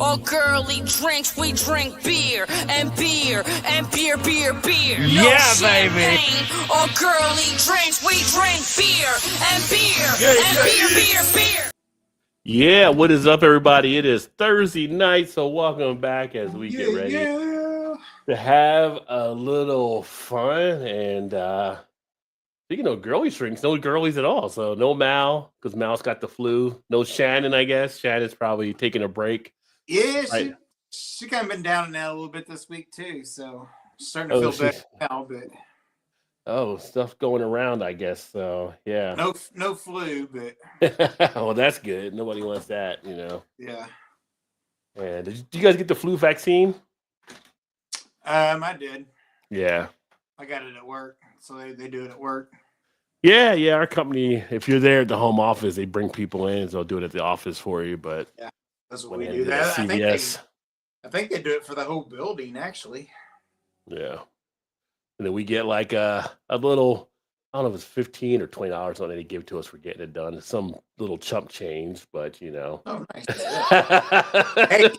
or girly drinks. We drink beer and beer and beer, beer, beer. No Yeah, champagne baby. or girly drinks. We drink beer and beer and beer, beer, beer. Yeah, what is up, everybody? It is Thursday night, so welcome back as we get ready to have a little fun. And speaking of girly drinks, no girlies at all. So no Mal, because Mal's got the flu. No Shannon, I guess. Shannon's probably taking a break. Yeah, Right. she kind of been down and out a little bit this week too, so starting to feel better now. But stuff going around, I guess. So yeah, no flu, but well, that's good. Nobody wants that, yeah. And did you guys get the flu vaccine? I did. Yeah. I got it at work, so they do it at work. Yeah. Our company, if you're there at the home office, they bring people in, so they'll do it at the office for you. But yeah, that's what we do. That CVS. I think they do it for the whole building, actually. Yeah, and then we get like a little, I don't know if it's $15 or $20 on it they give to us for getting it done. It's some little chump change, but Oh, nice. Hey,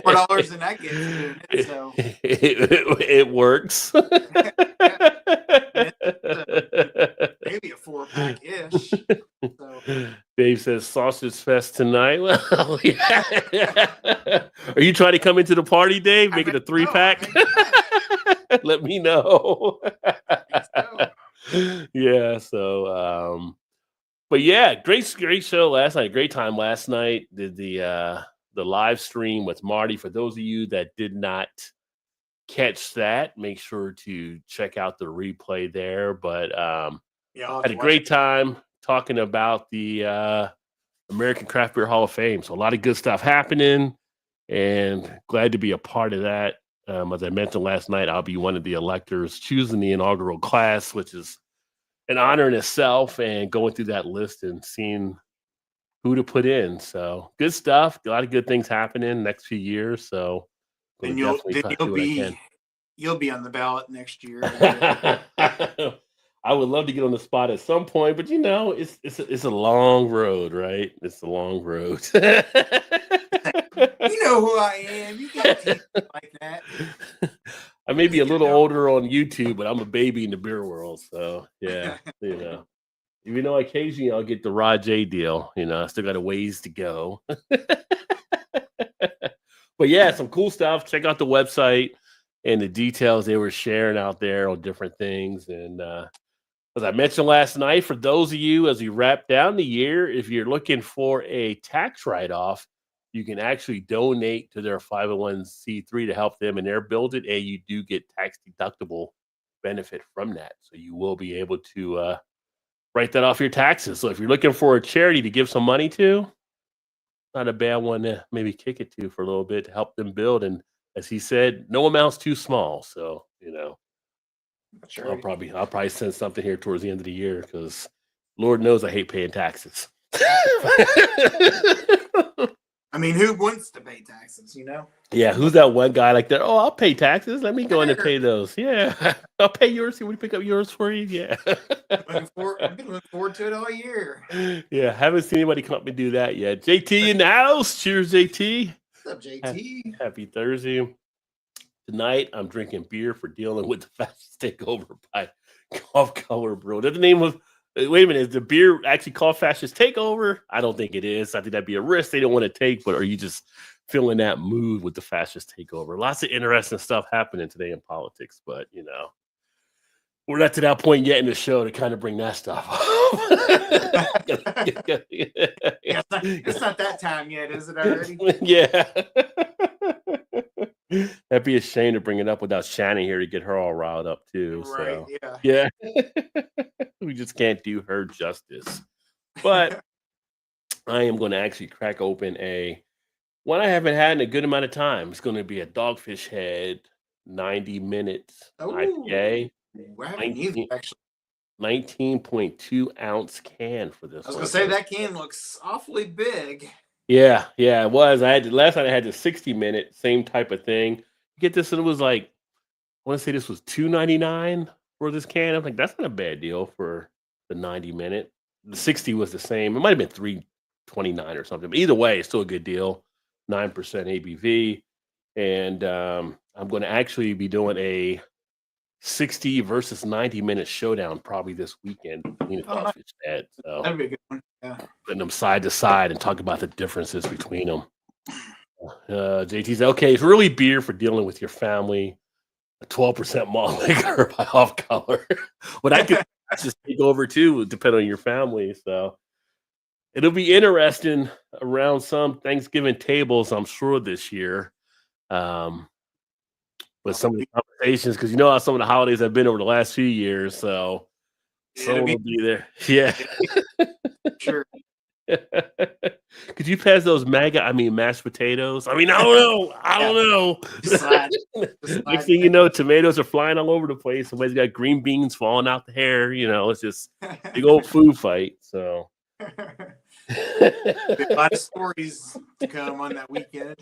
more dollars than I get for doing it, so it works. Maybe a 4-pack ish. So. Dave says sausage fest tonight. Well, yeah. Are you trying to come into the party, Dave? Make it a 3-pack? Let me know. Yeah. So, but yeah, great show last night. Great time last night. Did the live stream with Marty. For those of you that did not catch that, make sure to check out the replay there. But had a great time talking about the American Craft Beer Hall of Fame. So a lot of good stuff happening, and glad to be a part of that. As I mentioned last night, I'll be one of the electors choosing the inaugural class, which is an honor in itself, and going through that list and seeing who to put in. So good stuff. A lot of good things happening next few years. So and you'll be on the ballot next year. I would love to get on the spot at some point, but it's a long road, right? It's a long road. You know who I am. You can't teach me like that. I may be a little older on YouTube, but I'm a baby in the beer world. So yeah, even though occasionally I'll get the Rod J deal, I still got a ways to go. But yeah, some cool stuff. Check out the website and the details they were sharing out there on different things. And as I mentioned last night, for those of you, as we wrap down the year, if you're looking for a tax write-off, you can actually donate to their 501c3 to help them in their building, and you do get tax deductible benefit from that. So you will be able to write that off your taxes. So if you're looking for a charity to give some money to, not a bad one to maybe kick it to for a little bit to help them build. And as he said, no amount's too small. So, That's right. I'll probably send something here towards the end of the year, because Lord knows I hate paying taxes. I mean, who wants to pay taxes, Yeah, who's that one guy like that? Oh, I'll pay taxes. Let me go in and pay those. Yeah, I'll pay yours. You want to pick up yours for you? Yeah. I've been looking forward to it all year. Yeah, haven't seen anybody come up and do that yet. JT in the house. Cheers, JT. What's up, JT? Happy Thursday. Tonight, I'm drinking beer for dealing with the fastest takeover by Golf Color Brew. That's the name of. Wait a minute, is the beer actually called Fascist Takeover? I don't think it is. I think that'd be a risk they don't want to take, but are you just feeling that mood with the Fascist Takeover? Lots of interesting stuff happening today in politics, but, we're not to that point yet in the show to kind of bring that stuff up. It's not that time yet, is it already? Yeah. That'd be a shame to bring it up without Shannon here to get her all riled up too. Right, so yeah. We just can't do her justice. But I am going to actually crack open one I haven't had in a good amount of time. It's going to be a Dogfish Head 90-minute IPA. I haven't either, actually. 19.2 ounce can for this. I was going to say that can looks awfully big. Yeah, it was. Last night I had the 60-minute, same type of thing. Get this, and it was like, I want to say this was $2.99 for this can. I'm like, that's not a bad deal for the 90-minute. The 60 was the same. It might have been $3.29 or something. But either way, it's still a good deal. ABV. And I'm going to actually be doing a 60 versus 90-minute showdown probably this weekend between Coffee Shed. So that'd be a good one. Yeah. putting them side to side and talk about the differences between them. JT said, okay, it's really beer for dealing with your family. A 12% malt liquor by Off Color. But I could just take over too, depending on your family. So it'll be interesting around some Thanksgiving tables, I'm sure, this year. With some of the conversations, because you know how some of the holidays have been over the last few years. So someone will be there. Yeah. Sure. Could you pass those mashed potatoes? I don't know. Next thing you know, tomatoes are flying all over the place. Somebody's got green beans falling out the hair. It's just big old food fight. So a lot of stories to come on that weekend.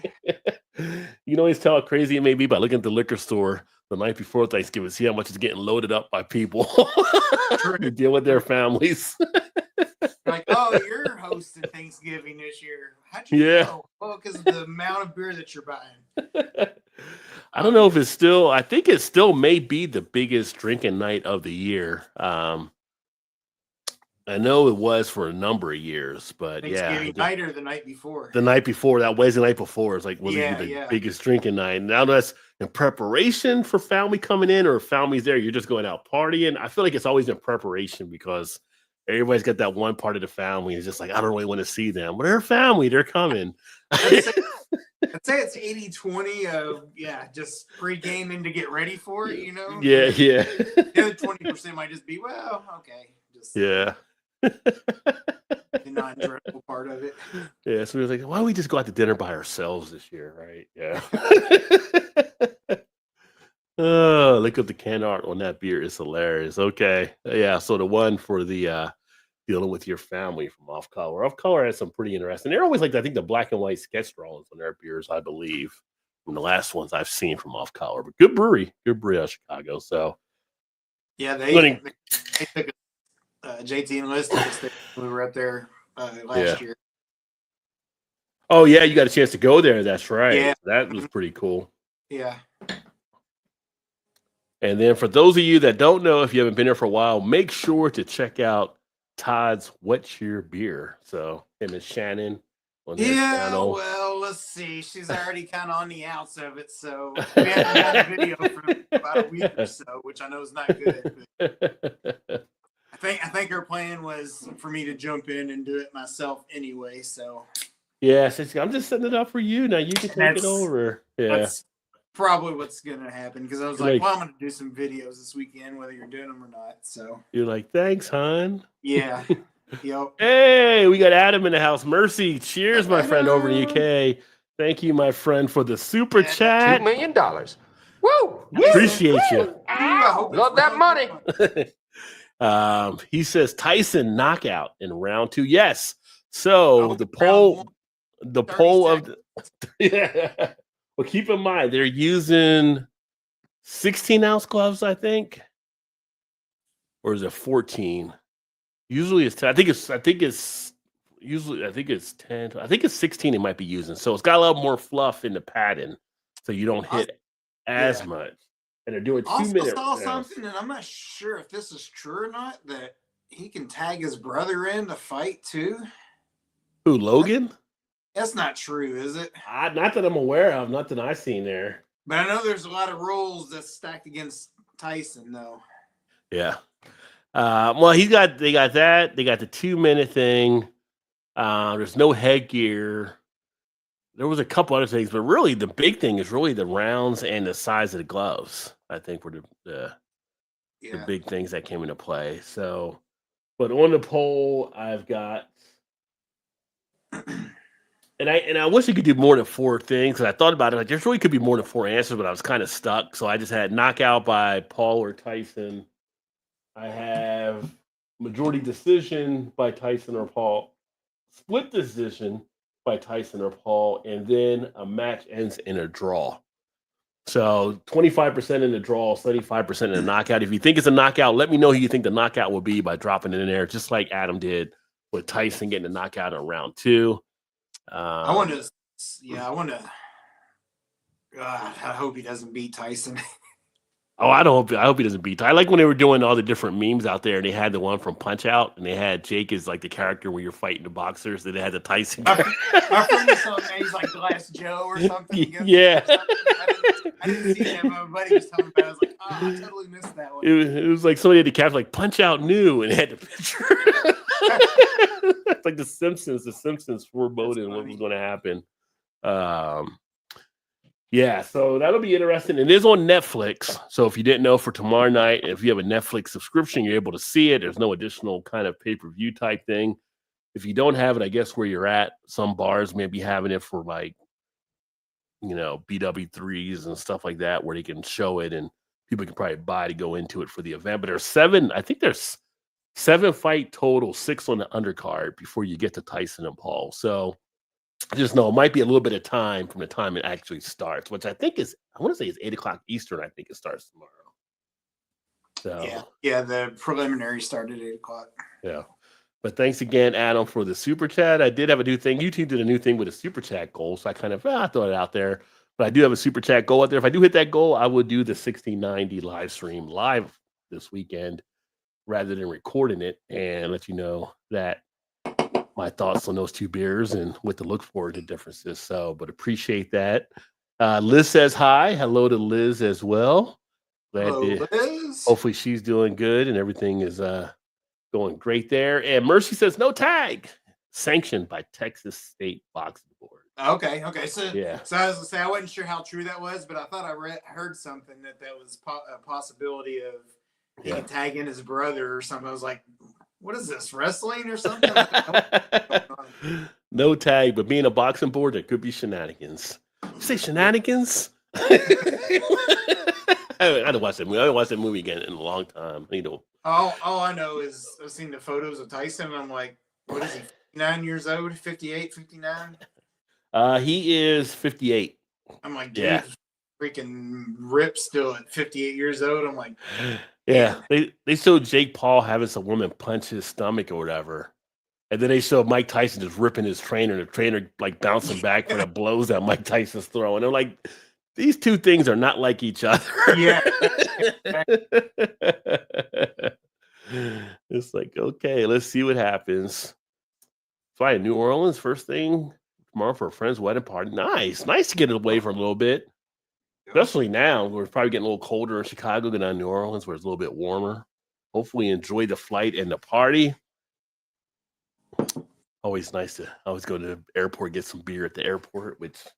You can always tell how crazy it may be by looking at the liquor store the night before Thanksgiving, see how much is getting loaded up by people to deal with their families. Like, oh, you're hosting Thanksgiving this year. How'd you know? Well, because of the amount of beer that you're buying. I don't know if it's still, I think it still may be the biggest drinking night of the year. I know it was for a number of years, but Thanksgiving night or the night before? The night before, that Wednesday night before, is like, the biggest drinking night. Now that's in preparation for family coming in, or families there, you're just going out partying. I feel like it's always in preparation because everybody's got that one part of the family is just like, I don't really want to see them. But they're family, they're coming. I'd say it's 80-20 just pre-gaming to get ready for it, Yeah. The other 20% might just be, well, okay. The non-dreadful part of it. Yeah, so we were like, why don't we just go out to dinner by ourselves this year, right? Yeah. Oh, look at the can art on that beer. It's hilarious. Okay. Yeah, so the one for the dealing with your family from Off Color. Off Color has some pretty interesting. They're always like, I think, the black and white sketch drawings on their beers, I believe, from the last ones I've seen from Off Color. But good brewery out of Chicago. So yeah, they took JT and Liz we were up there last year. Oh yeah, you got a chance to go there. That's right. Yeah, that was pretty cool. Yeah. And then for those of you that don't know, if you haven't been there for a while, make sure to check out Todd's What's Your Beer. So him and Shannon on their channel. Well, let's see. She's already kind of on the outs of it, so we haven't had a video for about a week or so, which I know is not good. But I think her plan was for me to jump in and do it myself anyway. So yes, I'm just setting it up for you. Now you can take it over. Yeah, that's probably what's gonna happen, because I was like, well, I'm gonna do some videos this weekend, whether you're doing them or not. So you're like, thanks, hon. Yeah. Yep. Hey, we got Adam in the house. Mercy, cheers, my friend over in the UK. Thank you, my friend, for the super chat. $2 million. Woo! Appreciate you. Love that money. He says Tyson knockout in round 2. Yes. So the poll of the yeah. Well, keep in mind they're using 16-ounce gloves, I think, or is it 14? Usually it's 10. I think it's 10. I think it's 16. It might be using. So it's got a lot more fluff in the padding, so you don't hit as much. And they're doing 2 minutes. I saw something, and I'm not sure if this is true or not, that he can tag his brother in to fight too. Who, Logan? That's not true, is it? Not that I'm aware of. Nothing I've seen there. But I know there's a lot of rules that's stacked against Tyson, though. Yeah. Well, they got that. They got the 2-minute thing. There's no headgear. There was a couple other things, but really the big thing is really the rounds and the size of the gloves. I think were the big things that came into play. So, but on the poll, I've got, and I wish you could do more than 4 things. And I thought about it, like there really could be more than 4 answers, but I was kind of stuck. So I just had knockout by Paul or Tyson. I have majority decision by Tyson or Paul, split decision by Tyson or Paul, and then a match ends in a draw. So 25% in the draw, 75% in the knockout. If you think it's a knockout, let me know who you think the knockout will be by dropping it in there, just like Adam did with Tyson getting a knockout in round 2. I want to Yeah, I want to. God, I hope he doesn't beat Tyson. Oh, I hope he doesn't beat. I like when they were doing all the different memes out there, and they had the one from Punch Out, and they had Jake as like the character where you're fighting the boxers. Then they had the Tyson. My friend was telling me he's like Glass Joe or something. Yeah. I didn't see that, but my buddy was telling me about it. I was like, oh, I totally missed that one. It was like somebody had the caption like Punch Out new, and had the picture. It's like the Simpsons. The Simpsons foreboding what was going to happen. Yeah, so that'll be interesting. It is on Netflix. So if you didn't know, for tomorrow night, if you have a Netflix subscription, you're able to see it. There's no additional kind of pay-per-view type thing. If you don't have it, I guess where you're at, some bars may be having it for like, BW3s and stuff like that, where they can show it and people can probably buy to go into it for the event. But there's 7 fight total, 6 on the undercard before you get to Tyson and Paul. So I just know it might be a little bit of time from the time it actually starts, which I want to say is 8:00 Eastern. I think it starts tomorrow. So yeah, the preliminary started at 8:00. Yeah, but thanks again, Adam, for the super chat. I did have a new thing. YouTube did a new thing with a super chat goal, so I kind of throw it out there. But I do have a super chat goal out there. If I do hit that goal, I will do the 1690 live stream live this weekend rather than recording it, and let you know that my thoughts on those 2 beers and what to look for the differences. So, but appreciate that. Liz says hi. Hello to Liz as well. Hello, Liz. Hopefully she's doing good and everything is going great there. And Mercy says no tag, sanctioned by Texas State Boxing Board. Okay. So yeah. So I was gonna say I wasn't sure how true that was, but I thought I heard something that was a possibility of he could tag in his brother or something. I was like, what is this, wrestling or something? No tag, but being a boxing board, there could be shenanigans. You say shenanigans? I haven't watched that movie. I haven't watched that movie again in a long time. All I know is I've seen the photos of Tyson, and I'm like, what is he, 59 years old, 58, 59? He is 58. I'm like, dude, freaking ripped still at 58 years old. I'm like, yeah, they showed Jake Paul having some woman punch his stomach or whatever. And then they showed Mike Tyson just ripping his trainer, and the trainer like bouncing back for the blows that Mike Tyson's throwing. I'm like, these 2 things are not like each other. Yeah. It's like, okay, let's see what happens. Fly to New Orleans first thing tomorrow for a friend's wedding party. Nice to get it away for a little bit. Especially now, we're probably getting a little colder in Chicago than in New Orleans, where it's a little bit warmer. Hopefully enjoy the flight and the party. Always nice to always go to the airport, get some beer at the airport, which is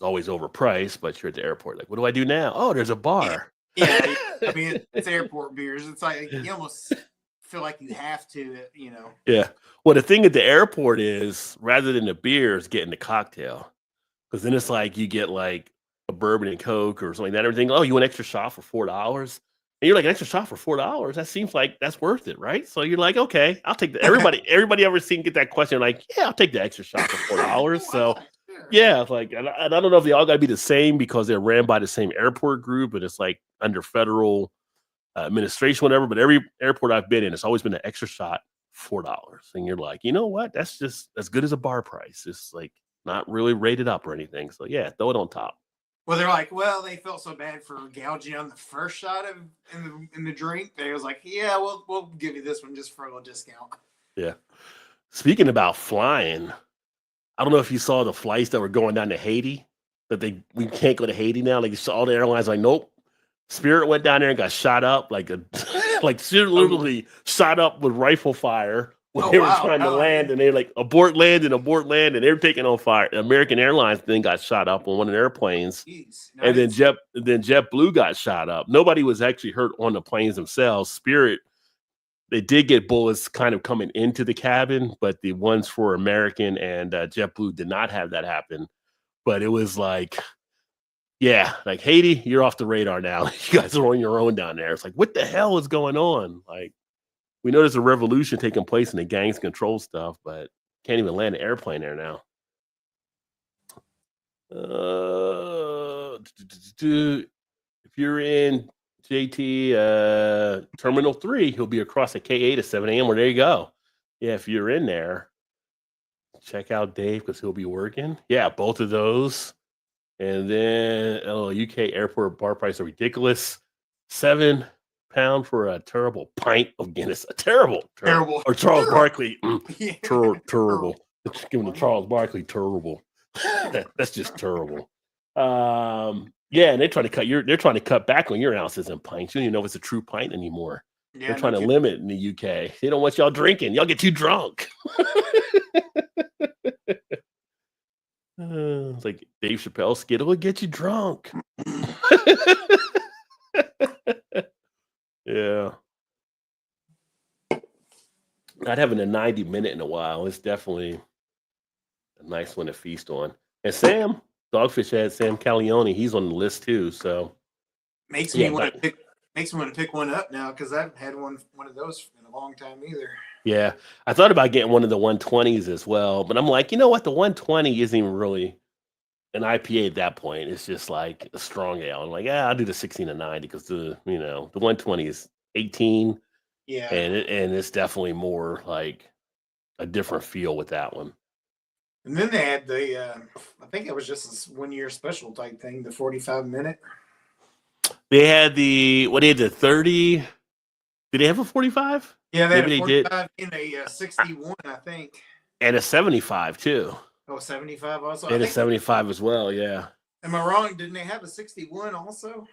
always overpriced, but you're at the airport. Like, what do I do now? Oh, there's a bar. Yeah, I mean, it's airport beers. It's like you almost feel like you have to, Yeah. Well, the thing at the airport is, rather than the beer, is getting the cocktail. Because then it's like you get like a bourbon and Coke or something like that. Everything. Oh, you want an extra shot for $4? And you're like, an extra shot for $4? That seems like that's worth it, right? So you're like, okay, I'll take that. Everybody ever seen get that question? Like, yeah, I'll take the extra shot for $4. So yeah, it's like, and I don't know if they all got to be the same because they're ran by the same airport group, and it's like under federal administration, whatever. But every airport I've been in, it's always been an extra shot, $4. And you're like, you know what? That's just as good as a bar price. It's like not really rated up or anything. So yeah, throw it on top. Well, they're like, well, they felt so bad for gouging on the first shot in the drink. They was like, yeah, we'll give you this one just for a little discount. Yeah. Speaking about flying, I don't know if you saw the flights that were going down to Haiti. We can't go to Haiti now. Like, all the airlines like, nope. Spirit went down there and got shot up, like literally shot up with rifle fire when they were trying to land, and they like abort land, and they were taking on fire. American Airlines then got shot up on one of the airplanes. Jeez, nice. And then JetBlue got shot up. Nobody was actually hurt on the planes themselves. Spirit, they did get bullets kind of coming into the cabin, but the ones for American and JetBlue did not have that happen. But it was like, yeah, like Haiti, you're off the radar now. You guys are on your own down there. It's like, what the hell is going on? Like, we know there's a revolution taking place and the gangs control stuff, but can't even land an airplane there now. If you're in JT Terminal 3, he'll be across at K8 at 7 a.m. Well, there you go. Yeah, if you're in there, check out Dave because he'll be working. Yeah, both of those. And then UK airport bar price are ridiculous. £7 for a terrible pint of Guinness. A terrible. Or Charles Barkley. Yeah. Terrible. It's giving the Charles Barkley terrible. That's just terrible. Yeah, and they're trying to cut back on your ounces and pints. You don't even know if it's a true pint anymore. Yeah, They're trying to limit in the UK. They don't want y'all drinking. Y'all get too drunk. It's like Dave Chappelle's skit will get you drunk. Yeah. Not having a 90-minute in a while. It's definitely a nice one to feast on. And Sam, Dogfish Head, Sam Calione, he's on the list too. So makes me want to pick one up now because I haven't had one of those in a long time either. Yeah, I thought about getting one of the 120s as well, but I'm like, you know what? The 120 isn't even really an IPA at that point. It's just like a strong ale. I'm like, I'll do the 16 to 90 because the 120 is 18. Yeah, and it's definitely more like a different feel with that one. And then they had the I think it was just this 1 year special type thing, the 45-minute. They had the 30. Did they have a 45? Yeah, they had a 45 and a 61, I think. And a 75 too. Oh, 75 also? And a 75 as well, yeah. Am I wrong? Didn't they have a 61 also?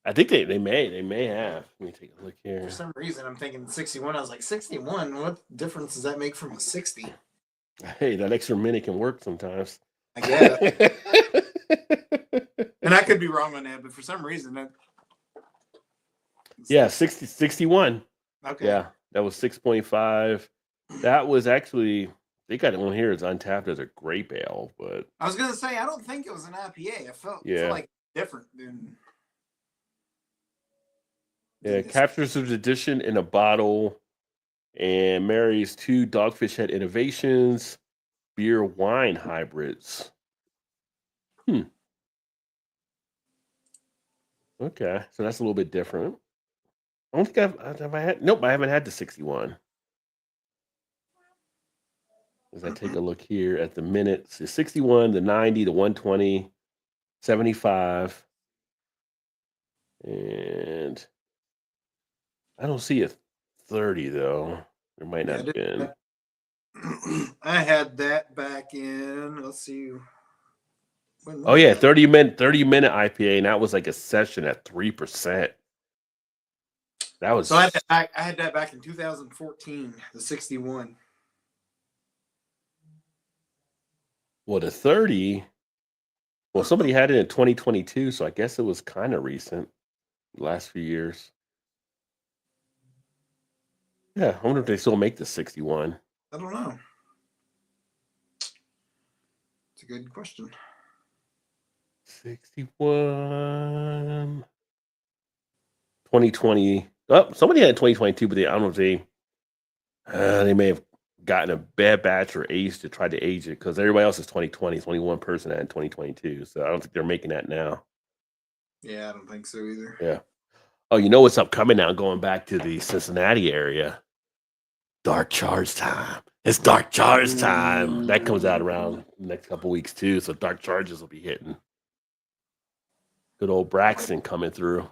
I think they may have. Let me take a look here. For some reason, I'm thinking 61. I was like, 61? What difference does that make from a 60? Hey, that extra minute can work sometimes. I guess. And I could be wrong on that, but for some reason that. Yeah, 61. Okay. Yeah, that was 6.5. That was actually, they got it on here as untapped as a grape ale, but I was gonna say I don't think it was an IPA. I felt like different than. Yeah, it captures the addition in a bottle and marries two Dogfish Head innovations, beer wine hybrids. Okay, so that's a little bit different. I don't think I haven't had the 61. As I take a look here at the minutes, the 61, the 90, the 120, 75, and I don't see a 30 though. There might not have been. I had that back in. Let's see. Oh yeah, 30-minute IPA, and that was like a session at 3%. That was. So I had that back in 2014, the 61. Well, the 30. Well, somebody had it in 2022, so I guess it was kind of recent. The last few years. Yeah, I wonder if they still make the 61. I don't know. It's a good question. 61. 2020. Oh, somebody had 2022, but I don't know if they may have gotten a bad batch or aged to try to age it because everybody else is 2020. It's only one person had in 2022, so I don't think they're making that now. Yeah, I don't think so either. Yeah. Oh, you know what's upcoming now? Going back to the Cincinnati area. Dark Charge time. It's Dark Charge time. That comes out around the next couple weeks too. So Dark Charges will be hitting. Good old Braxton coming through.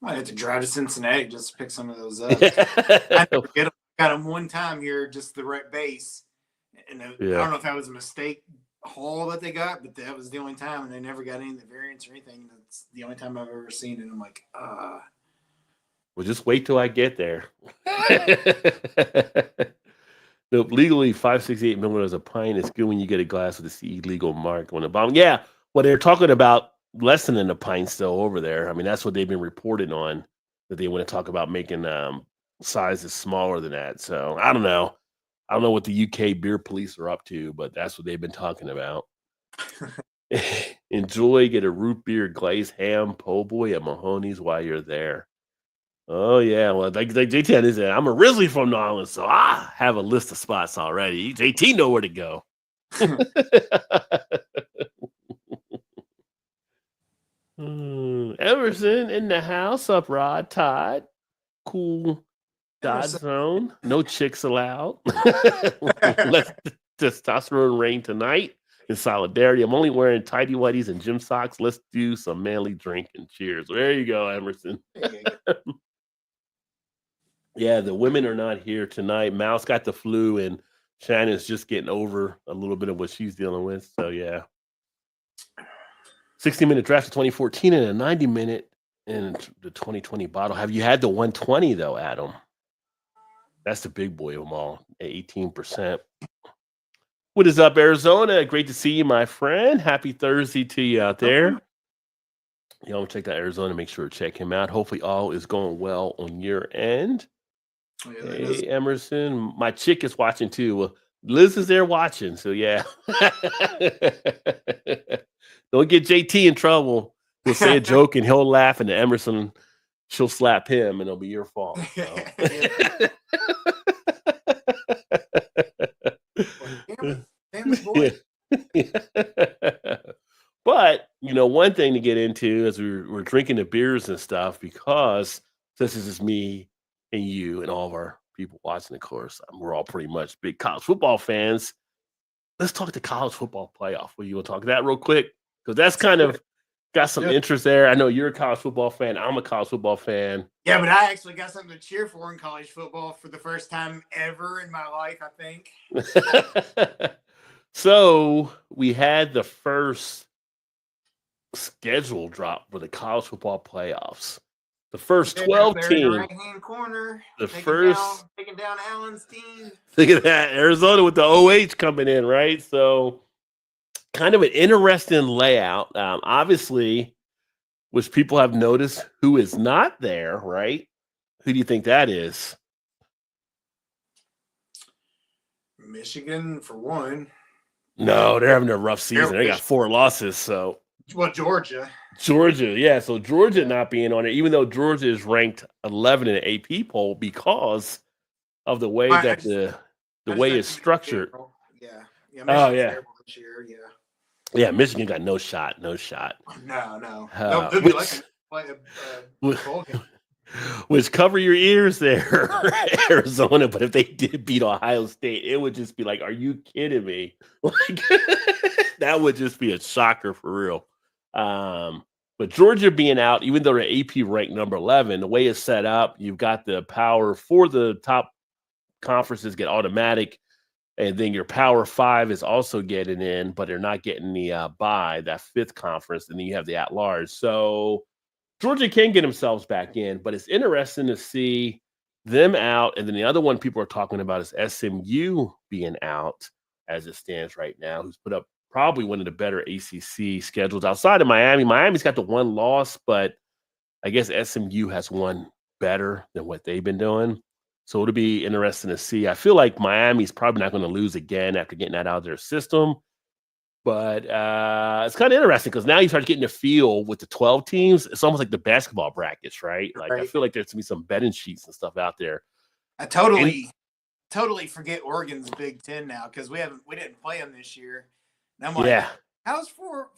Might have to drive to Cincinnati just to pick some of those up. I never get them. Got them one time here, just the right base. And I don't know if that was a mistake haul that they got, but that was the only time, and they never got any of the variants or anything. That's the only time I've ever seen it. I'm like, Well, just wait till I get there. Nope, legally 568 milliliters a pint. It's good when you get a glass with a CE legal mark on the bottom. Yeah, well, they're talking about lessening the pint still over there. I mean, that's what they've been reporting on, that they want to talk about making sizes smaller than that. So I don't know. I don't know what the UK beer police are up to, but that's what they've been talking about. Enjoy, get a root beer glazed ham po' boy at Mahoney's while you're there. Oh yeah, well, like JT is there. I'm originally from New Orleans, so I have a list of spots already. JT know where to go. Everson in the house, up Rod Todd. Cool Dot zone. No chicks allowed. Let testosterone reign tonight in solidarity. I'm only wearing tidy whities and gym socks. Let's do some manly drinking. Cheers. There you go, Emerson. Yeah, the women are not here tonight. Mouse got the flu, and Shannon's just getting over a little bit of what she's dealing with. So, yeah. 60-minute draft of 2014 and a 90-minute in the 2020 bottle. Have you had the 120, though, Adam? That's the big boy of them all, 18%. What is up, Arizona? Great to see you, my friend. Happy Thursday to you out there. Y'all check out Arizona. Make sure to check him out. Hopefully all is going well on your end. Hey, Emerson. My chick is watching too. Well, Liz is there watching, so yeah. Don't get JT in trouble. He'll say a joke and he'll laugh, and Emerson, she'll slap him, and it'll be your fault. So. Damn it, boy. But, one thing to get into as we're drinking the beers and stuff, because this is just me and you and all of our people watching, of course, we're all pretty much big college football fans. Let's talk the college football playoff. Will you want to talk that real quick? Because that's kind of got some interest there. I know you're a college football fan. I'm a college football fan. Yeah, but I actually got something to cheer for in college football for the first time ever in my life, I think. So we had the first schedule drop for the college football playoffs. The first 12 teams. Right-hand corner. Taking down Allen's team. Look at that. Arizona with the OH coming in, right? So kind of an interesting layout. Obviously, which people have noticed who is not there, right? Who do you think that is? Michigan, for one. No, they're having a rough season. They got 4 losses. So, well, Georgia, yeah. So Georgia not being on it, even though Georgia is ranked 11 in the AP poll because of the way the way it's structured. Yeah. Oh yeah. This year, yeah. Yeah, Michigan got no shot. No. They'll be like a which cover your ears there, Arizona. But if they did beat Ohio State, it would just be like, are you kidding me? Like, that would just be a shocker for real. But Georgia being out, even though they're AP ranked number 11, the way it's set up, you've got the power for the top conferences get automatic. And then your Power 5 is also getting in, but they're not getting the bye, that 5th conference. And then you have the at-large. So Georgia can get themselves back in, but it's interesting to see them out. And then the other one people are talking about is SMU being out as it stands right now, who's put up probably one of the better ACC schedules outside of Miami. Miami's got the 1 loss, but I guess SMU has one better than what they've been doing. So it'll be interesting to see. I feel like Miami's probably not going to lose again after getting that out of their system. But it's kind of interesting because now you start getting a feel with the 12 teams. It's almost like the basketball brackets, right? Like I feel like there's going to be some betting sheets and stuff out there. I totally forget Oregon's Big Ten now because we didn't play them this year. And I'm like, how's four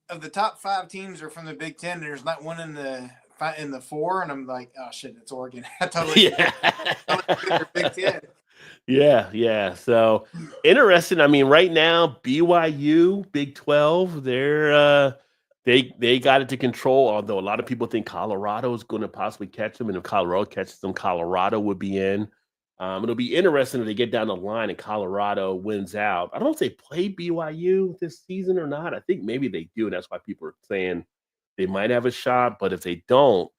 of the top 5 teams are from the Big Ten? And there's not one in the 4, and I'm like, oh shit, it's Oregon. I totally forget Big Ten. Yeah. So interesting. I mean, right now, BYU, Big 12, they got it to control, although a lot of people think Colorado is going to possibly catch them. And if Colorado catches them, Colorado would be in. It'll be interesting if they get down the line and Colorado wins out. I don't know if they play BYU this season or not. I think maybe they do, and that's why people are saying they might have a shot. But if they don't,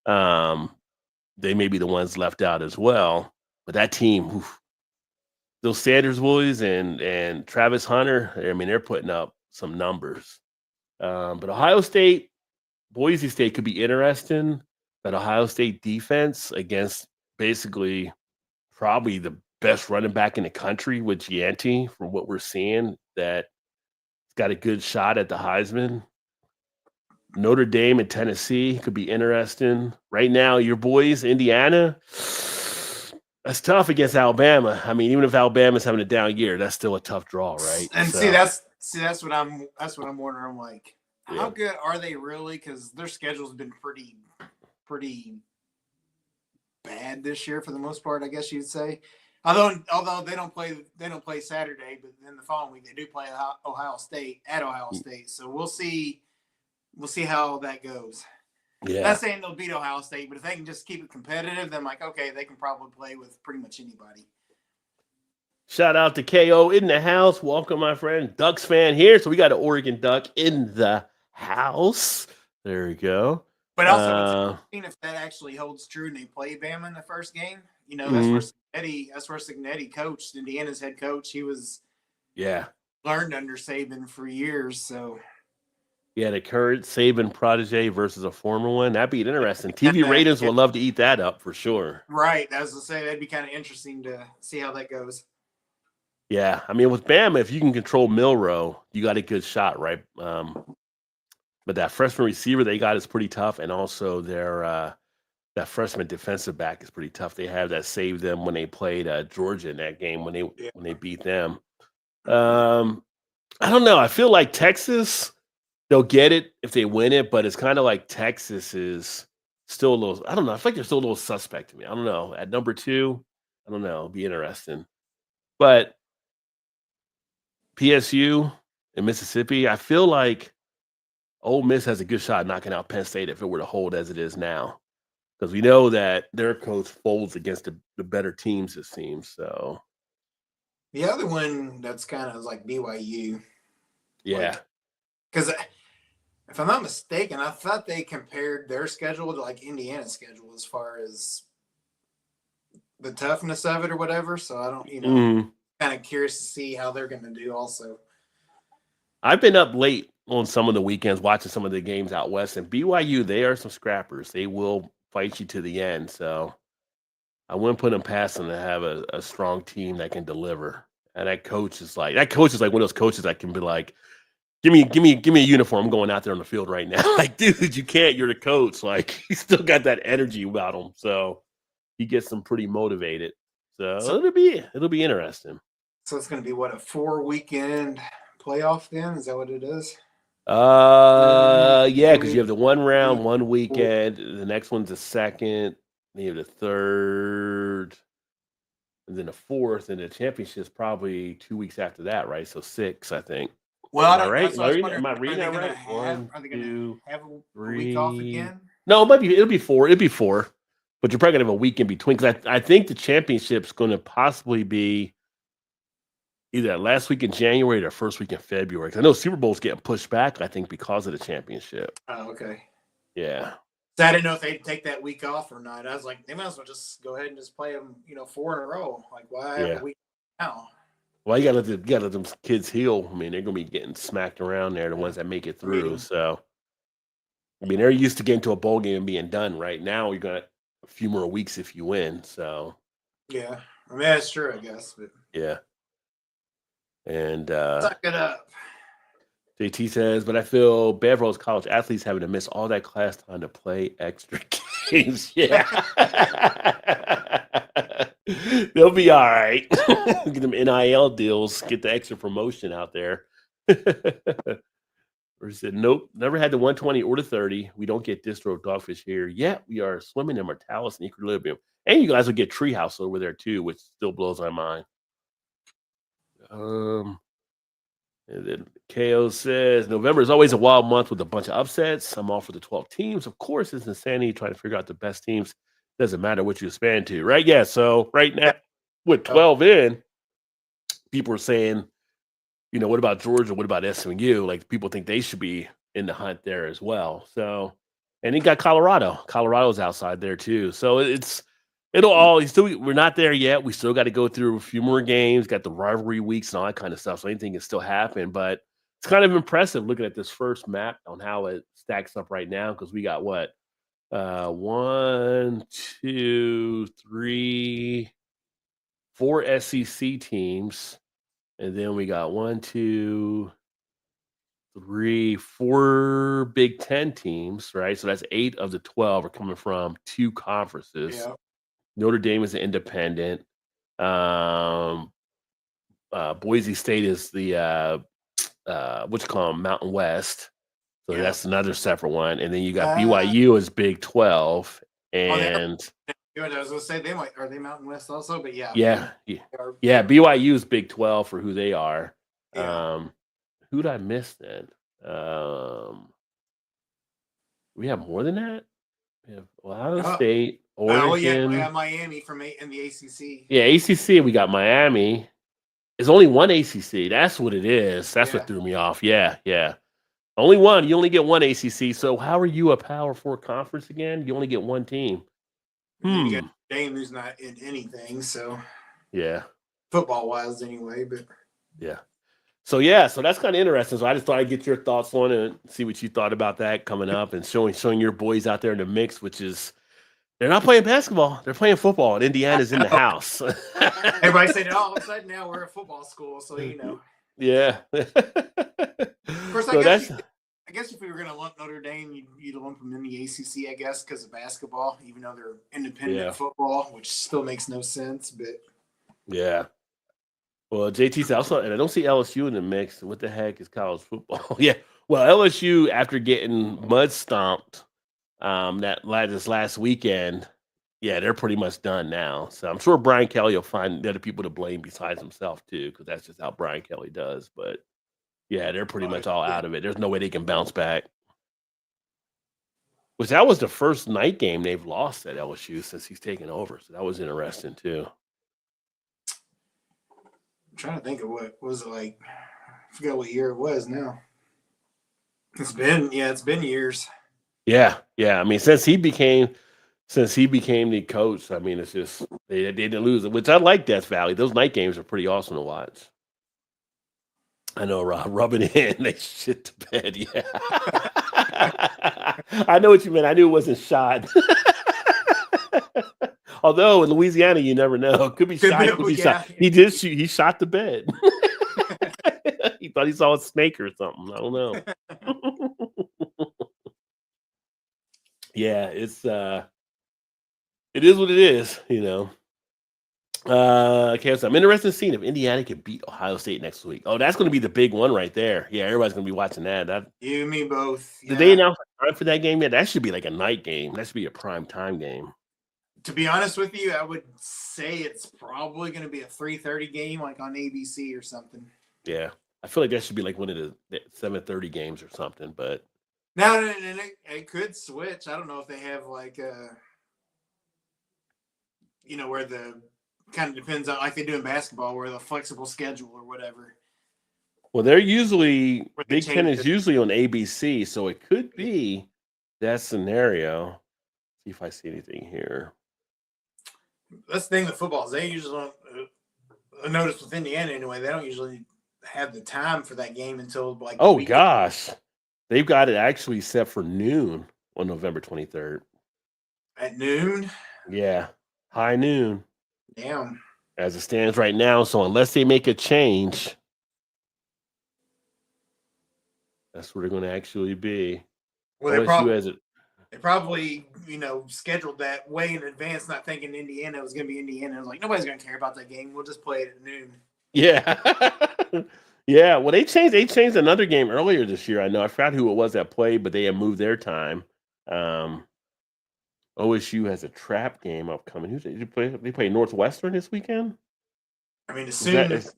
they may be the ones left out as well. But that team, those Sanders boys and Travis Hunter, I mean, they're putting up some numbers. But Ohio State, Boise State could be interesting. That Ohio State defense against basically probably the best running back in the country with Gianti, from what we're seeing, that's got a good shot at the Heisman. Notre Dame and Tennessee could be interesting. Right now, your boys, Indiana, that's tough against Alabama. I mean, even if Alabama's having a down year, that's still a tough draw, right? And so, that's what I'm wondering. I'm like, how good are they really? Because their schedule's been pretty bad this year for the most part, I guess you'd say. Although they don't play Saturday, but then the following week they do play Ohio State at Ohio State. So we'll see how that goes. Yeah. Not saying they'll beat Ohio State, but if they can just keep it competitive, then like, okay, they can probably play with pretty much anybody. Shout out to KO in the house. Welcome, my friend. Ducks fan here. So we got an Oregon Duck in the house. There we go. But also, it's interesting if that actually holds true and they play Bama in the first game. You know, that's where Signetti coached, Indiana's head coach. He was learned under Saban for years. So yeah, the current Saban protege versus a former one. That'd be interesting. TV ratings would love to eat that up for sure. Right. As I say, that'd be kind of interesting to see how that goes. Yeah. I mean, with Bama, if you can control Milroe, you got a good shot, right? But that freshman receiver they got is pretty tough. And also their that freshman defensive back is pretty tough. They have that saved them when they played Georgia in that game when they beat them. I don't know. I feel like Texas, they'll get it if they win it, but it's kind of like Texas is still a little, I don't know. I feel like they're still a little suspect to me. I don't know. At number 2, I don't know. It'll be interesting. But PSU and Mississippi, I feel like Ole Miss has a good shot at knocking out Penn State if it were to hold as it is now. Because we know that their coach folds against the better teams, it seems. So the other one that's kind of like BYU. Yeah. Because if I'm not mistaken, I thought they compared their schedule to like Indiana's schedule as far as the toughness of it or whatever. So I don't, kind of curious to see how they're going to do also. I've been up late on some of the weekends watching some of the games out west, and BYU, they are some scrappers. They will fight you to the end. So I wouldn't put them past them to have a strong team that can deliver. And that coach is like one of those coaches that can be like, give me a uniform. I'm going out there on the field right now. Like, dude, you can't. You're the coach. Like, he's still got that energy about him. So he gets them pretty motivated. So it'll be interesting. So it's going to be what, a 4-weekend playoff then? Is that what it is? Yeah, because you have the one round, 1 weekend. The next one's the second. Then you have the third, and then the fourth, and the championship's probably 2 weeks after that, right? So 6, I think. Well, Am I right? Am I reading that right? Are they going to have a week off again? No, it'll be 4. It'll be 4, but you're probably gonna have a week in between. Because I think the championship's going to possibly be either that last week in January or first week in February. Because I know Super Bowl's getting pushed back, I think, because of the championship. Oh, okay. Yeah. So I didn't know if they'd take that week off or not. I was like, they might as well just go ahead and just play them, 4 in a row. Like, why have a week now? Well, you gotta let them kids heal. I mean, they're gonna be getting smacked around there, the ones that make it through. So, I mean, they're used to getting to a bowl game and being done. Right now, you got a few more weeks if you win. So, yeah, I mean that's true, I guess. But yeah. And suck it up. JT says, but I feel bad for those college athletes having to miss all that class time to play extra games. Yeah. They'll be all right. Get them NIL deals, get the extra promotion out there. Or said, nope, never had the 120 or the 30. We don't get distro dogfish here yet. We are swimming in Mortalis and Equilibrium. And you guys will get Treehouse over there too, which still blows my mind. And then KO says, November is always a wild month with a bunch of upsets. I'm all for the 12 teams. Of course, it's insanity trying to figure out the best teams. Doesn't matter what you expand to, right? Yeah, so right now, with 12 in, people are saying, what about Georgia? What about SMU? Like, people think they should be in the hunt there as well. So, and then got Colorado. Colorado's outside there too. So we're not there yet. We still got to go through a few more games, got the rivalry weeks and all that kind of stuff. So anything can still happen, but it's kind of impressive looking at this first map on how it stacks up right now. Cause we got 1, 2, 3, 4 SEC teams. And then we got 1, 2, 3, 4 Big Ten teams, right? So that's 8 of the 12 are coming from 2 conferences. Yeah. Notre Dame is an independent. Boise State is the Mountain West. So that's another separate one. And then you got BYU as Big 12. And You know what I was gonna say? Are they Mountain West also? But yeah, Yeah, they are. yeah. BYU's Big 12 for who they are. Yeah. Who'd I miss then? We have more than that. We have Ohio State, Yeah, Oregon. Miami in the ACC. Yeah, ACC. We got Miami. There's only one ACC. That's what it is. That's Yeah. what threw me off. Yeah, yeah. Only one. You only get one ACC. So how are you a Power 4 conference again? You only get one team. And then you got Dame, who's not in anything. So yeah, football wise, anyway. But yeah. So yeah, so that's kind of interesting. So I just thought I'd get your thoughts on it and see what you thought about that coming up and showing your boys out there in the mix, which is they're not playing basketball, they're playing football, and Indiana's in the house. Everybody said all of a sudden now we're a football school, so you know. Yeah. Of course, so I guess if we were going to lump Notre Dame, you'd lump them in the ACC, I guess, because of basketball, even though they're independent football, which still makes no sense. But yeah. Well, JT's also, and I don't see LSU in the mix. What the heck is college football? Yeah. Well, LSU, after getting mud stomped this last weekend, yeah, they're pretty much done now. So I'm sure Brian Kelly will find other people to blame besides himself too, because that's just how Brian Kelly does. But yeah, they're pretty much all out of it. There's no way they can bounce back. Which that was the first night game they've lost at LSU since he's taken over. So that was interesting too. I'm trying to think of what was it like. I forgot what year it was now. It's been years. Yeah. I mean, since he became the coach, I mean, it's just they didn't lose it, which I like Death Valley. Those night games are pretty awesome to watch. I know, Rob, rubbing it in, they shit to bed. Yeah. I know what you meant. I knew it wasn't shot. Although in Louisiana, you never know. Could be shot. Could be shot. He did shoot. He shot the bed. He thought he saw a snake or something. I don't know. Yeah, it is what it is, you know. Okay, so I'm interested in seeing if Indiana can beat Ohio State next week. Oh, that's going to be the big one right there. Yeah, everybody's going to be watching that. You and me both. Yeah. Did they announce a time for that game yet? That should be like a night game. That should be a prime time game. To be honest with you, I would say it's probably going to be a 3:30 game, like on ABC or something. Yeah, I feel like that should be like one of the 7:30 games or something. But no, it could switch. I don't know if they have like where the kind of depends on, like they do in basketball, where the flexible schedule or whatever. Well, they're usually Big Ten is usually on ABC, so it could be that scenario. See if I see anything here. That's the thing with football is they usually don't. I noticed with Indiana anyway, they don't usually have the time for that game until like. Oh gosh, they've got it actually set for noon on November 23rd. At noon. Yeah, high noon. Damn. As it stands right now, so unless they make a change, that's where they're going to actually be. Well, they probably scheduled that way in advance, not thinking Indiana was going to be Indiana. I was like, nobody's going to care about that game. We'll just play it at noon. Yeah. Yeah. Well, they changed another game earlier this year. I know. I forgot who it was that played, but they had moved their time. OSU has a trap game upcoming. They play Northwestern this weekend? I mean, as soon as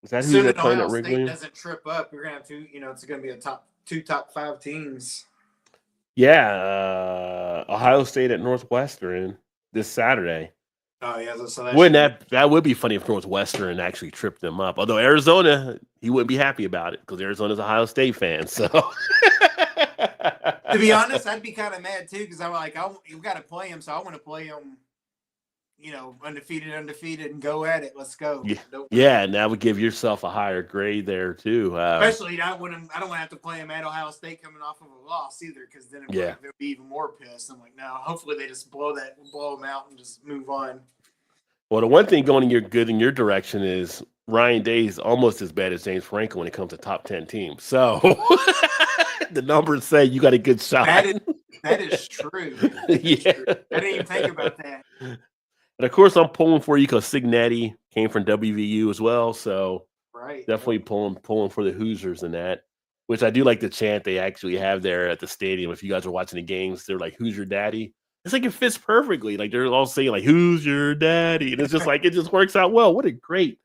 who they're playing at Wrigley? State doesn't trip up, you're going to have it's going to be two top 5 teams. Yeah, Ohio State at Northwestern this Saturday. Oh yeah, so that would be funny if Northwestern actually tripped them up. Although Arizona, he wouldn't be happy about it because Arizona's a Ohio State fan. So, to be honest, I'd be kind of mad too because I'm like, you've got to play him, so I want to play him. Undefeated, and go at it. Let's go. Yeah, and that would give yourself a higher grade there too. Especially, I don't want to have to play him at Ohio State coming off of a loss either, because then they'll be even more pissed. I'm like, no. Hopefully, they just blow them out and just move on. Well, the one thing going in your direction is Ryan Day is almost as bad as James Franco when it comes to top 10 teams. So the numbers say you got a good shot. That is true. True. I didn't even think about that. And of course, I'm pulling for you because Signetti came from WVU as well. So definitely pulling for the Hoosiers in that, which I do like the chant they actually have there at the stadium. If you guys are watching the games, they're like, "Who's your daddy?" It's like it fits perfectly. Like they're all saying like, "Who's your daddy?" And it's just like it just works out well. What a great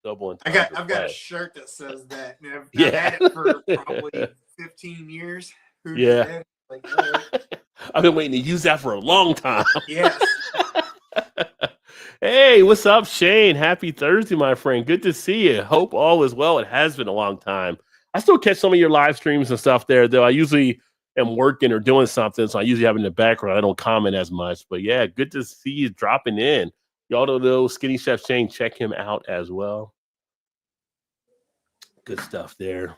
double entendre. I've got a shirt that says that. And I've Yeah. had it for probably 15 years. Who's Yeah. your daddy? Like, all right. I've been waiting to use that for a long time. Yes. Hey, what's up, Shane? Happy Thursday, my friend. Good to see you. Hope all is well. It has been a long time. I still catch some of your live streams and stuff there, though. I usually am working or doing something, so I usually have it in the background. I don't comment as much. But yeah, good to see you dropping in. Y'all don't know Skinny Chef Shane. Check him out as well. Good stuff there.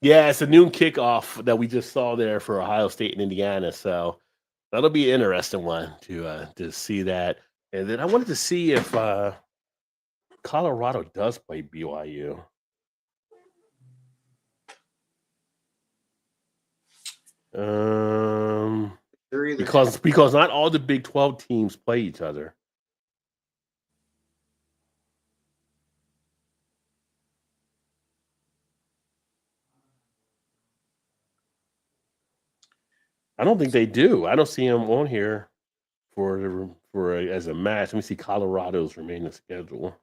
Yeah, it's a noon kickoff that we just saw there for Ohio State and Indiana. So that'll be an interesting one to see that. And then I wanted to see if Colorado does play BYU. Because not all the Big 12 teams play each other. I don't think they do. I don't see them on here as a match. Let me see Colorado's remaining schedule.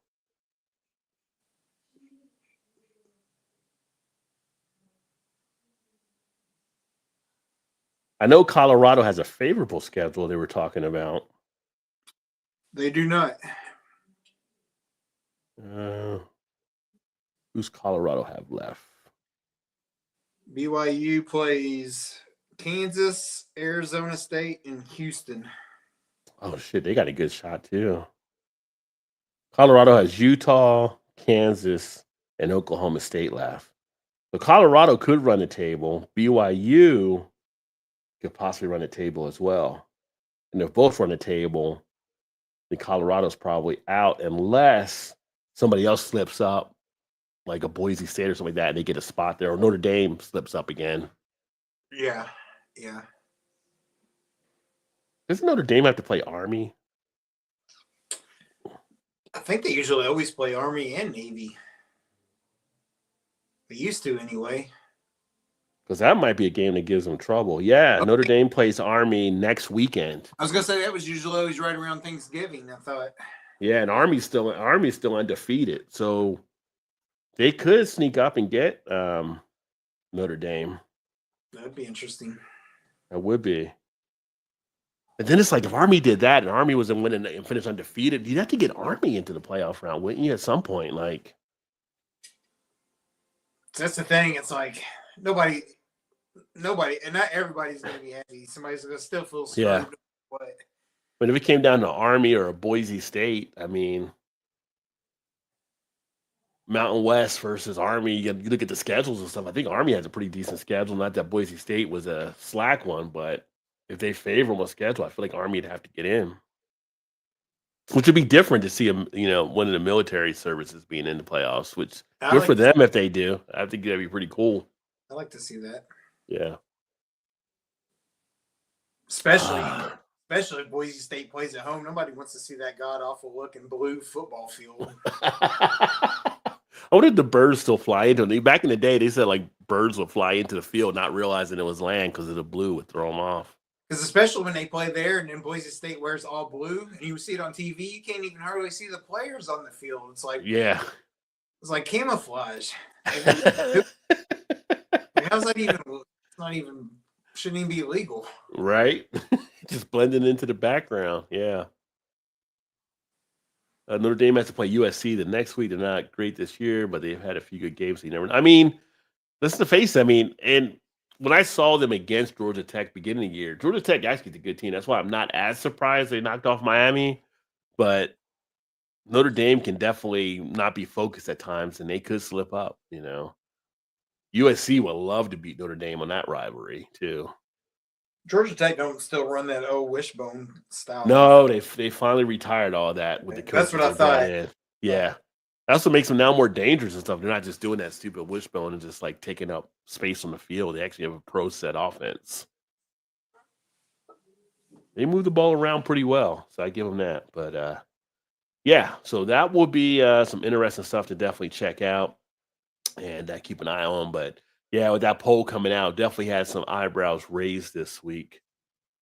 I know Colorado has a favorable schedule they were talking about. They do not. Who's Colorado have left? BYU plays Kansas, Arizona State, and Houston. Oh, shit. They got a good shot, too. Colorado has Utah, Kansas, and Oklahoma State left. So Colorado could run the table. BYU could possibly run the table as well. And if both run the table, then Colorado's probably out unless somebody else slips up, like a Boise State or something like that, and they get a spot there, or Notre Dame slips up again. Yeah. Doesn't Notre Dame have to play Army? I think they usually always play Army and Navy. They used to anyway. Because that might be a game that gives them trouble. Yeah, okay. Notre Dame plays Army next weekend. I was gonna say that was usually always right around Thanksgiving. I thought. Yeah, and Army's still undefeated, so they could sneak up and get Notre Dame. That'd be interesting. That would be. And then it's like if Army did that and Army was winning and finished undefeated, you'd have to get Army into the playoff round, wouldn't you? At some point, like. That's the thing. It's like nobody, and not everybody's going to be happy. Somebody's going to still feel screwed. Yeah. But if it came down to Army or a Boise State, I mean, Mountain West versus Army, you look at the schedules and stuff. I think Army has a pretty decent schedule. Not that Boise State was a slack one, but if they favor them a schedule, I feel like Army would have to get in. Which would be different to see them, one of the military services being in the playoffs, which good for them if they do. I think that'd be pretty cool. I like to see that. Yeah. Especially if Boise State plays at home. Nobody wants to see that god-awful looking blue football field. I wonder if the birds still fly into it. Back in the day, they said like birds would fly into the field, not realizing it was land because of the blue would throw them off. Because especially when they play there and then Boise State wears all blue and you see it on TV, you can't even hardly see the players on the field. It's like, yeah, it's like camouflage. How's that even? It's not even, shouldn't even be illegal. Right? Just blending into the background. Yeah. Notre Dame has to play USC the next week. They're not great this year, but they've had a few good games. Let's face it. And when I saw them against Georgia Tech beginning of the year, Georgia Tech actually is a good team. That's why I'm not as surprised they knocked off Miami. But Notre Dame can definitely not be focused at times, and they could slip up, USC would love to beat Notre Dame on that rivalry, too. Georgia Tech don't still run that old wishbone style. No, they finally retired all that with the coaches. That's what I thought. Yeah. That's what makes them now more dangerous and stuff. They're not just doing that stupid wishbone and just like taking up space on the field. They actually have a pro set offense. They move the ball around pretty well, so I give them that. But yeah, so that will be some interesting stuff to definitely check out and keep an eye on. But Yeah, with that poll coming out, definitely had some eyebrows raised this week.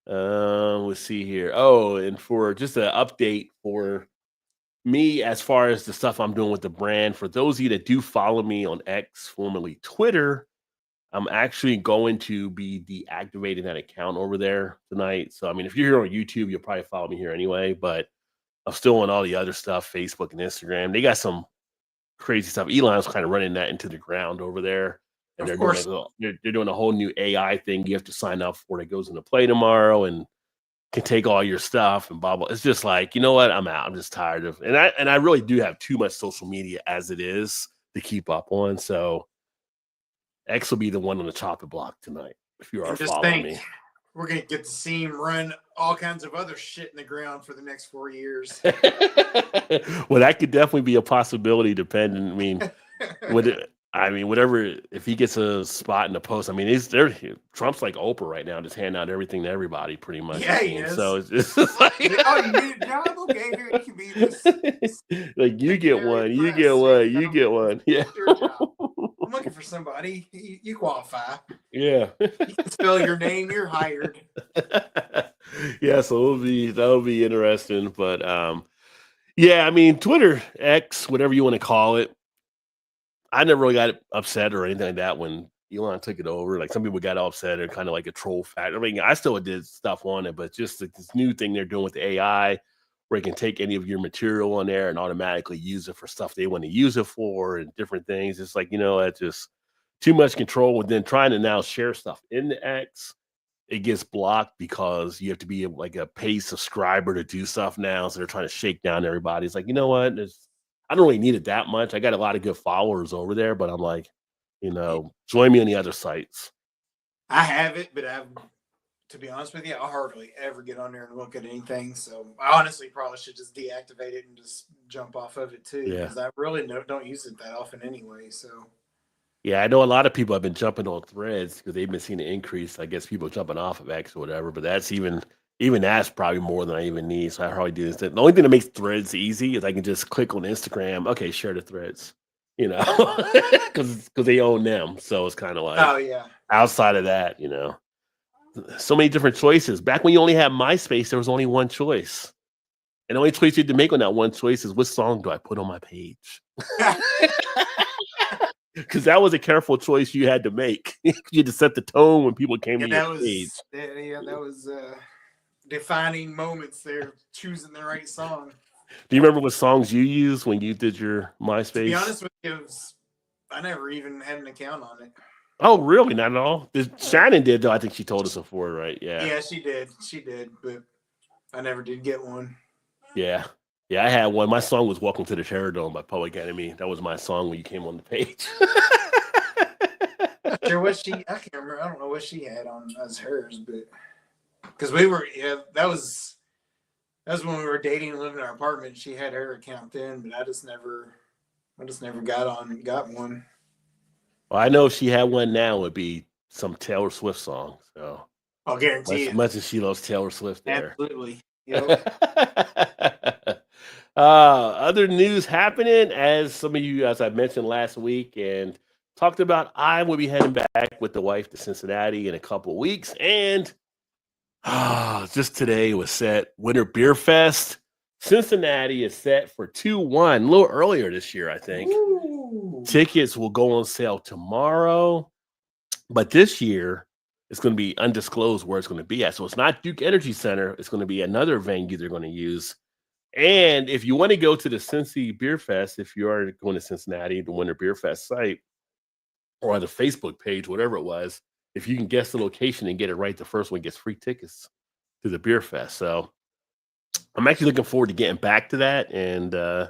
Let's see here. Oh, and for just an update for me, as far as the stuff I'm doing with the brand, for those of you that do follow me on X, formerly Twitter, I'm actually going to be deactivating that account over there tonight. So, I mean, if you're here on YouTube, you'll probably follow me here anyway, but I'm still on all the other stuff, Facebook and Instagram. They got some crazy stuff. Elon's kind of running that into the ground over there. And Of they're doing course. they're doing a whole new AI thing. You have to sign up for it goes into play tomorrow and can take all your stuff and blah blah. It's just like, you know what? I'm out. I'm just tired of and I really do have too much social media as it is to keep up on. So X will be the one on the chopping block tonight if you are And just following think, me. we're gonna get to see him run all kinds of other shit in the ground for the next 4 years. Well, that could definitely be a possibility, depending. Whatever. If he gets a spot in the post, I mean, Trump's like Oprah right now, just handing out everything to everybody, pretty much. Yeah, he is. So it's just like, oh, you need a job? Okay, here you can be this. like you get one, you get one, you get one. Yeah, Your job. I'm looking for somebody. You qualify. yeah. You can spell your name. You're hired. Yeah, so that'll be interesting. But yeah, I mean, Twitter, X, whatever you want to call it. I never really got upset or anything like that when Elon took it over. Like some people got upset or kind of like a troll factor. I mean, I still did stuff on it, but just like this new thing they're doing with the AI where it can take any of your material on there and automatically use it for stuff they want to use it for and different things. It's like, that's just too much control. And then trying to now share stuff in the X, it gets blocked because you have to be like a paid subscriber to do stuff now. So they're trying to shake down everybody. It's like, you know what? I don't really need it that much. I got a lot of good followers over there, but I'm like, join me on the other sites. I have it, but to be honest with you, I hardly ever get on there and look at anything. So I honestly probably should just deactivate it and just jump off of it too. Yeah. Because I really don't use it that often anyway. So yeah, I know a lot of people have been jumping on Threads because they've been seeing an increase. I guess people jumping off of X or whatever, but that's even that's probably more than I even need. So I probably do this. The only thing that makes Threads easy is I can just click on Instagram. Okay, share the Threads. Because they own them. So it's kind of like, oh yeah. Outside of that, so many different choices. Back when you only had MySpace, there was only one choice. And the only choice you had to make on that one choice is which song do I put on my page? Because that was a careful choice you had to make. You had to set the tone when people came to your page. Yeah, that was defining moments there, choosing the right song. Do you remember what songs you used when you did your MySpace? To be honest with you, I never even had an account on it. Oh, really? Not at all? Shannon did, though. I think she told us before, right? Yeah. Yeah, she did. She did, but I never did get one. Yeah. Yeah, I had one. My song was Welcome to the Terror Dome by Public Enemy. That was my song when you came on the page. Sure, I can't remember. I don't know what she had on as hers, but because we were, that was when we were dating and living in our apartment. She had her account then, but I just never got one. Well, I know if she had one now, it would be some Taylor Swift song. So I'll guarantee it. Much as she loves Taylor Swift there. Absolutely. Yep. Other news happening, as some of you, as I mentioned last week and talked about, I will be heading back with the wife to Cincinnati in a couple of weeks. And just today was set Winter Beer Fest. Cincinnati is set for 2/1, a little earlier this year, I think. Ooh. Tickets will go on sale tomorrow, but this year it's going to be undisclosed where it's going to be at. So it's not Duke Energy Center. It's going to be another venue they're going to use. And if you want to go to the Cincy Beer Fest, if you are going to Cincinnati, the Winter Beer Fest site, or on the Facebook page, whatever it was, if you can guess the location and get it right, the first one gets free tickets to the Beer Fest. So I'm actually looking forward to getting back to that and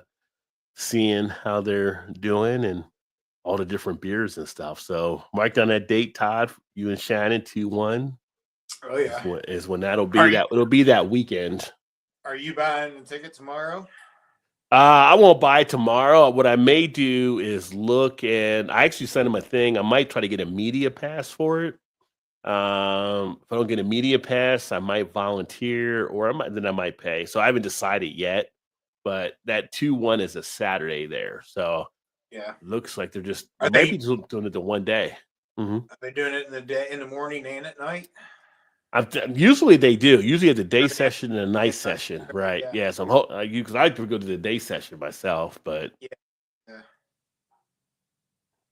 seeing how they're doing and all the different beers and stuff. So mark down that date, Todd, you and Shannon, 2/1. Oh yeah, is when that'll be. It'll be that weekend. Are you buying a ticket tomorrow? I won't buy tomorrow. What I may do is look, and I actually sent him a thing. I might try to get a media pass for it. If I don't get a media pass, I might volunteer, or I might pay. So I haven't decided yet. But that 2/1 is a Saturday there, so yeah, looks like they're just Are maybe doing it the one day. Mhm. Are they doing it in the day, in the morning, and at night? Usually they do. Usually at the day Yeah. session and the night session, right? Yeah. Yeah. So I'm because I could go to the day session myself, but Yeah. Yeah.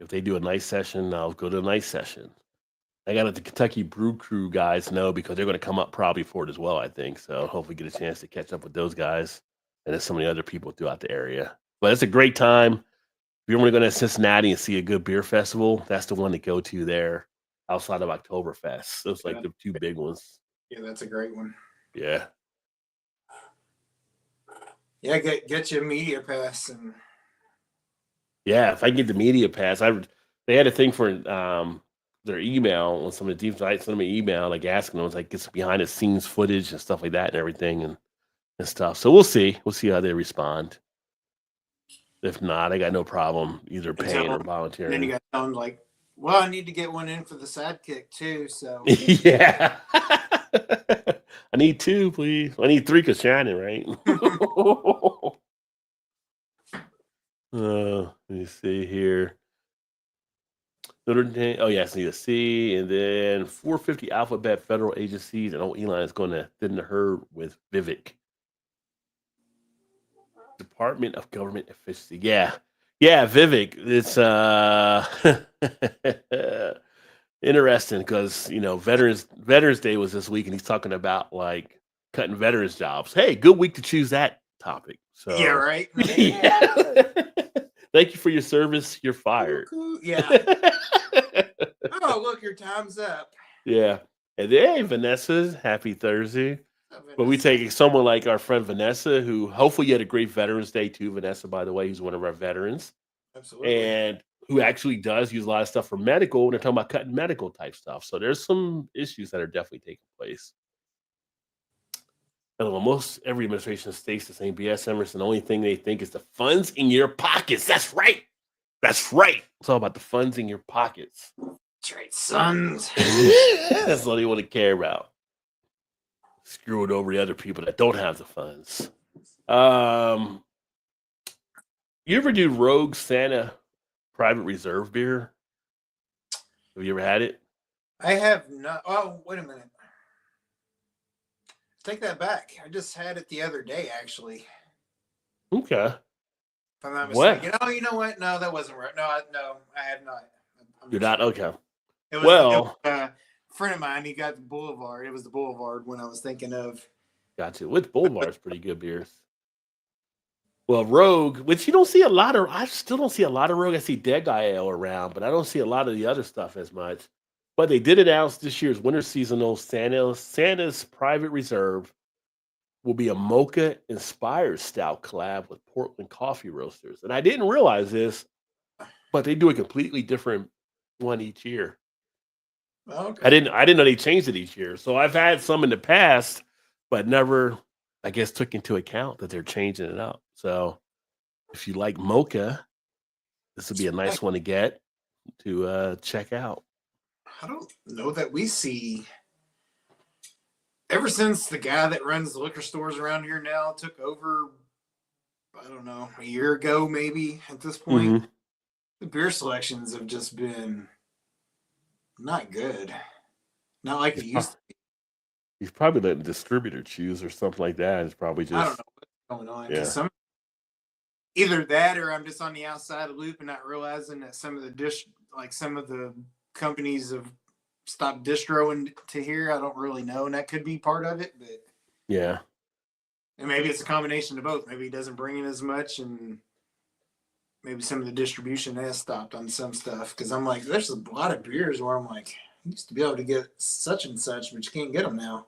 if they do a night session, I'll go to the night session. I got to let the Kentucky Brew Crew guys know because they're going to come up probably for it as well. I think so. Hopefully, get a chance to catch up with those guys and then some of the other people throughout the area. But it's a great time. If you want to go to Cincinnati and see a good beer festival, that's the one to go to there outside of Oktoberfest. Those like the two big ones. Yeah, that's a great one. Yeah. Yeah, get you a media pass and Yeah, if I can get the media pass, they had a thing for their email on some of the deep sites. Sent them an email like asking them like get some behind the scenes footage and stuff like that and everything and stuff. So we'll see. We'll see how they respond. If not, I got no problem either paying or and then you volunteering. got to tell them like, well, I need to get one in for the sidekick too. So Yeah. I need 2, please. I need 3 because Shannon, right? Let me see here. Notre Dame. Oh, yes, need a C. And then 450 alphabet federal agencies. And Elon is going to thin the herd with Vivek. Department of Government Efficiency. Yeah. Yeah, Vivek. It's interesting because, Veterans Day was this week and he's talking about like cutting veterans jobs. Hey, good week to choose that topic. So yeah, right. yeah. Thank you for your service. You're fired. Yeah. Oh, look, your time's up. Yeah. And then, hey, Vanessa, happy Thursday. But we take someone like our friend Vanessa, who hopefully you had a great Veterans Day too. Vanessa, by the way, who's one of our veterans. Absolutely. And who actually does use a lot of stuff for medical. And they're talking about cutting medical type stuff. So there's some issues that are definitely taking place. And almost every administration states the same BS, Emerson. The only thing they think is the funds in your pockets. That's right. That's right. It's all about the funds in your pockets. That's right, sons. That's all they want to care about. Screwing over the other people that don't have the funds. You ever do Rogue Santa Private Reserve beer? Have you ever had it? I have not. Oh, wait a minute. Take that back. I just had it the other day, actually. Okay. If I'm not What? mistaken. Oh, you know what? No, that wasn't right. No, I had not. You're not? Okay. It was, Well, a friend of mine. He got the Boulevard. It was the Boulevard when I was thinking of. gotcha. With Boulevard's pretty good beers. Well, Rogue, which you don't see a lot of, I still don't see a lot of Rogue. I see Dead Guy Ale around, but I don't see a lot of the other stuff as much. But they did announce this year's winter seasonal Santa's Private Reserve will be a mocha-inspired stout collab with Portland Coffee Roasters. And I didn't realize this, but they do a completely different one each year. Okay. I didn't know they changed it each year. So I've had some in the past, but never, I guess, took into account that they're changing it up. So if you like mocha, this would be a nice one to get to check out. I don't know that we see. Ever since the guy that runs the liquor stores around here now took over, I don't know, a year ago maybe at this point, the beer selections have just been not good. Not like it used to be. He's probably letting the distributor choose or something like that. It's probably just, I don't know what's going on. Yeah. Either that or I'm just on the outside of the loop and not realizing that some of the companies have stopped distroing to here. I don't really know, and that could be part of it, but yeah. And maybe it's a combination of both. Maybe he doesn't bring in as much, and maybe some of the distribution has stopped on some stuff. Because I'm like, there's a lot of beers where I'm like, I used to be able to get such and such, but you can't get them now.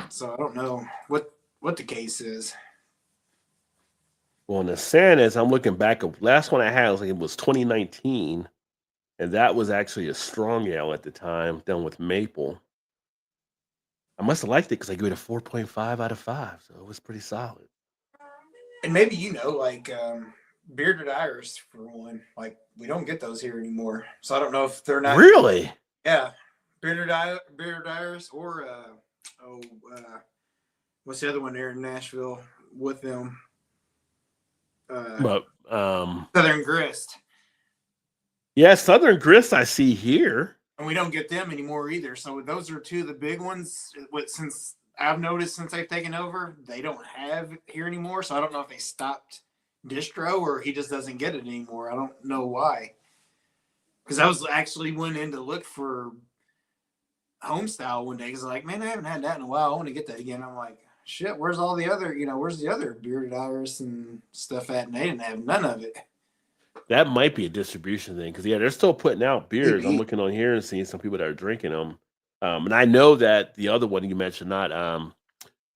So I don't know what the case is. Well, in the Santas, I'm looking back. Last one I had was 2019, and that was actually a strong ale at the time, done with maple. I must have liked it because I gave it a 4.5 out of 5, so it was pretty solid. And maybe Bearded Iris for one. Like we don't get those here anymore, so I don't know if they're not Really. Yeah, Bearded Iris or what's the other one there in Nashville with them? But Southern Grist. Yeah, Southern Grist I see here. And we don't get them anymore either. So those are two of the big ones. Since I've noticed since they've taken over, they don't have here anymore. So I don't know if they stopped distro or he just doesn't get it anymore. I don't know why. Because I was actually went in to look for home style one day because like, man, I haven't had that in a while. I want to get that again. I'm like, shit, where's all the other, where's the other bearded iris and stuff at? And they didn't have none of it. That might be a distribution thing because they're still putting out beers. I'm looking on here and seeing some people that are drinking them. And I know that the other one you mentioned, not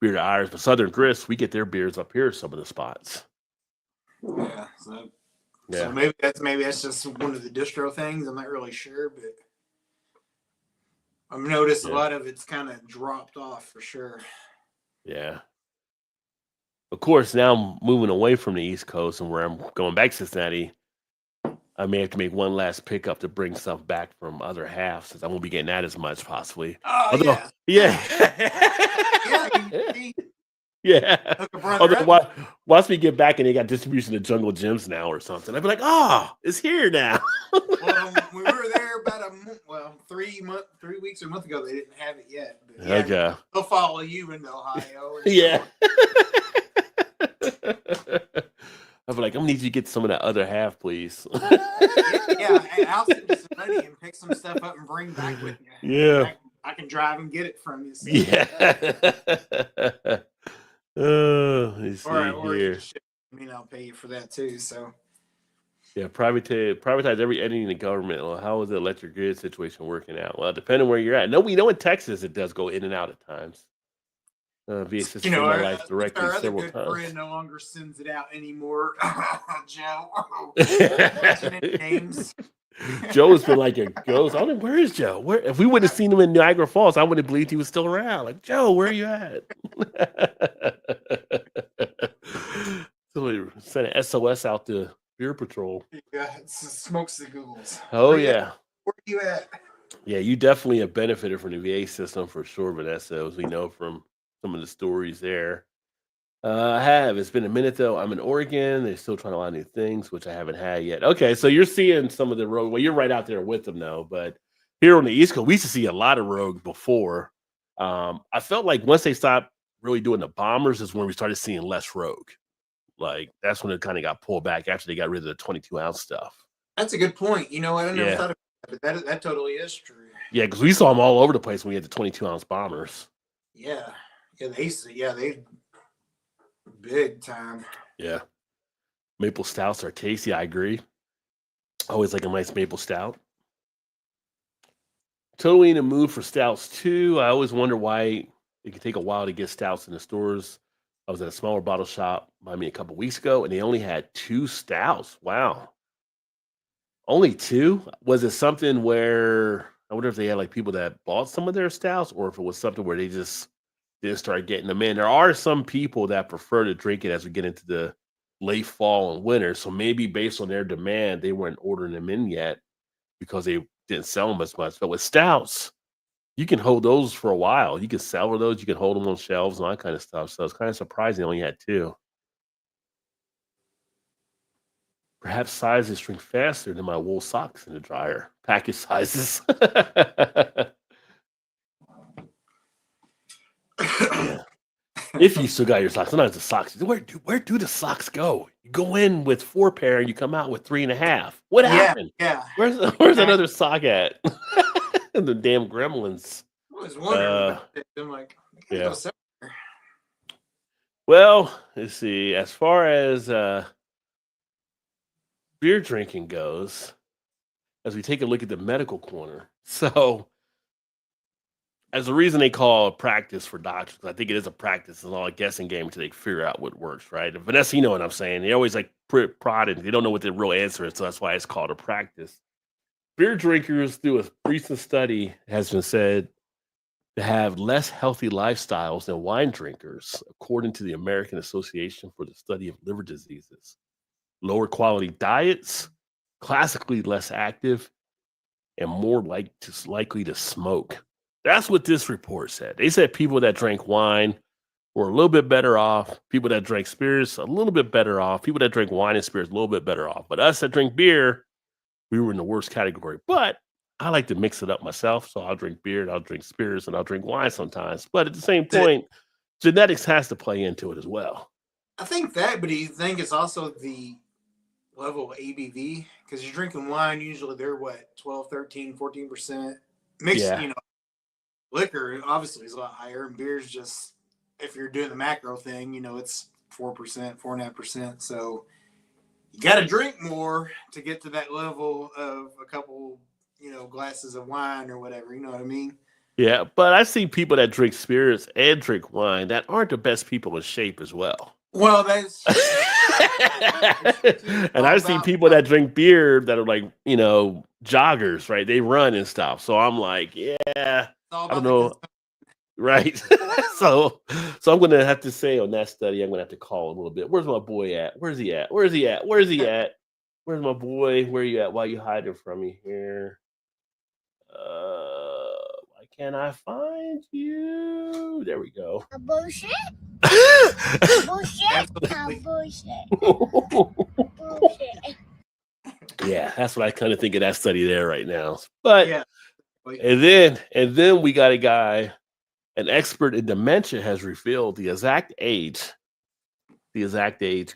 bearded iris, but Southern Grist, we get their beers up here at some of the spots. Yeah. So maybe that's just one of the distro things. I'm not really sure, but I've noticed a lot of it's kind of dropped off for sure. Yeah. Of course, now I'm moving away from the East Coast and where I'm going back to Cincinnati. I may have to make one last pickup to bring stuff back from other half since I won't be getting that as much possibly. Oh, although, yeah. Yeah. Although once we get back and they got distribution to Jungle Gyms now or something, I'd be like, oh, it's here now. Well, we were there about 3 weeks or a month ago. They didn't have it yet. But yeah, Okay. they'll follow you into Ohio. Yeah. I'd be like, I'm gonna need you to get some of that other half, please. Yeah, hey, I'll send you some money and pick some stuff up and bring back with you. Yeah. I can drive and get it from you. So. Yeah. Let's see here. I'll pay you for that too. So yeah, privatize every entity in the government. Well, how is the electric grid situation working out? Well, depending where you're at. No, we know in Texas it does go in and out at times. Via system my life directly our several other good times. friend no longer sends it out anymore. Joe. Names. Joe's been like a ghost. I don't know, where is Joe? Where if we would have seen him in Niagara Falls, I would have believed he was still around. Like, Joe, where are you at? So we sent an SOS out to Beer Patrol. Yeah, smoke signals. Oh Where yeah. Where are you at? Yeah, you definitely have benefited from the VA system for sure, Vanessa, as we know from some of the stories there. I have. It's been a minute though. I'm in Oregon. They're still trying a lot of new things, which I haven't had yet. Okay, so you're seeing some of the rogue. Well, you're right out there with them though. But here on the East Coast, we used to see a lot of rogue before. I felt like once they stopped really doing the bombers is when we started seeing less rogue. Like that's when it kind of got pulled back after they got rid of the 22-ounce stuff. That's a good point. You know what? I never thought of that, but that totally is true. Yeah, because we saw them all over the place when we had the 22-ounce bombers. Yeah. Yeah, they big time. Yeah. Maple stouts are tasty. I agree. Always like a nice maple stout. Totally in the mood for stouts too. I always wonder why it can take a while to get stouts in the stores. I was at a smaller bottle shop by me a couple weeks ago, and they only had 2 stouts. Wow. Only 2? Was it something where I wonder if they had like people that bought some of their stouts, or if it was something where they just didn't start getting them in. There are some people that prefer to drink it as we get into the late fall and winter. So maybe based on their demand, they weren't ordering them in yet because they didn't sell them as much. But with stouts, you can hold those for a while. You can sell those. You can hold them on shelves and all that kind of stuff. So it's kind of surprising they only had 2. Perhaps sizes shrink faster than my wool socks in the dryer. Package sizes. Yeah. If you still got your socks, sometimes the socks. Where do the socks go? You go in with 4 pair, and you come out with 3.5. What happened? Yeah. Where's that other sock at? The damn gremlins. I was wondering. I'm like, yeah. Well, let's see. As far as beer drinking goes, as we take a look at the medical corner, so. As the reason they call it practice for doctors, I think it is a practice. It's all a guessing game until they figure out what works, right? And Vanessa, you know what I'm saying. They always like prodding. They don't know what the real answer is, so that's why it's called a practice. Beer drinkers, through a recent study, has been said to have less healthy lifestyles than wine drinkers, according to the American Association for the Study of Liver Diseases. Lower quality diets, classically less active, and more likely to smoke. That's what this report said. They said people that drank wine were a little bit better off. People that drank spirits, a little bit better off. People that drink wine and spirits, a little bit better off. But us that drink beer, we were in the worst category. But I like to mix it up myself. So I'll drink beer and I'll drink spirits and I'll drink wine sometimes. But at the same point, genetics has to play into it as well. I think that, but do you think it's also the level of ABV? Because you're drinking wine, usually they're what, 12, 13, 14%. Mixed, liquor obviously is a lot higher, and beer's just, if you're doing the macro thing, it's 4%, 4.5%. So you got to drink more to get to that level of a couple, glasses of wine or whatever. You know what I mean? Yeah, but I see people that drink spirits and drink wine that aren't the best people in shape as well. Well, that's and I've seen people that drink beer that are like, joggers, right? They run and stuff. So I'm like, yeah, I don't know. Right. so I'm going to have to say on that study, I'm going to have to call a little bit. Where's my boy at? Where's he at? Where's he at? Where's he at? Where's my boy? Where are you at? Why are you hiding from me here? Why can't I find you? There we go. A bullshit? Bullshit? Bullshit. Bullshit. Yeah, that's what I kind of think of that study there right now. But yeah. and then we got a guy, an expert in dementia, has revealed the exact age.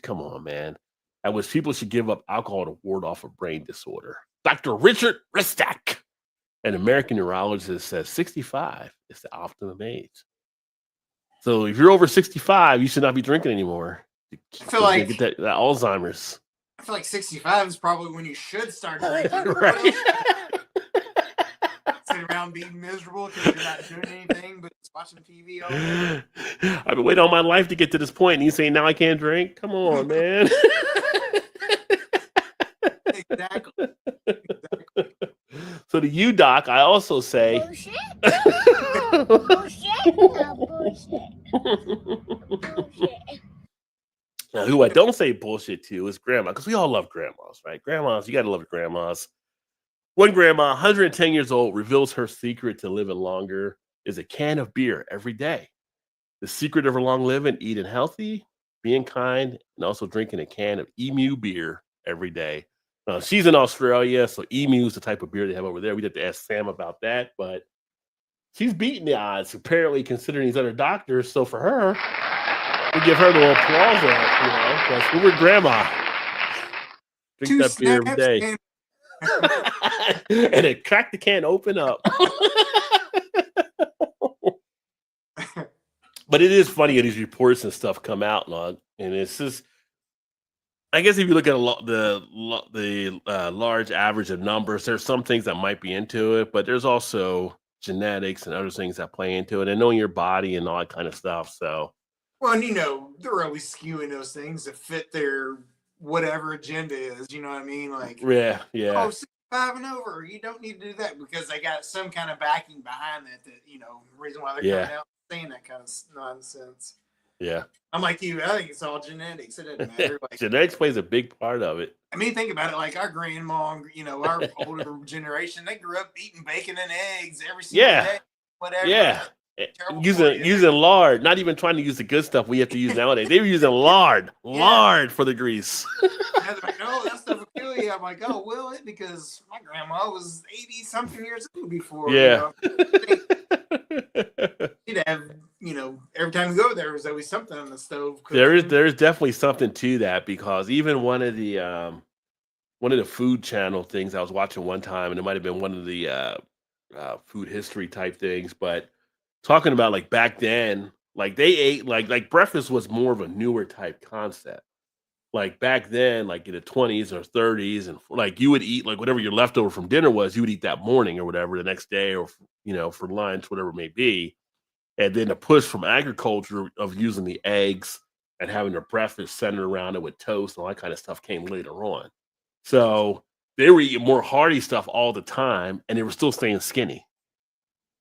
Come on, man. At which people should give up alcohol to ward off a brain disorder. Dr. Richard Ristak, an American neurologist, says 65 is the optimum age. So if you're over 65, you should not be drinking anymore. I feel like get that Alzheimer's. I feel like 65 is probably when you should start drinking. Right. Sit around being miserable because you're not doing anything but just watching TV all day. I've been waiting all my life to get to this point, and you say now I can't drink? Come on, man. Exactly. So to you, Doc, I also say Bullshit? Bullshit? Bullshit. Bullshit. Now, who I don't say bullshit to is grandma, because we all love grandmas, right? Grandmas, you got to love grandmas. One grandma, 110 years old, reveals her secret to living longer is a can of beer every day. The secret of her long living, eating healthy, being kind, and also drinking a can of Emu beer every day. She's in Australia, so Emu is the type of beer they have over there. We'd have to ask Sam about that, but she's beating the odds, apparently, considering these other doctors. So for her, we give her a little applause there, because we were grandma. Drink that beer every day. And it cracked the can open up. But it is funny that these reports and stuff come out, and it's just, I guess if you look at the large average of numbers, there's some things that might be into it, but there's also genetics and other things that play into it, and knowing your body and all that kind of stuff. So, well, and they're always skewing those things to fit their whatever agenda is. You know what I mean? Like, yeah. Oh, 65 and over, you don't need to do that because they got some kind of backing behind that. Reason why they're coming out saying that kind of nonsense. Yeah. I'm like you. I think it's all genetics. It doesn't matter. Like, genetics plays a big part of it. I mean, think about it. Like our grandma, our older generation, they grew up eating bacon and eggs every single day. Whatever. Yeah. Using lard, not even trying to use the good stuff we have to use nowadays. They were using lard for the grease. I was like, no, that stuff will kill you. I'm like, oh, will it? Because my grandma was 80 something years old before. Yeah. She'd have, every time you go there was always something on the stove. There's definitely something to that, because even one of the food channel things I was watching one time, and it might have been one of the food history type things, but talking about like back then, like they ate like breakfast was more of a newer type concept. Like back then, like in the 20s or 30s, and like you would eat like whatever your leftover from dinner was, you would eat that morning or whatever the next day, or for lunch, whatever it may be. And then the push from agriculture of using the eggs and having their breakfast centered around it with toast and all that kind of stuff came later on. So they were eating more hearty stuff all the time, and they were still staying skinny.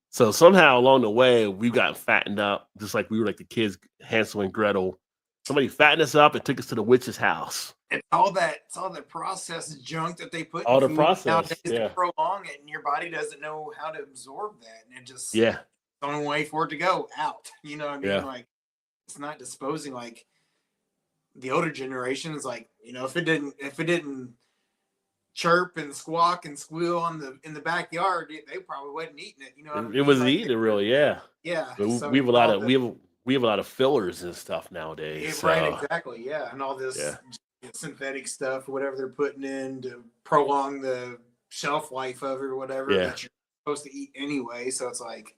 So somehow along the way, we've gotten fattened up, just like we were like the kids, Hansel and Gretel. Somebody fattened us up and took us to the witch's house. It's all that processed junk that they put all in the food process nowadays to prolong it, and your body doesn't know how to absorb that, and it just the only way for it to go out. You know what I mean? Yeah. Like, it's not disposing like the older generations. Like, if it didn't chirp and squawk and squeal in the backyard, they probably wasn't eating it. You know what I mean? It was Like eating it really, yeah. yeah. But So we have a lot all of we have a lot of fillers and stuff nowadays. right, So exactly, yeah, and all this yeah. synthetic stuff, whatever they're putting in to prolong the shelf life of it or whatever Yeah. that you're supposed to eat anyway. So it's like,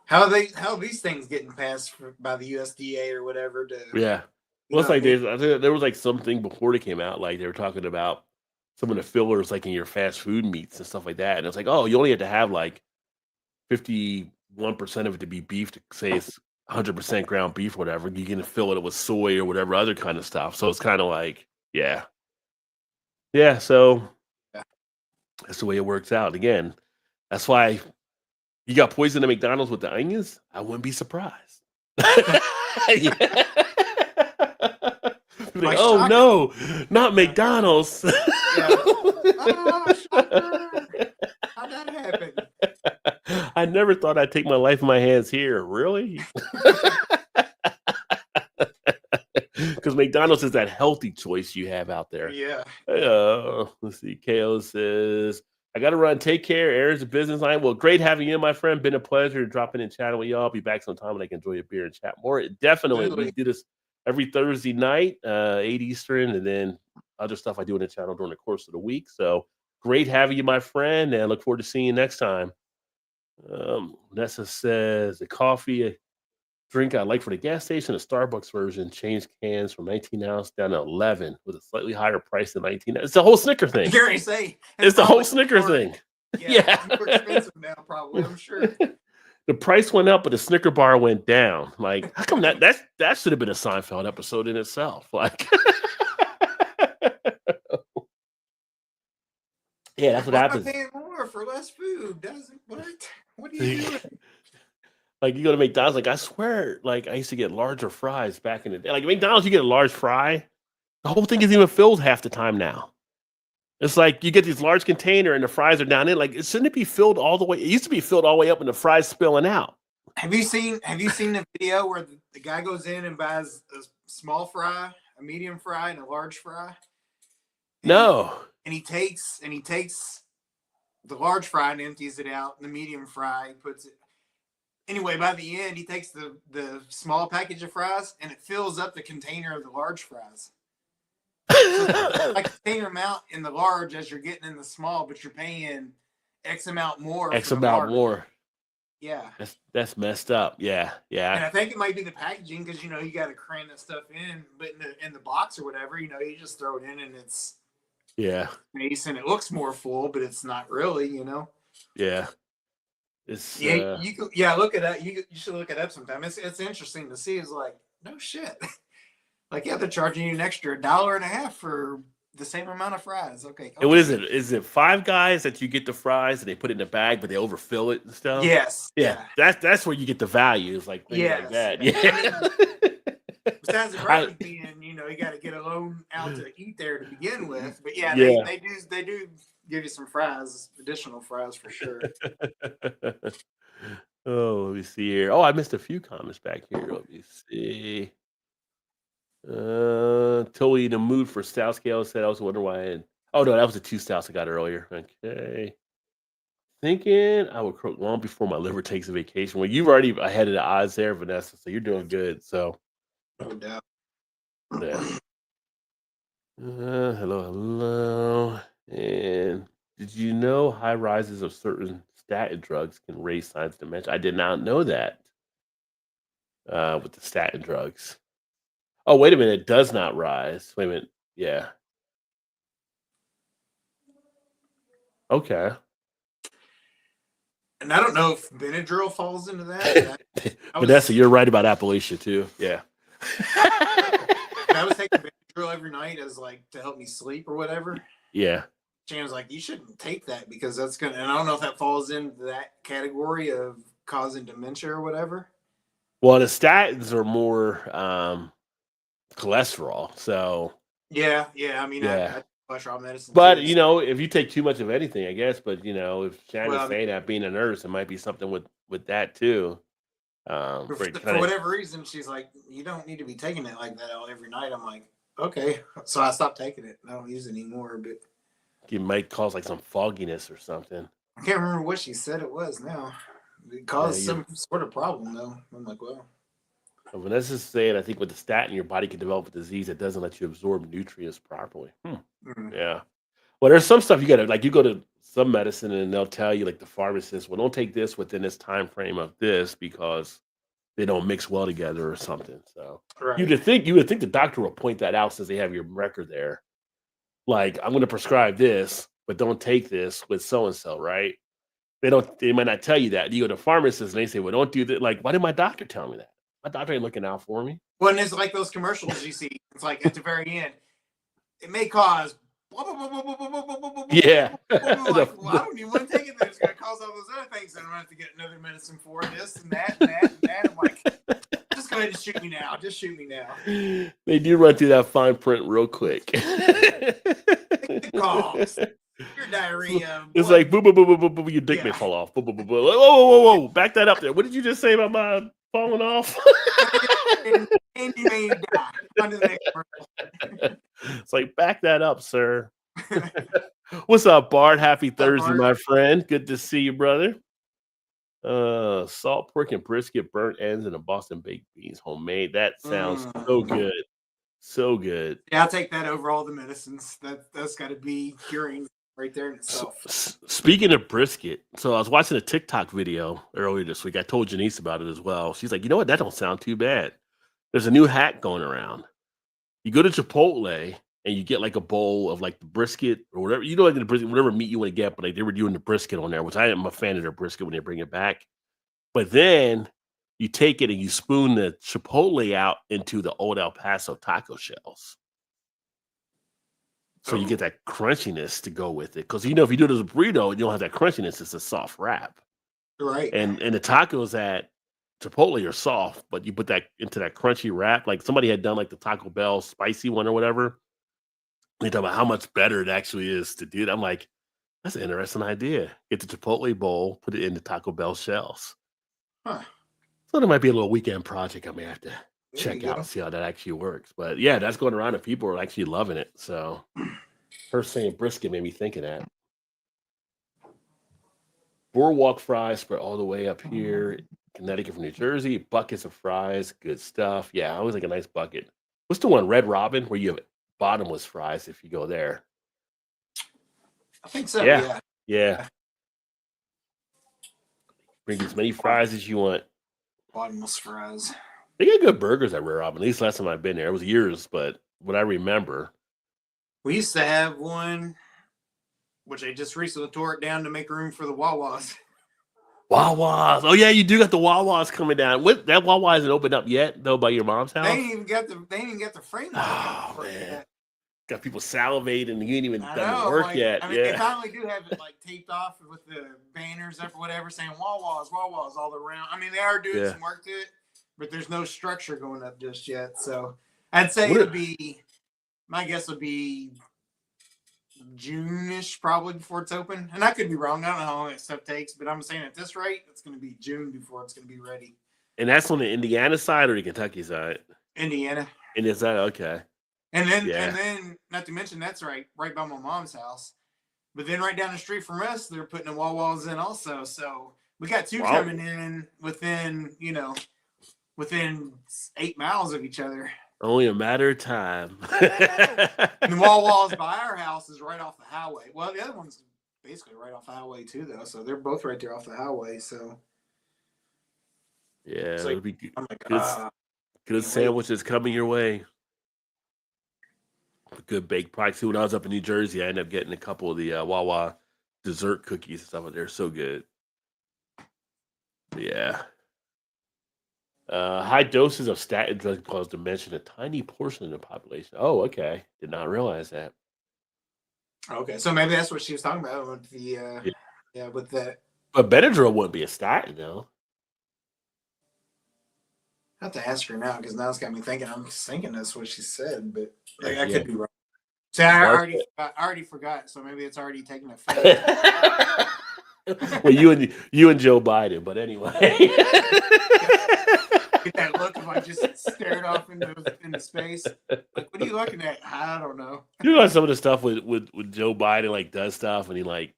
how are these things getting passed by the USDA or whatever to Yeah. you Well, it's know like what I mean? I think there was like something before they came out, like they were talking about some of the fillers like in your fast food meats and stuff like that. And it's like, oh, you only have to have like 51% of it to be beef to say it's 100% ground beef or whatever. You can fill it with soy or whatever other kind of stuff. So it's kind of like, yeah. Yeah. So Yeah. that's the way it works out. Again, that's why you got poison at McDonald's with the onions. I wouldn't be surprised. Yeah. Be like, Like, oh shocker. no, not McDonald's. Yeah. Oh, shocker. How'd that happen? I never thought I'd take my life in my hands here. Really? Because McDonald's is that healthy choice you have out there. Yeah. Let's see. KO says, I got to run. Take care. Aaron's a business line. Well, great having you, my friend. Been a pleasure dropping in chatting with y'all. I'll be back sometime when I can enjoy a beer and chat more. Definitely. We do this every Thursday night, 8 Eastern, and then other stuff I do in the channel during the course of the week. So great having you, my friend, and I look forward to seeing you next time. Nessa says, the coffee drink I like for the gas station, a Starbucks version, changed cans from 19 ounce down to 11 with a slightly higher price than 19. It's the whole Snicker thing. Gary say It's the whole probably Snicker more- thing. Yeah. It's more expensive now, probably, I'm sure. The price went up, but the Snicker bar went down. Like, how come that should have been a Seinfeld episode in itself? Like, yeah, that's what Why am I happens. paying more for less food? Doesn't what? What are you doing? Like, you go to McDonald's, like, I swear, like, I used to get larger fries back in the day. Like, McDonald's, you get a large fry. The whole thing isn't even filled half the time now. It's like you get these large container and the fries are down in. Like, shouldn't it be filled all the way? It used to be filled all the way up and the fries spilling out. Have you seen the video where the guy goes in and buys a small fry, a medium fry, and a large fry? No. And he takes the large fry and empties it out, and the medium fry he puts it. Anyway, by the end, he takes the small package of fries and it fills up the container of the large fries. So like the same amount in the large as you're getting in the small, but you're paying X amount more. X for the amount large. more. Yeah. That's messed up. Yeah. And Yeah. I think it might be the packaging because you got to cram that stuff in, but in the box or whatever, you just throw it in and it's Yeah. nice and it looks more full, but it's not really, Yeah. It's Yeah, look it up. You should look it up sometime. It's interesting to see. It's like, no shit. Like, yeah, they're charging you an extra $1.50 for the same amount of fries. Okay. and what is it? Is it Five Guys that you get the fries and they put it in the bag, but they overfill it and stuff? Yes. Yeah. That's where you get the value. It's like things like that. Yeah. Besides the price being, you got to get a loan out to eat there to begin with. But yeah, Yeah. they do give you some fries, additional fries for sure. Oh, let me see here. Oh, I missed a few comments back here. Let me see. Totally in the mood for stout scale said I was wondering why. Oh no, that was the 2 stouts I got earlier. Okay. Thinking I would croak long before my liver takes a vacation. Well, you've already ahead of the odds there, Vanessa. So you're doing good. So No doubt. yeah. Hello. And did you know high rises of certain statin drugs can raise signs of dementia? I did not know that. With the statin drugs. Oh, wait a minute. It does not rise. Wait a minute. Yeah. Okay. And I don't know if Benadryl falls into that. Vanessa, you're right about Appalachia too. Yeah. I was taking Benadryl every night as like to help me sleep or whatever. Yeah. Shane was like, you shouldn't take that because that's and I don't know if that falls into that category of causing dementia or whatever. Well, the statins are more cholesterol. So Yeah. I mean, Yeah. I cholesterol medicine. but too, if you take too much of anything, I guess. But if Shannon's Well, saying that being a nurse, it might be something with that too. for where it kinda- whatever reason, she's like, you don't need to be taking it like that every night. I'm like, Okay, so I stopped taking it. I don't use it anymore, but It might cause like some fogginess or something. I can't remember what she said it was now. It caused some sort of problem though. I'm like, well, Vanessa said, I think with the statin, your body can develop a disease that doesn't let you absorb nutrients properly. Yeah. Well, there's some stuff you got to, like, you go to some medicine and they'll tell you, like the pharmacist, well, don't take this within this time frame of this because they don't mix well together or something. So right. you would think the doctor will point that out since they have your record there. Like, I'm going to prescribe this, but don't take this with so and so, right? They might not tell you that. You go to pharmacists and they say, well, don't do that. Like, why did my doctor tell me that? My doctor ain't looking out for me. Well, and it's like those commercials you see. It's like at the very end, it may cause. Yeah. Like, well, I don't even want to take it. It's going to cause all those other things. And I'm going to have to get another medicine for this and that and that and that. I'm like, just go ahead and shoot me now. Just shoot me now. They do run through that fine print real quick. Your diarrhea. It's like boo boo boo boo boo boo. Your dick may fall off. Boo boo boo boo. Like, whoa! Back that up there. What did you just say about my falling off? And you may die. On to the next commercial. It's like, back that up, sir. What's up, Bart? Happy Thursday, Bart? my friend. Good to see you, brother. Salt pork and brisket, burnt ends, and a Boston baked beans, homemade. That sounds so good. So good. Yeah, I'll take that over all the medicines. That's got to be curing right there in itself. Speaking of brisket, so I was watching a TikTok video earlier this week. I told Janice about it as well. She's like, you know what? That don't sound too bad. There's a new hack going around. You go to Chipotle and you get like a bowl of like the brisket or whatever. You know, like the brisket, whatever meat you want to get, but like they were doing the brisket on there, which I am a fan of their brisket when they bring it back. But then you take it and you spoon the Chipotle out into the old El Paso taco shells. So you get that crunchiness to go with it. Because, you know, if you do it as a burrito, you don't have that crunchiness. It's a soft wrap. Right. And the tacos at Chipotle are soft, but you put that into that crunchy wrap. Like somebody had done like the Taco Bell spicy one or whatever. They talk about how much better it actually is to do that. I'm like, that's an interesting idea. Get the Chipotle bowl, put it in the Taco Bell shells. Huh. So there might be a little weekend project I may have to check out and see how that actually works. But yeah, that's going around and people are actually loving it. So her saying brisket made me think of that. Boardwalk fries spread all the way up here. Connecticut from New Jersey. Buckets of fries. Good stuff. Yeah, I always like a nice bucket. What's the one? Red Robin, where you have bottomless fries if you go there. I think so. Yeah. Bring as many fries as you want. Bottomless fries. They got good burgers at Red Robin. At least last time I've been there. It was years, but what I remember. We used to have one, which I just recently tore it down to make room for the Wawas. Wawas. Oh yeah, you do got the Wawas coming down. What, that Wawa hasn't opened up yet, though, by your mom's house? They ain't even got the frame. Oh man. Got people salivating and you ain't even done the know, work yet. I mean, they finally do have it like taped off with the banners up or whatever saying Wawas all around. I mean, they are doing some work to it, but there's no structure going up just yet. So I'd say my guess would be June-ish probably before it's open. And I could be wrong. I don't know how long that stuff takes, but I'm saying at this rate, it's going to be June before it's going to be ready. And that's on the Indiana side or the Kentucky side? Indiana. And is that okay? And then, not to mention, that's right by my mom's house. But then right down the street from us, they're putting the Wawas in also. So we got two coming in within 8 miles of each other. Only a matter of time. And the Wawas by our house is right off the highway. Well, the other one's basically right off the highway too, though. So they're both right there off the highway. So yeah, so it'll be good. I'm like, Good sandwiches coming your way. Good baked products. When I was up in New Jersey, I ended up getting a couple of the Wawa dessert cookies and stuff. They're so good. Yeah. High doses of statin drugs cause dementia in a tiny portion of the population. Oh, okay. Did not realize that. Okay, so maybe that's what she was talking about with the with that. But Benadryl wouldn't be a statin, though. I have to ask her now because now it's got me thinking. I'm thinking that's what she said, but I could be wrong. See, I already forgot, so maybe it's already taken effect. Well, you and Joe Biden, but anyway. Get that look if I just stared off into space. Like, what are you looking at? I don't know. You know, some of the stuff with Joe Biden like does stuff, and he like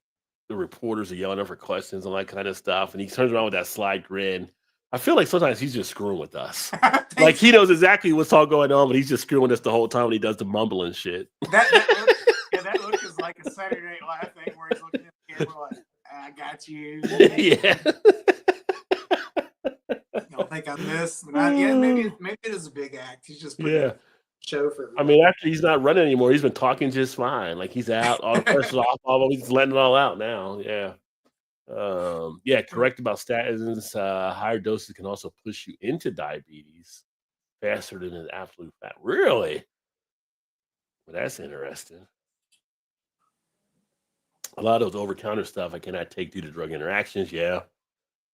the reporters are yelling at him for questions and all that kind of stuff, and he turns around with that sly grin. I feel like sometimes he's just screwing with us. Like he knows exactly what's all going on, but he's just screwing us the whole time when he does the mumbling shit. That look is like a Saturday Night Live thing where he's looking at the camera like, I got you. Yeah. Don't think I'm this. Yeah, maybe it is a big act. He's just putting a show for everybody. I mean, after he's not running anymore, he's been talking just fine. Like he's out, all the pressure's off, he's letting it all out now. Yeah. Correct about statins. Higher doses can also push you into diabetes faster than the absolute fat. Really? Well, that's interesting. A lot of those over-counter stuff I cannot take due to drug interactions. Yeah.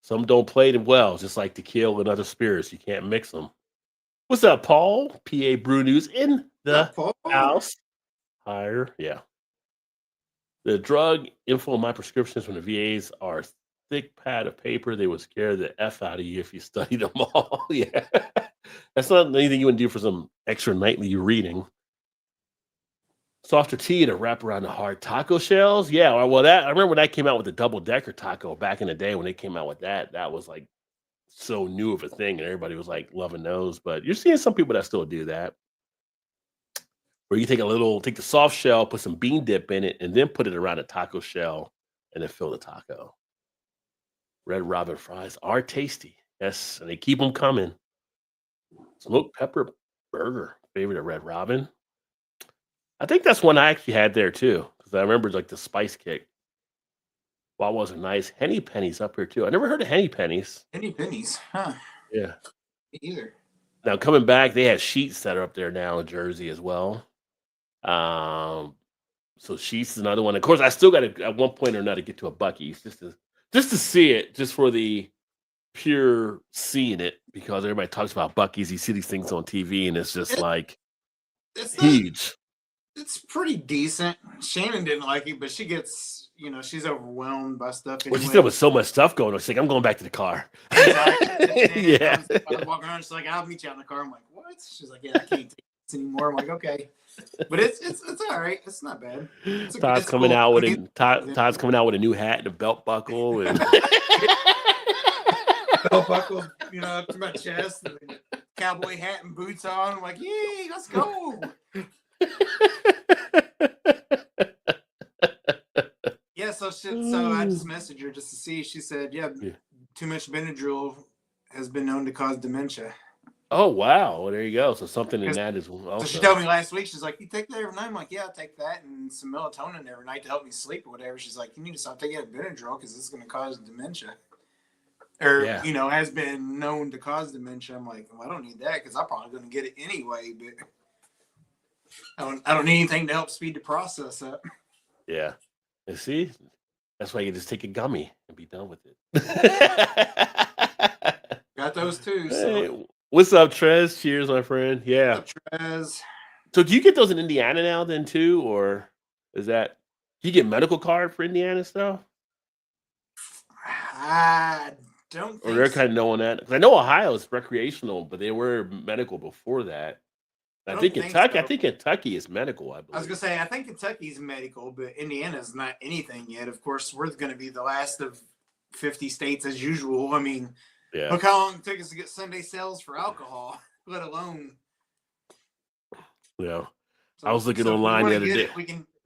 Some don't play them well, just like tequila and other spirits. You can't mix them. What's up, Paul? PA Brew News in the house. Higher. Yeah. The drug info on my prescriptions from the VAs are a thick pad of paper. They would scare the F out of you if you studied them all. Yeah. That's not anything you would do for some extra nightly reading. Softer tea to wrap around the hard taco shells. Yeah, well, that I remember when that came out with the double-decker taco back in the day when they came out with that. That was like so new of a thing, and everybody was like loving those. But you're seeing some people that still do that. Where you take the soft shell, put some bean dip in it, and then put it around a taco shell, and then fill the taco. Red Robin fries are tasty. Yes, and they keep them coming. Smoked pepper burger, favorite of Red Robin. I think that's one I actually had there too, because I remember like the spice kick. Wow, wasn't nice. Henny Pennies up here too. I never heard of Henny Pennies. Henny Pennies, huh? Yeah. Me either. Now coming back, they have Sheets that are up there now in Jersey as well. So Sheets is another one. Of course, I still got to at one point or another get to a Buc-ee's just to see it, just for the pure seeing it, because everybody talks about Buc-ee's. You see these things on TV, and it's just like it's huge. It's pretty decent. Shannon didn't like it, but she gets, she's overwhelmed by stuff. Anyway. Well, she said with so much stuff going on, she's like, I'm going back to the car. Yeah. I was walking around, she's like, I'll meet you out in the car. I'm like, what? She's like, yeah, I can't take this anymore. I'm like, okay. But it's all right. It's not bad. Todd's coming out with a new hat and a belt buckle and belt buckle, up to my chest, and cowboy hat and boots on. I'm like, yay, let's go. Yeah, so I just messaged her just to see. She said, yeah, too much Benadryl has been known to cause dementia. Oh, wow. Well, there you go. So something in that is also. So she told me last week, she's like, you take that every night? I'm like, yeah, I'll take that and some melatonin every night to help me sleep or whatever. She's like, you need to stop taking Benadryl because it's going to cause dementia. Or, has been known to cause dementia. I'm like, well, I don't need that because I'm probably going to get it anyway, but I don't need anything to help speed the process up. Yeah. You see? That's why you just take a gummy and be done with it. Got those too. So. Hey, what's up, Trez? Cheers, my friend. Yeah. What's up, Trez? So do you get those in Indiana now then too? Or is that, do you get medical card for Indiana stuff? I don't think Or they're kind of knowing that. Because I know Ohio is recreational, but they were medical before that. I think Kentucky is medical, I believe. I was going to say, I think Kentucky's medical, but Indiana's not anything yet. Of course, we're going to be the last of 50 states as usual. I mean, look how long it took us to get Sunday sales for alcohol, let alone. Yeah. So, I was looking online the other day. We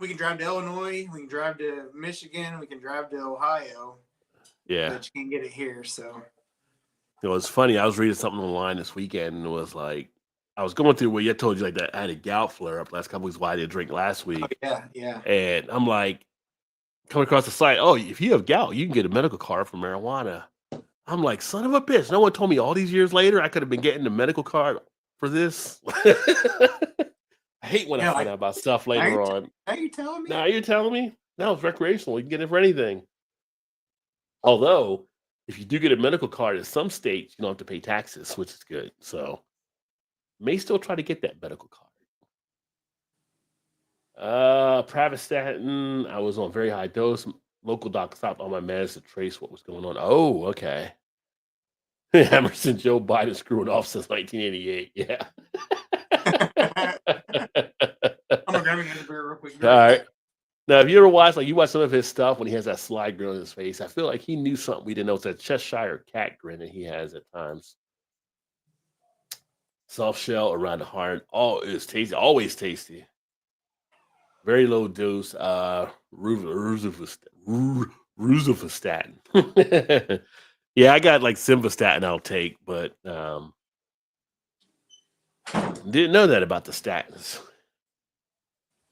can drive to Illinois, we can drive to Michigan, we can drive to Ohio. Yeah. But you can get it here, so. It's funny. I was reading something online this weekend, and it was like, I was going through where you told you like that I had a gout flare up last couple weeks why I didn't drink last week. Oh, yeah. And I'm like, coming across the site, oh, if you have gout, you can get a medical card for marijuana. I'm like, son of a bitch. No one told me all these years later I could have been getting the medical card for this. I hate when I find out about stuff later on. Now you're telling me? Now you're telling me? No, it's recreational. You can get it for anything. Although, if you do get a medical card in some states, you don't have to pay taxes, which is good. So may still try to get that medical card. Pravastatin, I was on very high dose. Local doc stopped all my meds to trace what was going on. Oh, okay. Emerson Joe Biden screwing off since 1988. Yeah. I'm gonna grab another beer real quick. All right. Now, if you ever watch, like you watch some of his stuff when he has that sly grin on his face, I feel like he knew something we didn't know. It's that Cheshire cat grin that he has at times. Soft shell around the heart. Oh, it's tasty. Always tasty. Very low dose. Rosuvastatin. Yeah, I got like simvastatin I'll take, but didn't know that about the statins.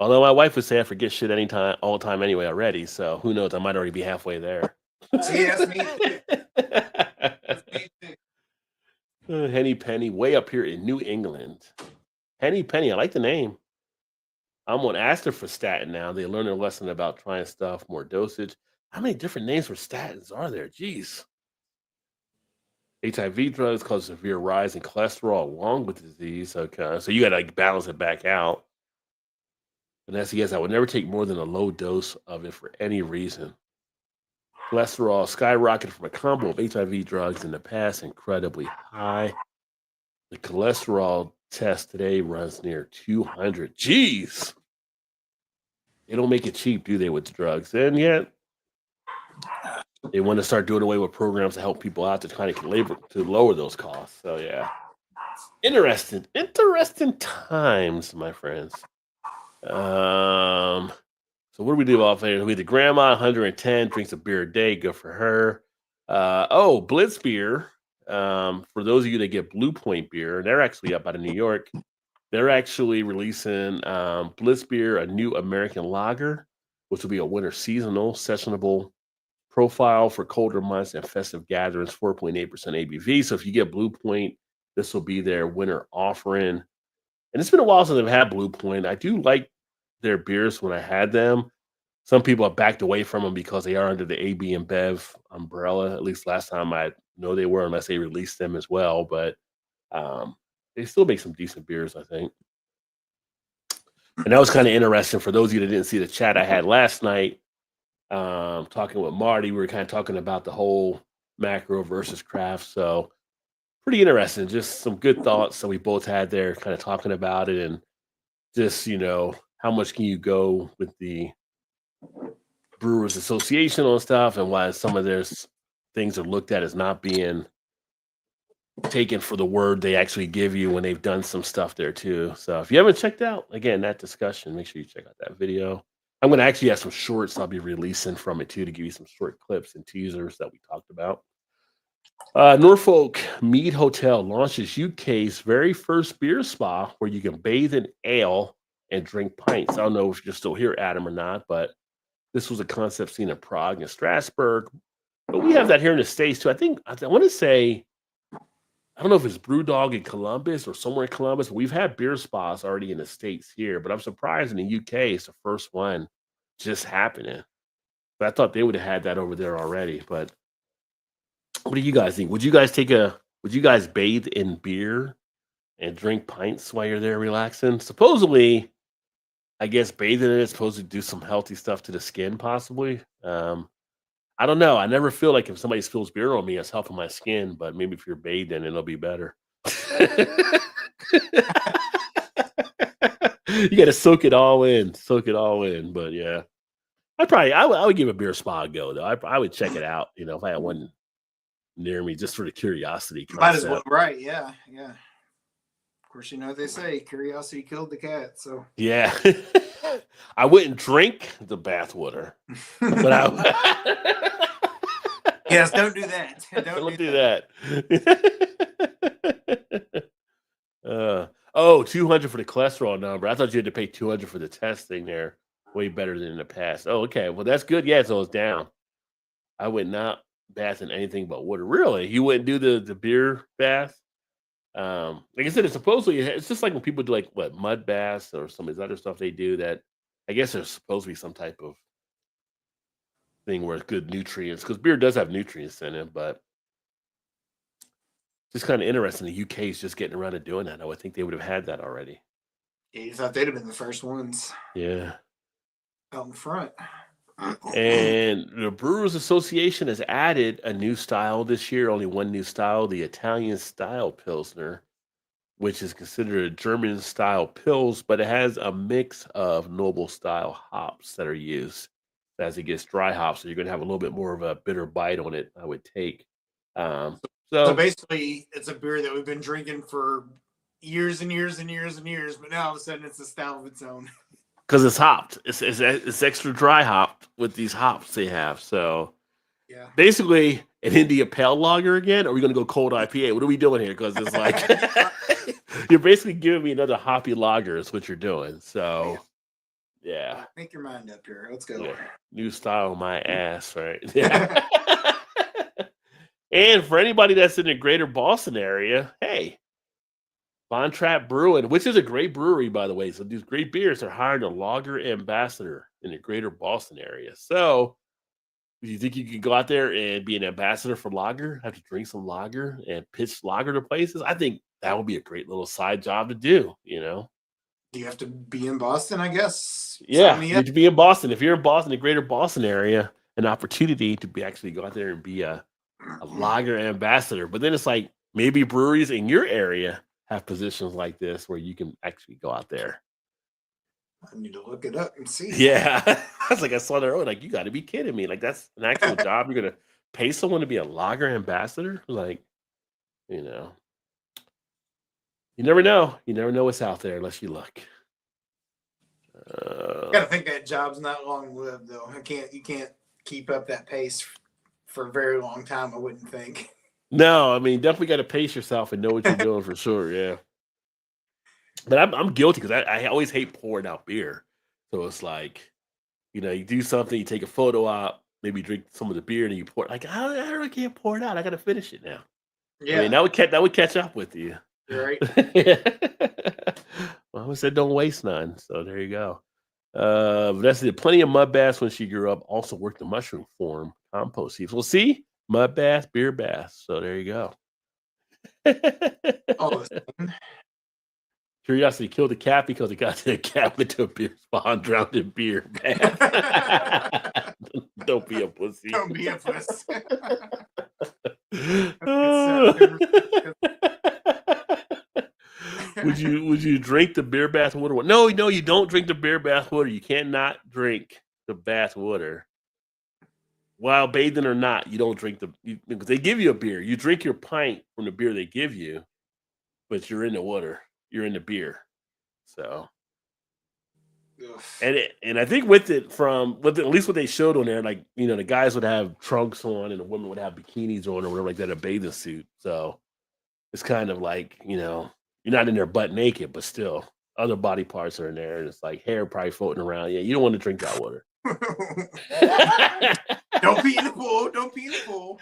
Although my wife would say I forget shit anytime, all the time anyway already. So who knows? I might already be halfway there. See, that's me. That's me too. Henny Penny, way up here in New England. Henny Penny, I like the name. I'm on asterfostatin now. They learned a lesson about trying stuff, more dosage. How many different names for statins are there? Jeez. HIV drugs cause severe rise in cholesterol along with disease. Okay, so you got to like balance it back out. And that's yes, I would never take more than a low dose of it for any reason. Cholesterol skyrocketed from a combo of HIV drugs in the past, incredibly high. The cholesterol test today runs near 200. Jeez. They don't make it cheap, do they, with drugs? And yet, they want to start doing away with programs to help people out to kind of lower those costs. So, yeah. Interesting times, my friends. So what do we do off there? We the grandma 110 drinks a beer a day. Good for her. Blitz beer. For those of you that get Blue Point beer, they're actually up out of New York. They're actually releasing Blitz beer, a new American lager, which will be a winter seasonal sessionable profile for colder months and festive gatherings. 4.8% ABV. So if you get Blue Point, this will be their winter offering. And it's been a while since I've had Blue Point. I do like their beers when I had them. Some people have backed away from them because they are under the AB and Bev umbrella. At least last time I know they were, unless they released them as well. But they still make some decent beers, I think. And that was kind of interesting for those of you that didn't see the chat I had last night. Talking with Marty, we were kind of talking about the whole macro versus craft. So pretty interesting. Just some good thoughts that we both had there, kind of talking about it, and just how much can you go with the Brewers Association on stuff, and why some of their things are looked at as not being taken for the word they actually give you when they've done some stuff there too. So if you haven't checked out, again, that discussion, make sure you check out that video. I'm going to actually have some shorts I'll be releasing from it too, to give you some short clips and teasers that we talked about. Norfolk Mead Hotel launches UK's very first beer spa where you can bathe in ale and drink pints. I don't know if you're still here, Adam, or not, but this was a concept seen in Prague and Strasbourg. But we have that here in the States too. I want to say, I don't know if it's Brewdog in Columbus or somewhere in Columbus. We've had beer spas already in the States here, but I'm surprised in the UK it's the first one just happening. But I thought they would have had that over there already. But what do you guys think? Would you guys bathe in beer and drink pints while you're there relaxing? Supposedly, I guess bathing in it is supposed to do some healthy stuff to the skin, possibly. I don't know. I never feel like if somebody spills beer on me, it's helping my skin, but maybe if you're bathing, it'll be better. You got to soak it all in. But yeah, I would give a beer spa a go though. I would check it out. If I had one near me, just for the curiosity. Might as well, right? Yeah. Of course, what they say: curiosity killed the cat. So yeah, I wouldn't drink the bathwater, but yes, don't do that. Don't do that. 200 for the cholesterol number. I thought you had to pay 200 for the testing there. Way better than in the past. Oh, okay. Well, that's good. Yeah, so it's down. I would not bath in anything but water. Really? You wouldn't do the beer bath? Like I said, it's just like when people do like mud baths or some of these other stuff they do that I guess there's supposed to be some type of thing where it's good nutrients, because beer does have nutrients in it, but just kind of interesting. The UK is just getting around to doing that. I would think they would have had that already. Yeah, you thought they'd have been the first ones. Yeah. Out in front. And the Brewers Association has added a new style this year, only one new style, the Italian style Pilsner, which is considered a German style Pils, but it has a mix of noble style hops that are used as it gets dry hops. So you're going to have a little bit more of a bitter bite on it, I would take. Um, So so, basically, it's a beer that we've been drinking for years and years and years and years, but now all of a sudden it's a style of its own. because it's hopped, it's extra dry hopped with these hops they have. So, Yeah. basically, an India Pale Lager again, or are we going to go cold IPA? What are we doing here? Because it's like you're basically giving me another hoppy lager is what you're doing. So, yeah. Make your mind up here. Let's go. Yeah. New style, my ass, right? Yeah. And for anybody that's in the greater Boston area, hey, Von Trapp Brewing, which is a great brewery, by the way. So these great beers are hiring a lager ambassador in the greater Boston area. So do you think you could go out there and be an ambassador for lager, have to drink some lager and pitch lager to places? I think that would be a great little side job to do, you know? You have to be in Boston, I guess. Yeah, Sign me you up. need to be in Boston. If you're in Boston, the greater Boston area, an opportunity to be actually go out there and be a lager ambassador. But then it's like maybe breweries in your area have positions like this where you can actually go out there. I need to look it up and see. Yeah. I was like, I saw that earlier. Like, you got to be kidding me. Like, that's an actual job. You're going to pay someone to be a lager ambassador? Like, you know, you never know. You never know what's out there unless you look. I gotta think that job's not long lived though. You can't keep up that pace for a very long time, I wouldn't think. No, I mean, definitely got to pace yourself and know what you're doing for sure. Yeah. But I'm guilty because I always hate pouring out beer. So it's like, you know, you do something, you take a photo out, maybe drink some of the beer, and you pour it. Like, I really can't pour it out. I got to finish it now. Yeah, I mean, that would catch up with you. you're right. Well, I said don't waste none. So there you go. Vanessa did plenty of mud baths when she grew up. Also worked the mushroom farm, compost heaps. Well, see, mud bath, beer bath. So there you go. All the same. Curiosity killed the cat because it got to the cat with the beer spawn drowned in beer bath. Don't be a pussy. Don't be a puss. Would you drink the beer bath water? No, you don't drink the beer bath water. You cannot drink the bath water. While bathing or not, you don't drink because they give you a beer. You drink your pint from the beer they give you, but you're in the water. You're in the beer. So and I think with at least what they showed on there, like, you know, the guys would have trunks on and the women would have bikinis on or whatever like that, a bathing suit. So it's kind of like, you know, you're not in there butt naked, but still other body parts are in there, and it's like hair probably floating around. Yeah, you don't want to drink that water. Don't pee in the pool. Don't pee in the pool.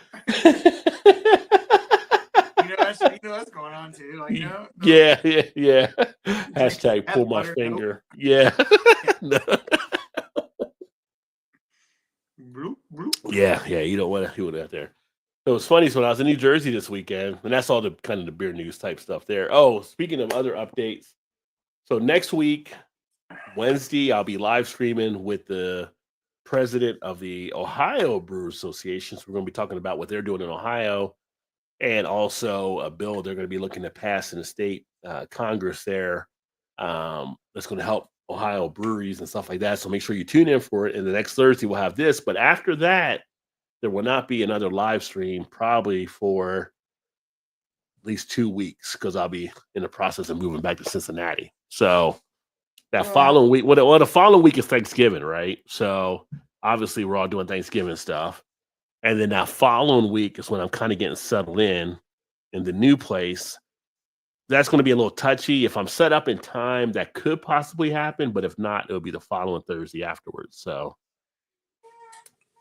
You know what's going on too. Like, no. Yeah. Hashtag pull my finger. No. Yeah. No. Bloop, bloop. Yeah. You don't want to do it out there. So it's funny. So when I was in New Jersey this weekend, and that's all the kind of the beer news type stuff there. Oh, speaking of other updates, so next week, Wednesday, I'll be live streaming with the president of the Ohio Brewers Association. So we're going to be talking about what they're doing in Ohio, and also a bill they're going to be looking to pass in the state Congress there that's going to help Ohio breweries and stuff like that. So make sure you tune in for it. And the next Thursday we'll have this. But after that, there will not be another live stream probably for at least 2 weeks because I'll be in the process of moving back to Cincinnati. So that following week, the following week is Thanksgiving, right? So obviously we're all doing Thanksgiving stuff. And then that following week is when I'm kind of getting settled in the new place. That's going to be a little touchy. If I'm set up in time, that could possibly happen. But if not, it'll be the following Thursday afterwards. So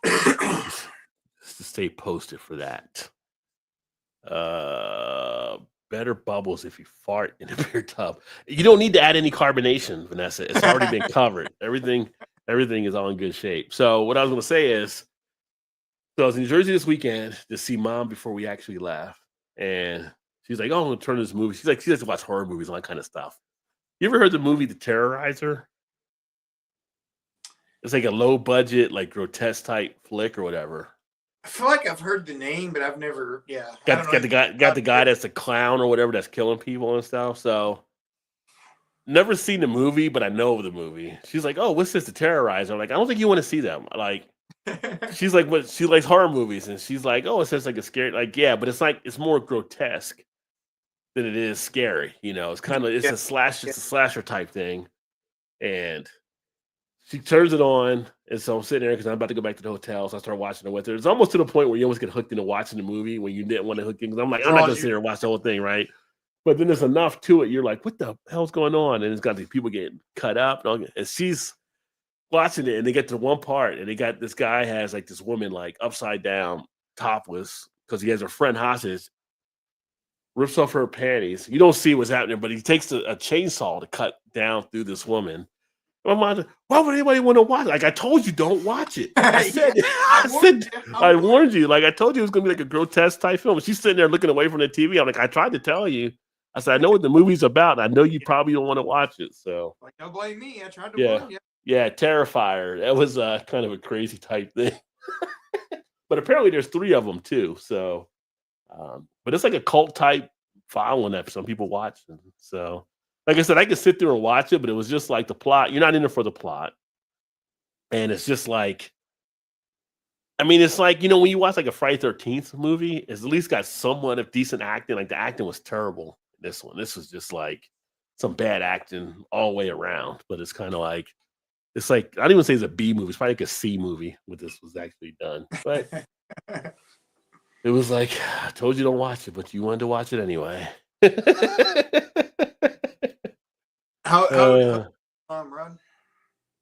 just to stay posted for that. Better bubbles if you fart in a beer tub. You don't need to add any carbonation, Vanessa. It's already been covered. Everything is all in good shape. So what I was going to say is, so I was in New Jersey this weekend to see Mom before we actually left. And she's like, oh, I'm going to turn this movie. She likes to watch horror movies and all that kind of stuff. You ever heard the movie The Terrorizer? It's like a low budget, like grotesque type flick or whatever. I feel like I've heard the name, but I've never. Yeah, I don't Got know. the guy that's a clown or whatever that's killing people and stuff. So never seen the movie, but I know of the movie. She's like, "Oh, what's this? To terrorize?" I'm like, "I don't think you want to see them." Like, she's like, "What?" She likes horror movies, and she's like, "Oh, it says like a scary." Like, yeah, but it's more grotesque than it is scary. You know, it's kind of it's Yeah. a slasher type thing, and she turns it on, and so I'm sitting there because I'm about to go back to the hotel. So I start watching it with her. It's almost to the point where you almost get hooked into watching the movie when you didn't want to hook in. Because I'm like, I'm not gonna sit here and watch the whole thing, right? But then there's enough to it. You're like, what the hell's going on? And it's got these people getting cut up, and she's watching it, and they get to one part, and they got this guy has like this woman like upside down, topless, because he has her friend hostage. Rips off her panties. You don't see what's happening, but he takes a chainsaw to cut down through this woman. My mom, why would anybody want to watch it? Like, I told you, don't watch it. I said, I warned you. Like, I told you it was going to be like a grotesque type film. She's sitting there looking away from the TV. I'm like, I tried to tell you. I said, I know what the movie's about. And I know you probably don't want to watch it. So, Like, don't blame me. I tried to warn you. Yeah, Terrifier. That was kind of a crazy type thing. But apparently there's 3 of them too. So, but it's like a cult type following that some people watch. So, like I said, I could sit there and watch it, but it was just like the plot. You're not in there for the plot. And it's just like, I mean, it's like, when you watch like a Friday 13th movie, it's at least got somewhat of decent acting. Like the acting was terrible. This was just like some bad acting all the way around. But it's kind of like, it's like, I don't even say it's a B movie. It's probably like a C movie what this was actually done. But it was like, I told you don't watch it, but you wanted to watch it anyway. How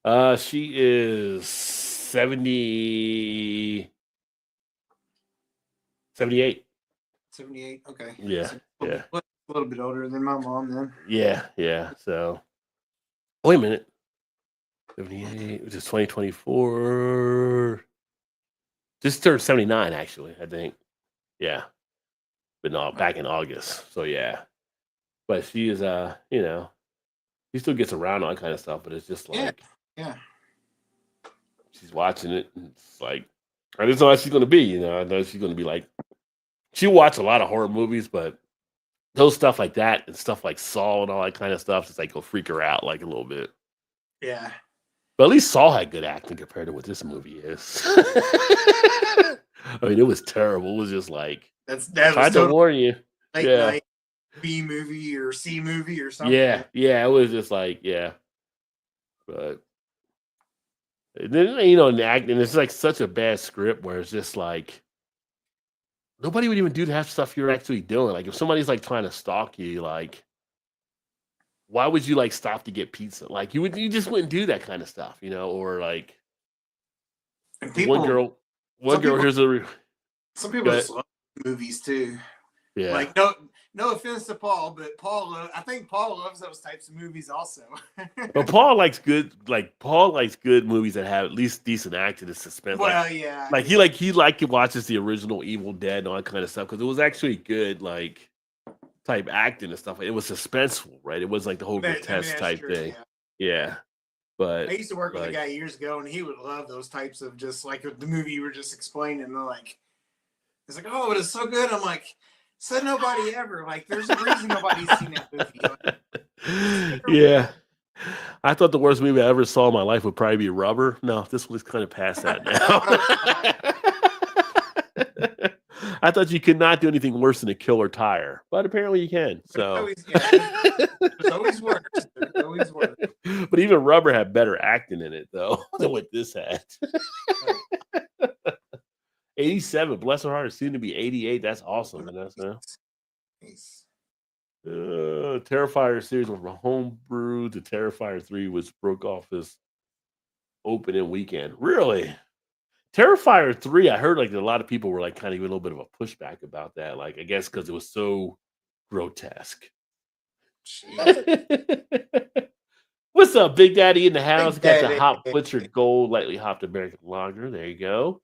Rod? She is 70, 78. 78. Okay. Yeah, So yeah. A little bit older than my mom then. Yeah. So, wait a minute. 78, which is 2024. Just turned 79, actually, I think. Yeah. But no, back in August. So, yeah. But she is, she still gets around all that kind of stuff, but it's just like, Yeah. she's watching it, and it's like, I just know how she's going to be, I know she's going to be like, she'll watch a lot of horror movies, but those stuff like that and stuff like Saw and all that kind of stuff, it's like, it'll freak her out like a little bit. Yeah. But at least Saw had good acting compared to what this movie is. I mean, it was terrible. It was just like, that tried to warn you. Late night B movie or C movie or something. Yeah. It was just like, But then, and acting, it's like such a bad script where it's just like, nobody would even do the half stuff you're actually doing. Like, if somebody's like trying to stalk you, like, why would you like stop to get pizza? Like, you just wouldn't do that kind of stuff, or like, And people, one girl, here's some people just love movies too. Yeah. Like, no offense to Paul, but I think Paul loves those types of movies also. But Paul likes good movies that have at least decent acting and suspense. Well, like, yeah. Like he watches the original Evil Dead and all that kind of stuff because it was actually good, like, type acting and stuff. It was suspenseful, right? It was like the whole grotesque type thing. Yeah. But I used to work with a guy years ago, and he would love those types of just like the movie you were just explaining. And like, it's like, oh, it is so good. I'm like, said nobody ever. Like, there's a reason nobody's seen that movie. Like, yeah. I thought the worst movie I ever saw in my life would probably be Rubber. No, this one's kind of past that now. I thought you could not do anything worse than a killer tire, but apparently you can. So it's always worse. It's always worse. But even Rubber had better acting in it, though, than what this had. 87, bless her heart, is soon to be 88. That's awesome, Vanessa. Nice. Terrifier series went from homebrew to Terrifier 3, which broke off this opening weekend. Really? Terrifier 3, I heard like a lot of people were like kind of a little bit of a pushback about that. Like, I guess because it was so grotesque. What's up, Big Daddy in the house? Got the hot butchered gold, lightly hopped American lager. There you go.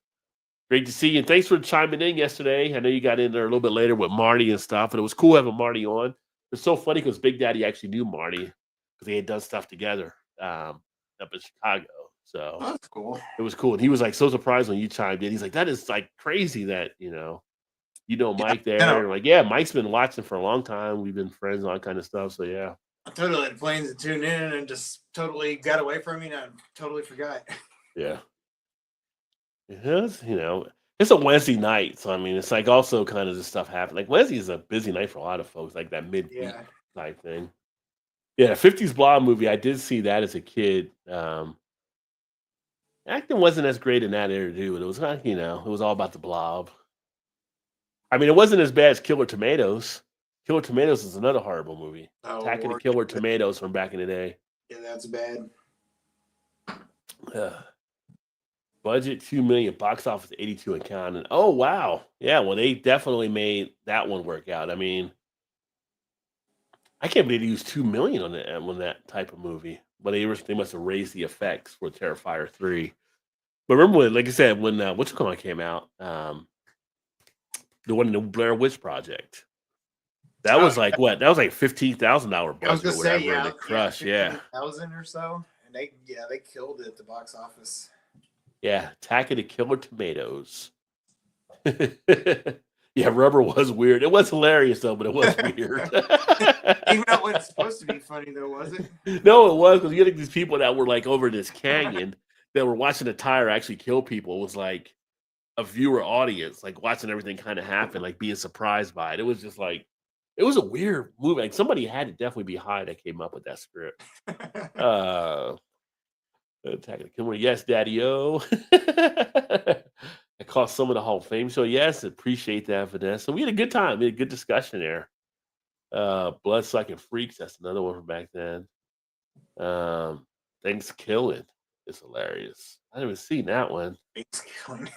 Great to see you. And thanks for chiming in yesterday. I know you got in there a little bit later with Marty and stuff, but it was cool having Marty on. It's so funny because Big Daddy actually knew Marty because they had done stuff together up in Chicago. So Oh, that's cool. it was cool. And he was like so surprised when you chimed in. He's like, that is like crazy that, Mike there. And like, yeah, Mike's been watching for a long time. We've been friends, all that kind of stuff. So yeah. I totally had plans to tune in and just totally got away from me and I totally forgot. Yeah. It is, it's a Wednesday night. So I mean, it's like also kind of this stuff happen. Like Wednesday is a busy night for a lot of folks, like that midweek Yeah. type thing. Yeah, 50s Blob movie. I did see that as a kid. Acting wasn't as great in that era, too. It was kind of, it was all about the blob. I mean, it wasn't as bad as Killer Tomatoes. Killer Tomatoes is another horrible movie. Oh, Attack of the Lord. Killer Tomatoes from back in the day. Yeah, that's bad. Budget 2 million, box office 82 and counting. Oh wow, yeah. Well, they definitely made that one work out. I mean, I can't believe they used 2 million on that type of movie. But they must have raised the effects for Terrifier 3. But remember when, like I said, when what's it called came out, the one in the Blair Witch Project. That was like what? That was like $15,000 budget I was or gonna whatever. say, yeah, And it crushed, yeah. 15,000 or so, and they killed it at the box office. Yeah, Attack of the Killer Tomatoes. Yeah, Rubber was weird. It was hilarious though, but it was weird. Even though it wasn't supposed to be funny, though, was it? No, it was because you had these people that were like over this canyon that were watching a tire actually kill people. It was like a viewer audience, like watching everything kind of happen, like being surprised by it. It was just like it was a weird movie. Like somebody had to definitely be high that came up with that script. Attack of the Killer, yes, Daddy-O. I caught some of the Hall of Fame show. Yes, appreciate that, Vanessa. We had a good time. We had a good discussion there. Bloodsucking Freaks, that's another one from back then. Thanks Killing is hilarious. I haven't seen that one. It's killing.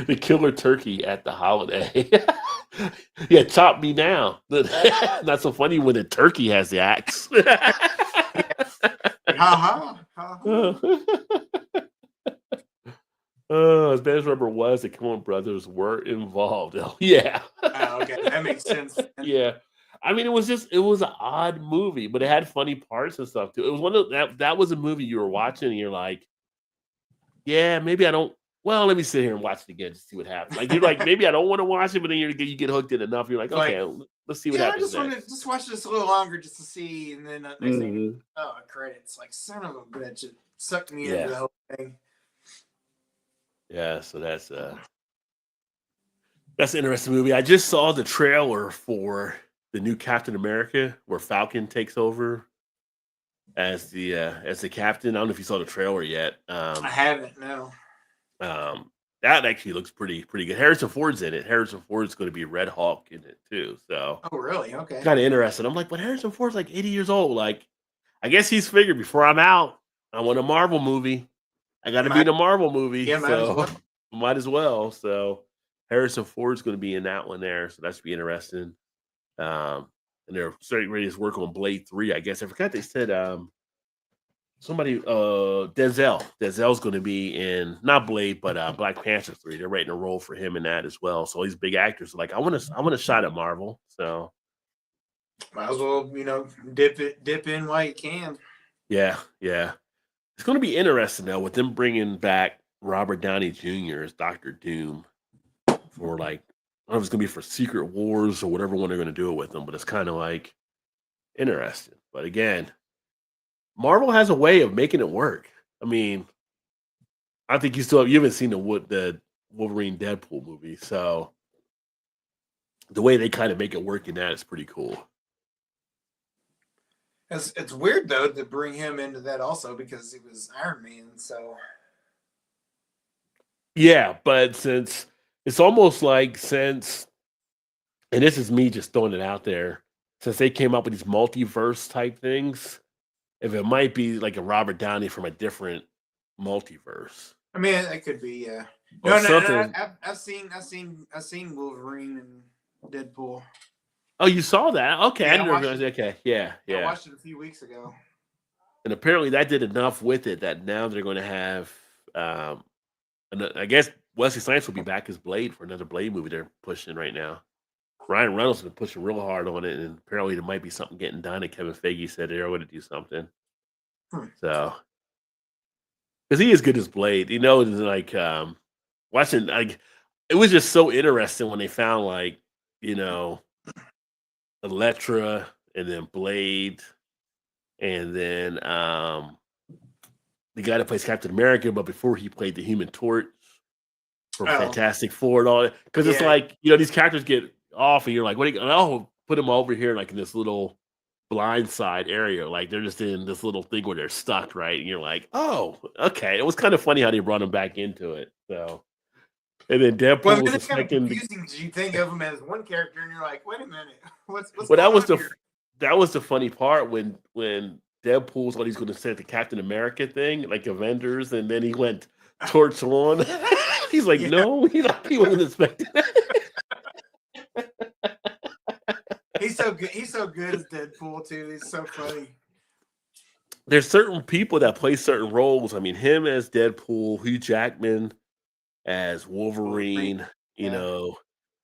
The killer turkey at the holiday. Yeah, chop me now. Not so funny when the turkey has the axe. Ha ha. As bad as Rubber was, the Coen brothers were involved. Oh, yeah. Oh, okay, that makes sense. Yeah. I mean, it was an odd movie, but it had funny parts and stuff too. It was one of that was a movie you were watching and you're like, yeah, maybe I don't. Well, let me sit here and watch it again to see what happens. Like you're like, maybe I don't want to watch it, but then you get hooked in enough. You're like, okay, let's see what I happens. just want to just watch this a little longer just to see, and then next thing, credits. Like son of a bitch, it sucked me into the whole thing. Yeah, so that's an interesting movie. I just saw the trailer for the new Captain America, where Falcon takes over as the captain. I don't know if you saw the trailer yet. I haven't. No. That actually looks pretty good. Harrison Ford's in it. Harrison Ford's going to be Red Hawk in it too. So, oh really? Okay. Kind of interesting. I'm like, but Harrison Ford's like 80 years old. Like, I guess he's figured before I'm out, I want a Marvel movie. I got to be in a Marvel movie. Yeah, so might as well. So Harrison Ford's going to be in that one there. So that should be interesting. And they're starting ready to work on Blade 3. I guess I forgot they said somebody Denzel's going to be in not Blade but Black Panther 3. They're writing a role for him in that as well. So these big actors are like, I want a shot at Marvel. So might as well dip in while you can. Yeah. It's going to be interesting though with them bringing back Robert Downey Jr. as Dr. Doom for like, I don't know if it's going to be for Secret Wars or whatever one they're going to do it with them, but it's kind of like interesting. But again, Marvel has a way of making it work. I mean, I think you haven't seen the Wolverine Deadpool movie, so the way they kind of make it work in that is pretty cool. It's weird though to bring him into that also because he was Iron Man. So yeah, but since it's almost like and this is me just throwing it out there, since they came up with these multiverse type things, if it might be like a Robert Downey from a different multiverse. I mean, it could be, yeah. No, I've seen Wolverine and Deadpool. Oh, you saw that? Okay, Yeah, I didn't realize. Okay, yeah. I watched it a few weeks ago. And apparently that did enough with it that now they're going to have, I guess Wesley Snipes will be back as Blade for another Blade movie they're pushing right now. Ryan Reynolds has been pushing real hard on it, and apparently there might be something getting done. And Kevin Feige said they're going to do something. So, because he is good as Blade, like watching like it was just so interesting when they found like you know Elektra and then Blade and then the guy that plays Captain America, but before he played the Human Torch from Oh, Fantastic Four and all that. Because it's yeah. like, these characters get off and you're like, what are you, oh, put them over here like in this little blind side area. Like they're just in this little thing where they're stuck, right? And you're like, oh, okay. It was kind of funny how they brought them back into it. So, and then Well, Deadpool was then the it's kind of second. confusing because you think of him as one character, and you're like, wait a minute, what's Well, going that was on here? that was the funny part when Deadpool's what he's going to say the Captain America thing, like Avengers, and then he went torch on. He's like, Yeah. no, he wasn't expecting that. He's so good. He's so good as Deadpool too. He's so funny. There's certain people that play certain roles. I mean, him as Deadpool, Hugh Jackman as Wolverine. Yeah.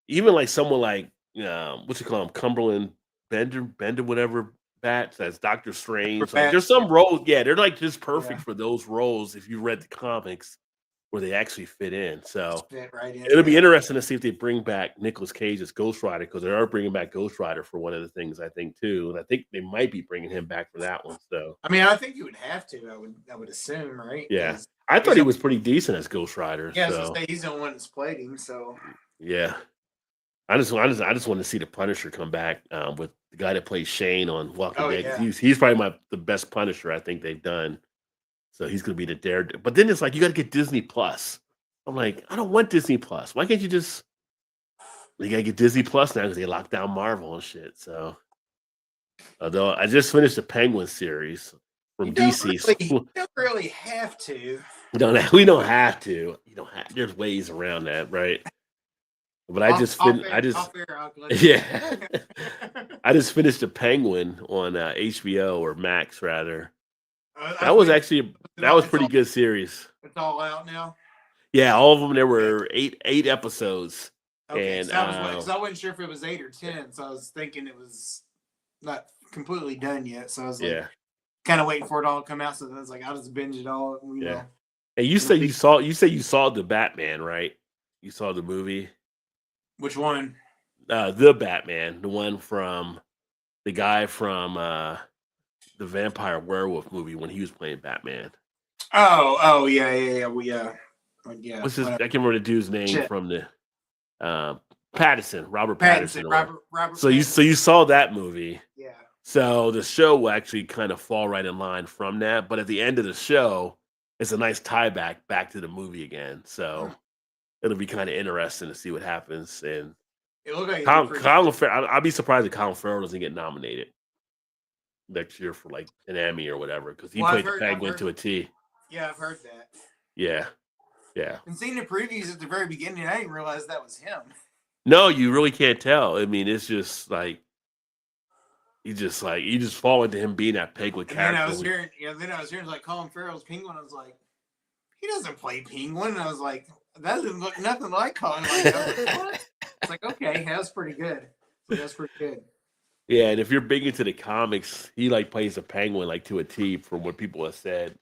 Even like someone like what you call him, Cumberland Bender, whatever. Bats as Doctor Strange. Like, there's some roles, they're like just perfect for those roles if you read the comics where they actually fit in. So Fit right in. it'll be interesting to see if they bring back Nicolas Cage as Ghost Rider because they are bringing back Ghost Rider for one of the things I think too, and I think they might be bringing him back for that one. So I mean, I think you would have to. I would assume, right? yeah, I thought he was pretty decent as Ghost Rider. Yeah, so he's the one that's played him. So yeah, I just want to see the Punisher come back with the guy that plays Shane on Walking Dead. yeah. He's probably the best Punisher I think they've done. So he's going to be the Daredevil. But then it's like you got to get Disney Plus. I'm like, I don't want Disney Plus. Why can't you just? You got to get Disney Plus now because they locked down Marvel and shit. So, although I just finished the Penguin series from DC, you don't really have to. we don't have to. You don't have. There's ways around that, right? But I just I just finished the Penguin on HBO or Max rather. That was pretty good series. It's all out now. Yeah, all of them. There were eight episodes. Okay, and so I wasn't sure if it was 8 or 10, so I was thinking it was not completely done yet. So I was like, kind of waiting for it all to come out. So I was like, I'll just binge it all. You know. And you say you saw the Batman, right? You saw the movie. Which one? The Batman, the one from the guy from the Vampire Werewolf movie when he was playing Batman. Oh, yeah. What's his? I can't remember the dude's name from the Pattinson, Robert Pattinson. Robert. So you saw that movie. Yeah. So the show will actually kind of fall right in line from that, but at the end of the show, it's a nice tie back to the movie again. So it'll be kind of interesting to see what happens. And it looked like Colin Farrell. I'll be surprised if Colin Farrell doesn't get nominated next year for like an Emmy or whatever because he played the Penguin to a T. Yeah, I've heard that. Yeah. And seeing the previews at the very beginning, I didn't realize that was him. No, you really can't tell. I mean, it's just like you just fall into him being that Penguin character. Then I was hearing like Colin Farrell's Penguin. I was like, he doesn't play Penguin. And I was like, that doesn't look nothing like Colin. What? It's like, okay, that's pretty good. Yeah, and if you're big into the comics, he like plays a Penguin like to a T from what people have said.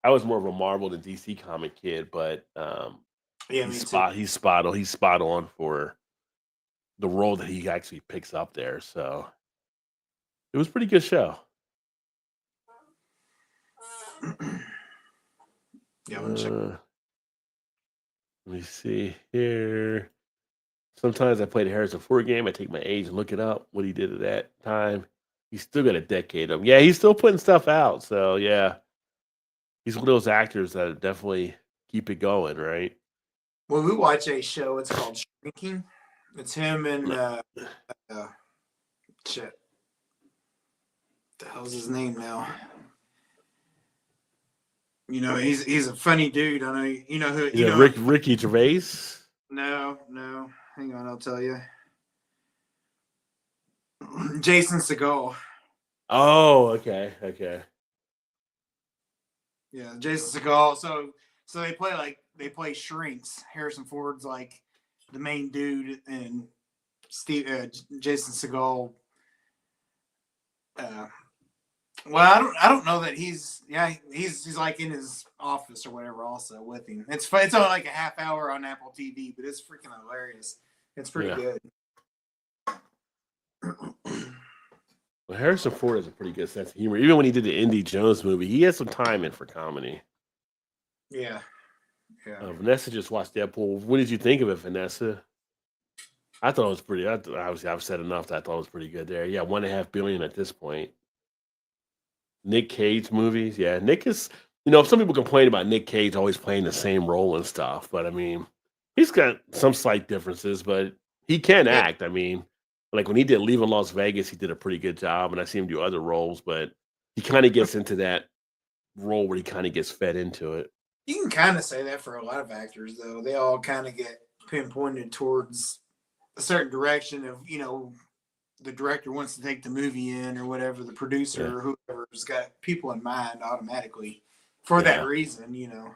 I was more of a Marvel than DC comic kid, but he's spot on for the role that he actually picks up there. So it was a pretty good show. Let me see here. Sometimes I play the Harrison Ford game. I take my age and look it up, what he did at that time. He's still got a decade of him. Yeah, he's still putting stuff out. So, yeah. He's one of those actors that definitely keep it going, right? Well, we watch a show. It's called Shrinking. It's him and shit. What the hell's his name now? You know, he's a funny dude. I know you know who. You know Ricky Gervais. No. Hang on, I'll tell you. Jason Segel. Oh, okay. Yeah, Jason Segel. So they play shrinks. Harrison Ford's like the main dude, and Jason Segel Well, I don't know that he's like in his office or whatever also with him. It's only like a half hour on Apple TV, but it's freaking hilarious. It's pretty Yeah. good. Well, Harrison Ford has a pretty good sense of humor. Even when he did the Indy Jones movie, he had some time in for comedy. Yeah. Yeah. Vanessa just watched Deadpool. What did you think of it, Vanessa? I thought it was pretty. Obviously, I've said enough that I thought it was pretty good there. Yeah, $1.5 billion at this point. Nick Cage movies, yeah. Nick is, some people complain about Nick Cage always playing the same role and stuff, but I mean, he's got some slight differences, but he can Yeah. act. I mean, like when he did Leaving Las Vegas, he did a pretty good job, and I see him do other roles, but he kind of gets into that role where he kind of gets fed into it. You can kind of say that for a lot of actors, though. They all kind of get pinpointed towards a certain direction of, the director wants to take the movie in or whatever, the producer or whoever's got people in mind automatically for that reason, I'm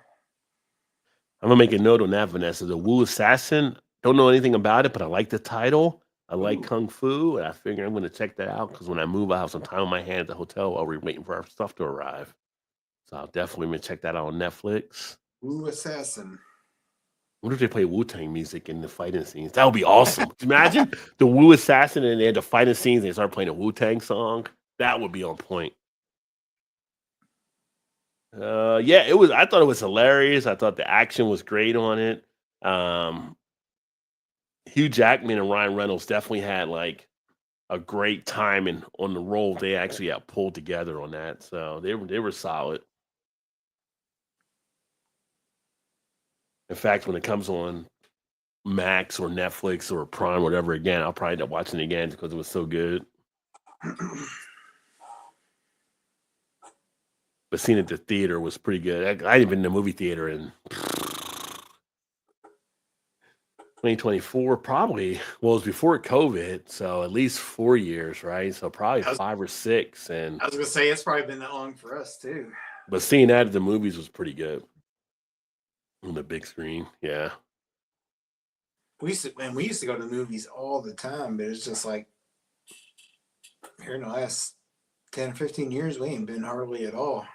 gonna make a note on that, Vanessa. The Wu Assassin. Don't know anything about it, but I like the title. I like Kung Fu, and I figure I'm gonna check that out because when I move, I have some time on my hands at the hotel while we're waiting for our stuff to arrive. So I'll definitely gonna check that out on Netflix. Wu Assassin. What if they play Wu-Tang music in the fighting scenes? That would be awesome. Imagine the Wu Assassin and they had the fighting scenes and they start playing a Wu-Tang song. That would be on point. Yeah, it was. I thought it was hilarious. I thought the action was great on it. Hugh Jackman and Ryan Reynolds definitely had like a great timing on the role. They actually got pulled together on that, so they were solid. In fact, when it comes on Max or Netflix or Prime, or whatever, again, I'll probably end up watching it again because it was so good. But seeing it at the theater was pretty good. I hadn't been in the movie theater in 2024, probably. Well, it was before COVID, so at least 4 years, right? So probably 5 or 6. And I was gonna say it's probably been that long for us too. but seeing that at the movies was pretty good on the big screen. Yeah. We used to go to the movies all the time, but it's just like here in the last 10, 15 years, we ain't been hardly at all.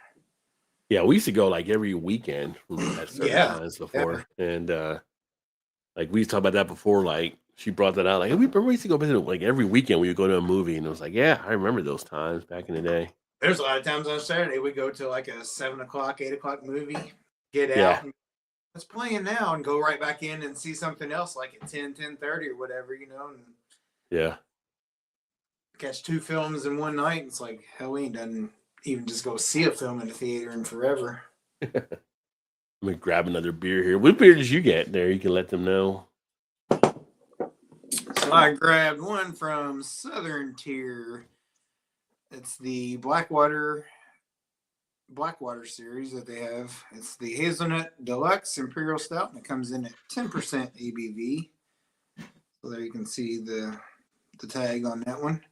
Yeah, we used to go like every weekend at certain times before. And like we used to talk about that before, like she brought that out. Like we used to go visit like every weekend we would go to a movie and it was like, yeah, I remember those times back in the day. There's a lot of times on Saturday we go to like a 7 o'clock, 8 o'clock movie, get out Yeah. and it's playing now and go right back in and see something else like at 10, 10:30 or whatever, and Yeah. catch 2 films in one night. It's like hell, we ain't done even just go see a film in a theater in forever. I'm gonna grab another beer here. What beer did you get there? You can let them know. So I grabbed one from Southern Tier. It's the Blackwater series that they have. It's the Hazelnut Deluxe Imperial Stout, and it comes in at 10% ABV. So there you can see the tag on that one.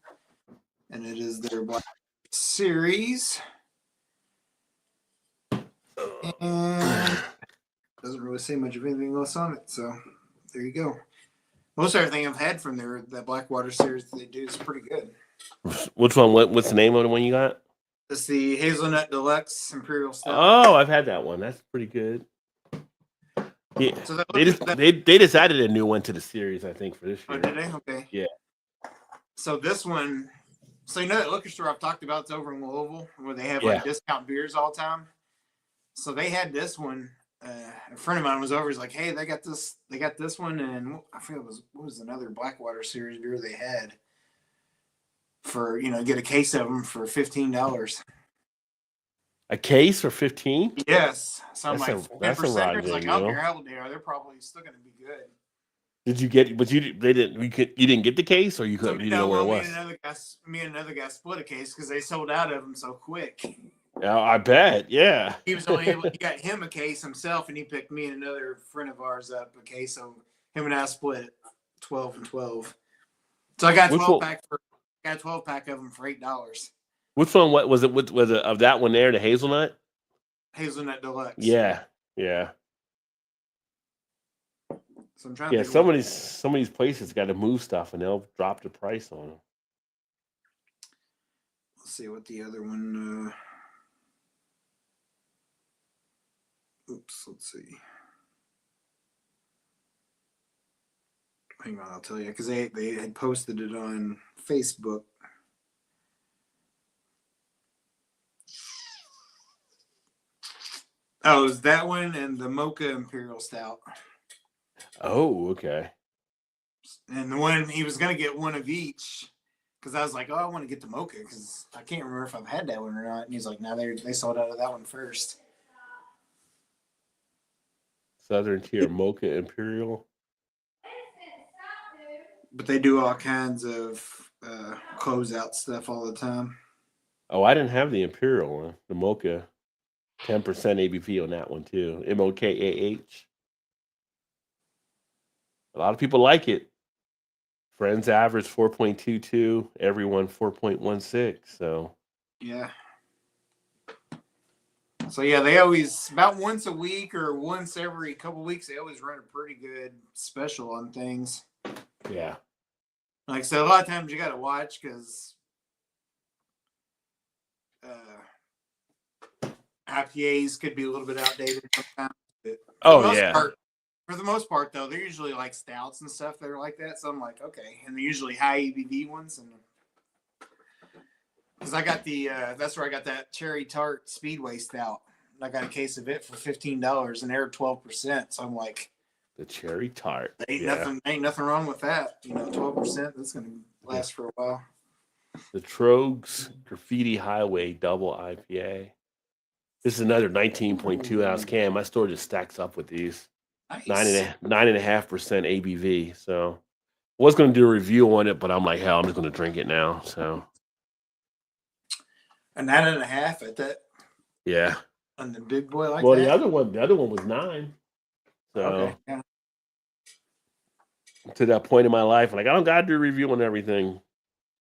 And it is their Black series. And doesn't really say much of anything else on it. So there you go. Most everything I've had from that Blackwater series that they do is pretty good. Which one? What's the name of the one you got? It's the Hazelnut Deluxe Imperial Stout. Oh, I've had that one. That's pretty good. Yeah, So they just added a new one to the series, I think, for this year. Oh, did they? Okay. Yeah. So this one, so that liquor store I've talked about, it's over in Louisville, where they have like discount beers all the time. So they had this one. A friend of mine was over. He's like, "Hey, they got this one, and I forget what was another Blackwater series beer they had for get a case of them for $15. A case for 15? Yes. So I'm That's like, a 10%. ride, It's like, I don't care how old they are, they're probably still going to be good. Did you get? But you didn't get the case, or you couldn't? You didn't know where it was. Me and another guy split a case because they sold out of them so quick. Yeah, I bet. Yeah. He was only able. He got him a case himself, and he picked me and another friend of ours up a case. So him and I split it, 12 and 12. So I got 12 pack of them for $8. Which one? What was it? Was it of that one there? The hazelnut. Hazelnut Deluxe. Yeah. So I'm trying. Yeah, some of these places got to move stuff, and they'll drop the price on them. Let's see what the other one. Oops, let's see. Hang on, I'll tell you, because they had posted it on Facebook. Oh, it was that one and the Mocha Imperial Stout. Oh, okay. And the one he was gonna get one of each, because I was like, oh, I want to get the Mocha because I can't remember if I've had that one or not. And he's like, no, they sold out of that one first. Southern Tier Mocha Imperial. But they do all kinds of closeout stuff all the time. Oh, I didn't have the Imperial one. The Mocha, 10% ABV on that one too. MOKAH. A lot of people like it. Friends average 4.22. Everyone 4.16. So Yeah. So yeah, they always about once a week or once every couple weeks. They always run a pretty good special on things. yeah. Like I said, a lot of times you got to watch because IPAs could be a little bit outdated sometimes. Oh yeah. For the most part, though, they're usually like stouts and stuff that are like that. So I'm like, okay, and they're usually high ABV ones. And because I got that's where I got that cherry tart Speedway stout. I got a case of it for $15, and they're 12%. So I'm like, the cherry tart. Ain't nothing wrong with that. 12%. That's gonna last for a while. The Trogs Graffiti Highway Double IPA. This is another 19.2 ounce can. My store just stacks up with these. Nice. 9.5% ABV. So I was going to do a review on it, but I'm like, hell, I'm just going to drink it now. So a 9.5 at that. Yeah. On the big boy like well, that. the other one was 9. So okay. Yeah. To that point in my life, like I don't got to do a review on everything.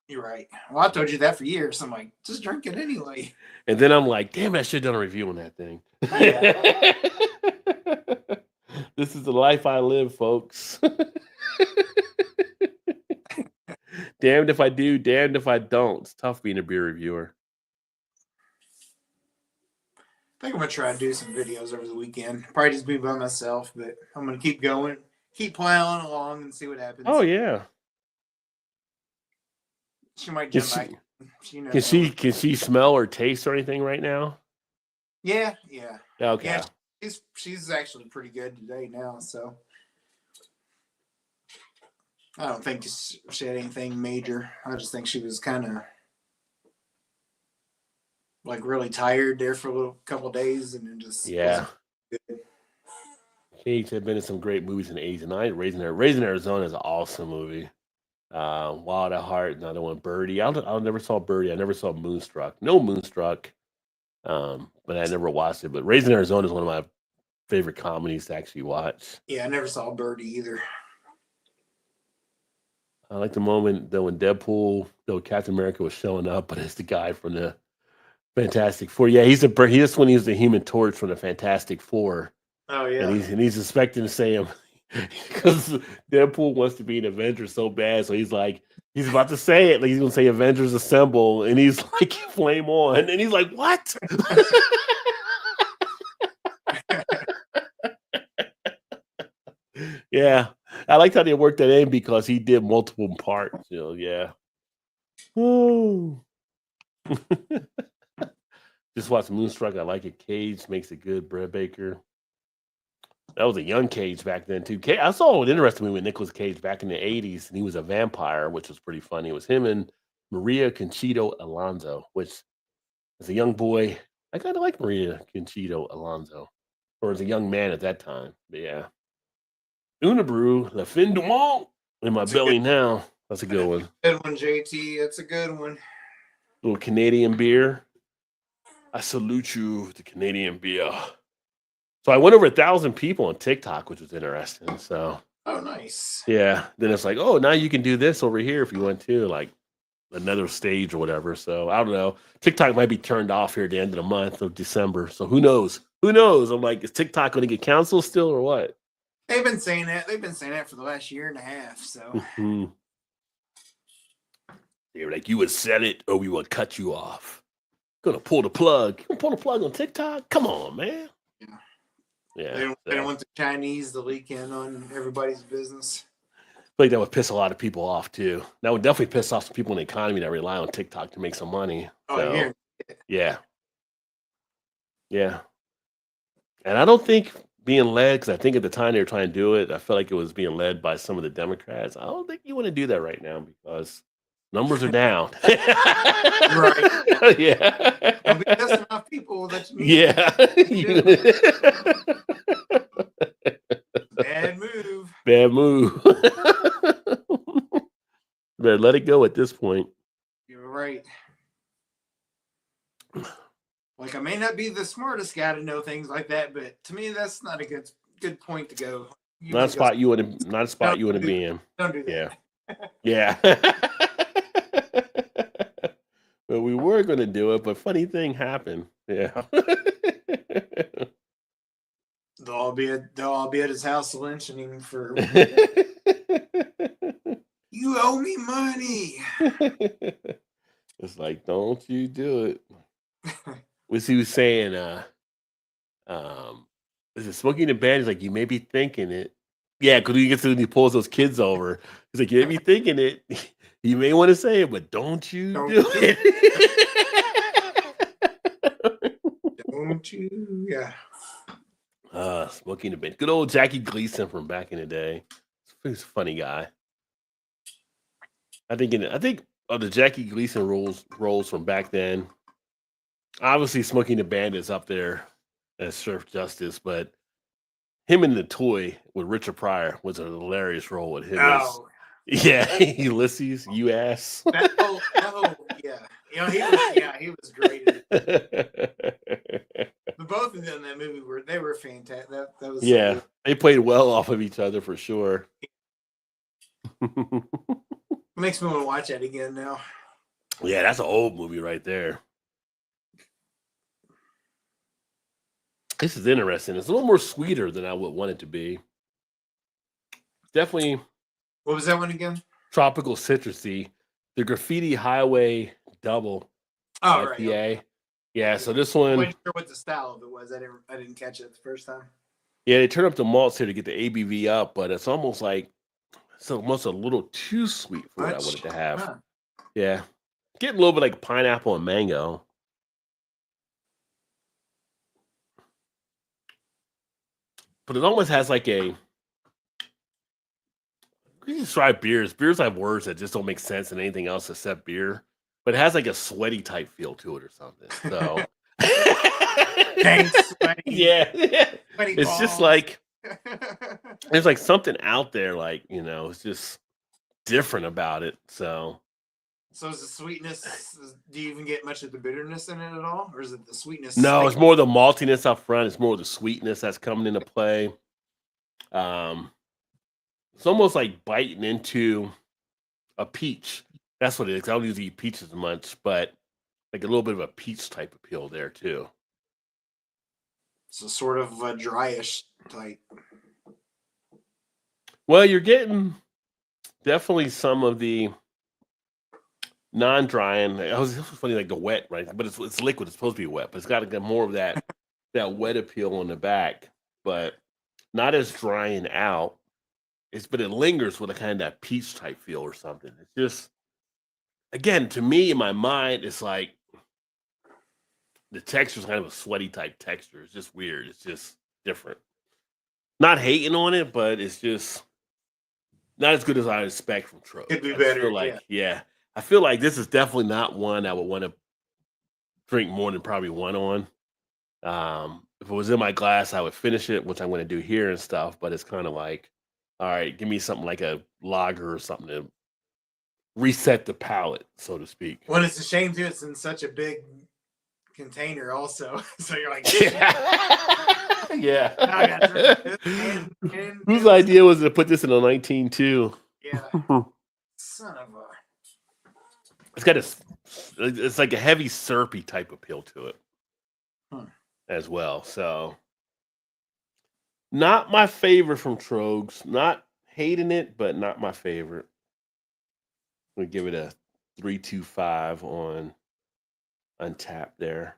You're right. Well, I told you that for years. I'm like, just drink it anyway. And then I'm like, damn, I should have done a review on that thing. Yeah. This is the life I live, folks. Damned if I do, damned if I don't. It's tough being a beer reviewer. I think I'm gonna try to do some videos over the weekend. Probably just be by myself, but I'm gonna keep going, keep plowing along, and see what happens. Oh yeah. She might jump back. Can she smell or taste or anything right now? Yeah. Okay. Yeah, she's actually pretty good today now, so I don't think she had anything major. I just think she was kind of like really tired there for a couple of days, and then just yeah. Good. Kate's had been in some great movies in the 80s, and Raising Arizona is an awesome movie. Wild at Heart, another one. Birdie. I never saw Birdie. I never saw Moonstruck. No Moonstruck. But I never watched it. But Raising Arizona is one of my favorite comedies to actually watch. Yeah, I never saw Birdie either. I like the moment though when Captain America was showing up, but it's the guy from the Fantastic Four. Yeah, he's when he was the Human Torch from the Fantastic Four. Oh yeah, and he's expecting to say him because Deadpool wants to be an Avenger so bad, so he's like. He's about to say it. Like he's going to say Avengers Assemble. And he's like, flame on. And he's like, what? Yeah. I liked how they worked that in because he did multiple parts. Yeah. Oh. Just watch Moonstruck. I like it. Cage makes it good. Brett Baker. That was a young Cage back then, too. I saw an interesting movie with Nicolas Cage back in the 80s, and he was a vampire, which was pretty funny. It was him and Maria Conchita Alonso, which, as a young boy, I kind of like Maria Conchita Alonso, or as a young man at that time. But yeah. Unibrew, La Fin du Monde, in my belly now. That's a good one. Good one, JT. That's a good one. Little Canadian beer. I salute you, the Canadian beer. So I went over 1,000 people on TikTok, which was interesting. So, oh, nice. Yeah. Then it's like, oh, now you can do this over here if you want to, like another stage or whatever. So I don't know. TikTok might be turned off here at the end of the month of December. So who knows? Who knows? I'm like, is TikTok going to get canceled still or what? They've been saying that. They've been saying that for the last year and a half. So They were like, you would sell it or we would cut you off. Gonna pull the plug. You gonna pull the plug on TikTok? Come on, man. Yeah. Yeah. They don't want the Chinese to leak in on everybody's business. I feel like that would piss a lot of people off too. That would definitely piss off some people in the economy that rely on TikTok to make some money. Oh, So, yeah. yeah. Yeah. And I don't think being led, because I think at the time they were trying to do it, I felt like it was being led by some of the Democrats. I don't think you want to do that right now because numbers are down. Right. Yeah. Don't be pissing off people that you meet. Yeah. Bad move. Bad move. Better let it go at this point. You're right. Like, I may not be the smartest guy to know things like that, but to me, that's not a good point to go. Not a spot you want to be in. Don't do that. Yeah. Well, we were going to do it, but funny thing happened. Yeah. They'll all be at his house lynching him for you owe me money. It's like, don't you do it. Was he was saying, is it smoking the band? He's like, you may be thinking it. Yeah, because he pulls those kids over. He's like, you may be thinking it. You may want to say it, but don't you do it. Don't you? Yeah. Smoking the band. Good old Jackie Gleason from back in the day. He's a funny guy. I think of the Jackie Gleason roles from back then. Obviously, Smoking the Bandit's up there as Surf Justice, but him in The Toy with Richard Pryor was a hilarious role with him. Oh. Yeah, Ulysses, you ass. Yeah. You know, he was great. But both of them in that movie were fantastic. That was yeah, they played well off of each other for sure. Makes me want to watch that again now. Yeah, that's an old movie right there. This is interesting. It's a little more sweeter than I would want it to be. Definitely. What was that one again? Tropical citrusy. The Graffiti Highway Double IPA. Right. Okay. Yeah, so this one. I wasn't sure what the style of it was. I didn't catch it the first time. Yeah, they turn up the malts here to get the ABV up, but it's almost a little too sweet for what I wanted to have. Huh. Yeah. Getting a little bit like pineapple and mango. But it almost has like a. You can try beers. Beers have words that just don't make sense in anything else except beer. But it has like a sweaty type feel to it or something. So. Sweaty. Yeah. Sweaty it's balls. Just like. There's like something out there, like, it's just different about it. So is the sweetness, do you even get much of the bitterness in it at all? Or is it the sweetness? No, it's more the maltiness up front. It's more the sweetness that's coming into play. It's almost like biting into a peach. That's what it is. I don't usually eat peaches much, but like a little bit of a peach type appeal there too. So sort of a dryish type. Well, you're getting definitely some of the non-drying. It was funny, like the wet, right? But it's liquid. It's supposed to be wet, but it's got to get more of that wet appeal on the back, but not as drying out. But it lingers with a kind of that peach type feel or something. It's just, again, to me in my mind, it's like the texture is kind of a sweaty type texture. It's just weird. It's just different. Not hating on it, but it's just not as good as I expect from Trogue. Could be better. I feel like this is definitely not one I would want to drink more than probably one on. If it was in my glass, I would finish it, which I'm going to do here and stuff. But it's kind of like, all right, give me something like a lager or something to reset the palate, so to speak. Well, it's a shame too. It's in such a big container, also. So you're like, yeah. I got Whose idea was to put this in a 19.2? Yeah. Son of a. It's like a heavy syrupy type appeal to it as well. So not my favorite from Trogues. Not hating it, but not my favorite. I'm gonna give it a 3.25 on Untapped there.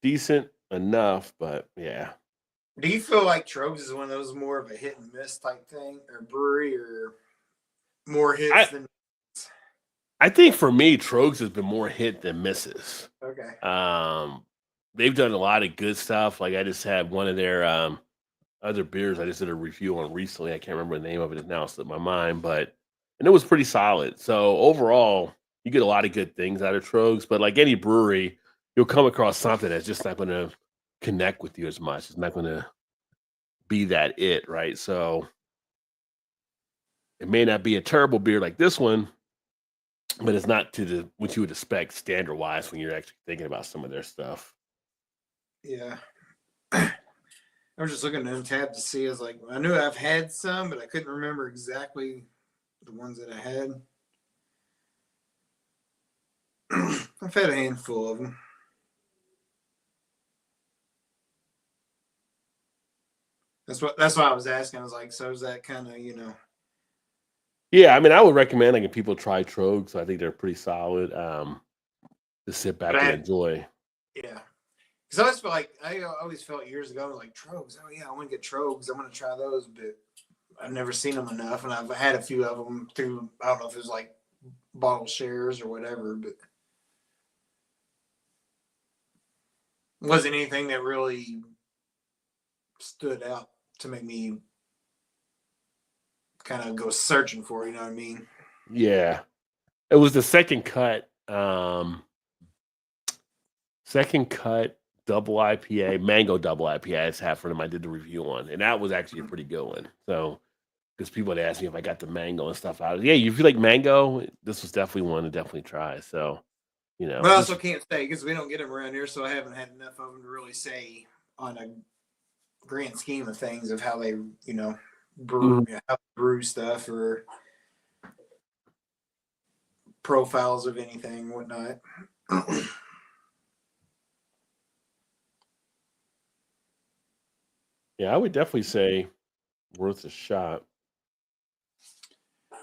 Decent enough, but yeah. Do you feel like Trogs is one of those more of a hit and miss type thing, or brewery, or more hits than? I think for me, Trogs has been more hit than misses. Okay. They've done a lot of good stuff. Like I just had one of their other beers I just did a review on recently. I can't remember the name of it now, it slipped my mind, and it was pretty solid. So overall, you get a lot of good things out of Trogs, but like any brewery, you'll come across something that's just not going to connect with you as much. It's not going to be that it, right? So it may not be a terrible beer like this one, but it's not to what you would expect standard wise when you're actually thinking about some of their stuff. Yeah. I was just looking at Untapped to see. I was like, I knew I've had some, but I couldn't remember exactly the ones that I had. I've had a handful of them. That's why I was asking. I was like, so is that kind of, Yeah, I mean, I would recommend like if people try Trogs. I think they're pretty solid. To sit back and enjoy. Yeah. Because I always felt years ago, like Trogs. Oh yeah, I want to get Trogs. I want to try those, but I've never seen them enough, and I've had a few of them through. I don't know if it was like bottle shares or whatever, but it wasn't anything that really stood out to make me kind of go searching for. You know what I mean? Yeah, it was the second cut. Second cut double IPA, mango double IPA. I just had for them. I did the review on, and that was actually a pretty good one. So, because people had asked me if I got the mango and stuff out. Yeah, you feel like mango? This was definitely one to definitely try. So, But I also can't say because we don't get them around here, so I haven't had enough of them to really say on a grand scheme of things of how they, brew, how they brew stuff or profiles of anything, whatnot. Yeah, I would definitely say worth a shot.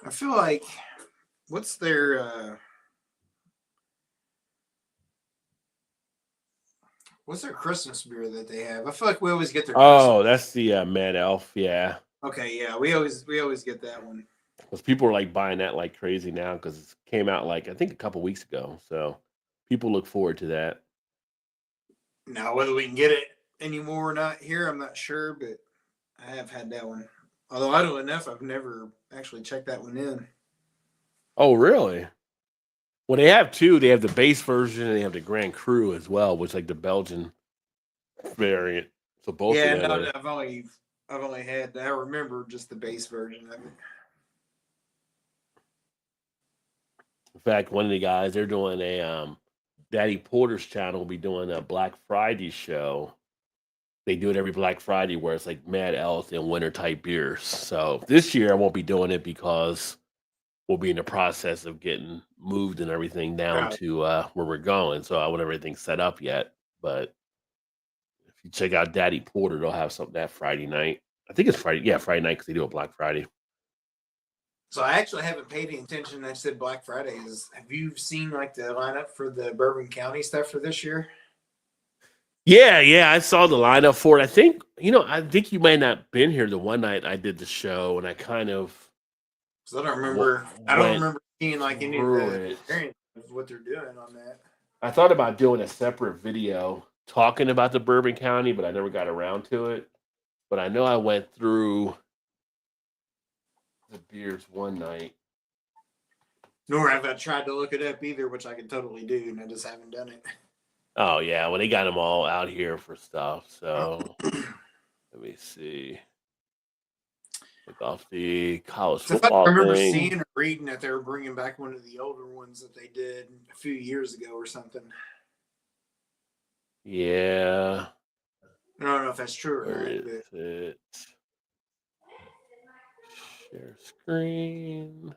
I feel like what's their Christmas beer that they have? I feel like we always get their Christmas. That's the Mad Elf, yeah. Okay, yeah, we always get that one. Because people are like buying that like crazy now because it came out like I think a couple weeks ago. So people look forward to that. Now whether we can get it anymore or not here, I'm not sure, but I have had that one. Although I don't enough, I've never actually checked that one in. Oh, really? Well, they have two. They have the base version and they have the Grand Cru as well, which is like the Belgian variant. So both. Yeah, of them no, I've only had. I remember just the base version of it. In fact, one of the guys they're doing a Daddy Porter's channel will be doing a Black Friday show. They do it every Black Friday where it's like Mad Elf and winter type beers. So this year I won't be doing it because we'll be in the process of getting moved and everything down to where we're going. So I won't have everything set up yet. But if you check out Daddy Porter, they'll have something that Friday night. I think it's Friday. Yeah, Friday night because they do a Black Friday. So I actually haven't paid any attention. I said Black Friday is. Have you seen like the lineup for the Bourbon County stuff for this year? Yeah, I saw the lineup for it. I think you might not have been here the one night I did the show, and I kind of. Because I don't remember seeing like any of the experience of what they're doing on that. I thought about doing a separate video talking about the Bourbon County, but I never got around to it. But I know I went through the beers one night. Nor have I tried to look it up either, which I could totally do, and I just haven't done it. Oh, yeah. Well, they got them all out here for stuff. So let me see. Look off the college football I remember thing. seeing or reading that they were bringing back one of the older ones that they did a few years ago or something. Yeah. I don't know if that's true or Where not. is it? Share screen.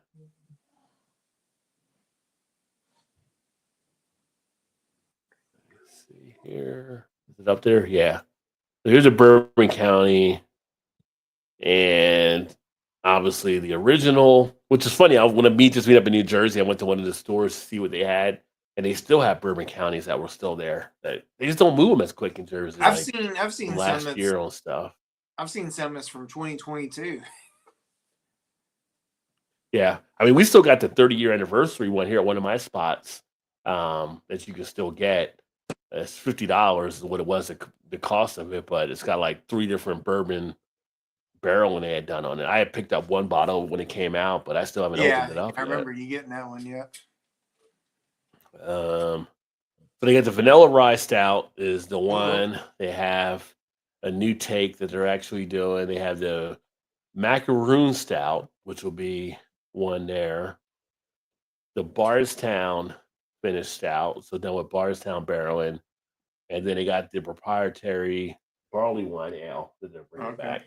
Let's see here. Is it up there? Yeah. So here's a Bourbon County. And obviously the original Which is funny. When the meet just meet up in New Jersey, I went to one of the stores to see what they had, and they still have bourbon counties that were still there. They just don't move them as quick in Jersey. I've Like seen from some last that's year on stuff. I've seen some that's from 2022. Yeah, I mean, we still got the 30-year anniversary one here at one of my spots that you can still get. It's $50 is what it was the cost of it, but it's got like 3 different bourbon barrel they had done on it. I had picked up one bottle when it came out, but I still haven't opened it up I yet. remember you getting that one. Yeah. So they got the vanilla rye stout is the one. They have a new take that they're actually doing. They have the macaroon stout, which will be one there. The Bardstown finished stout, so done with Bardstown barreling, and then they got the proprietary barley wine ale that they're bringing back.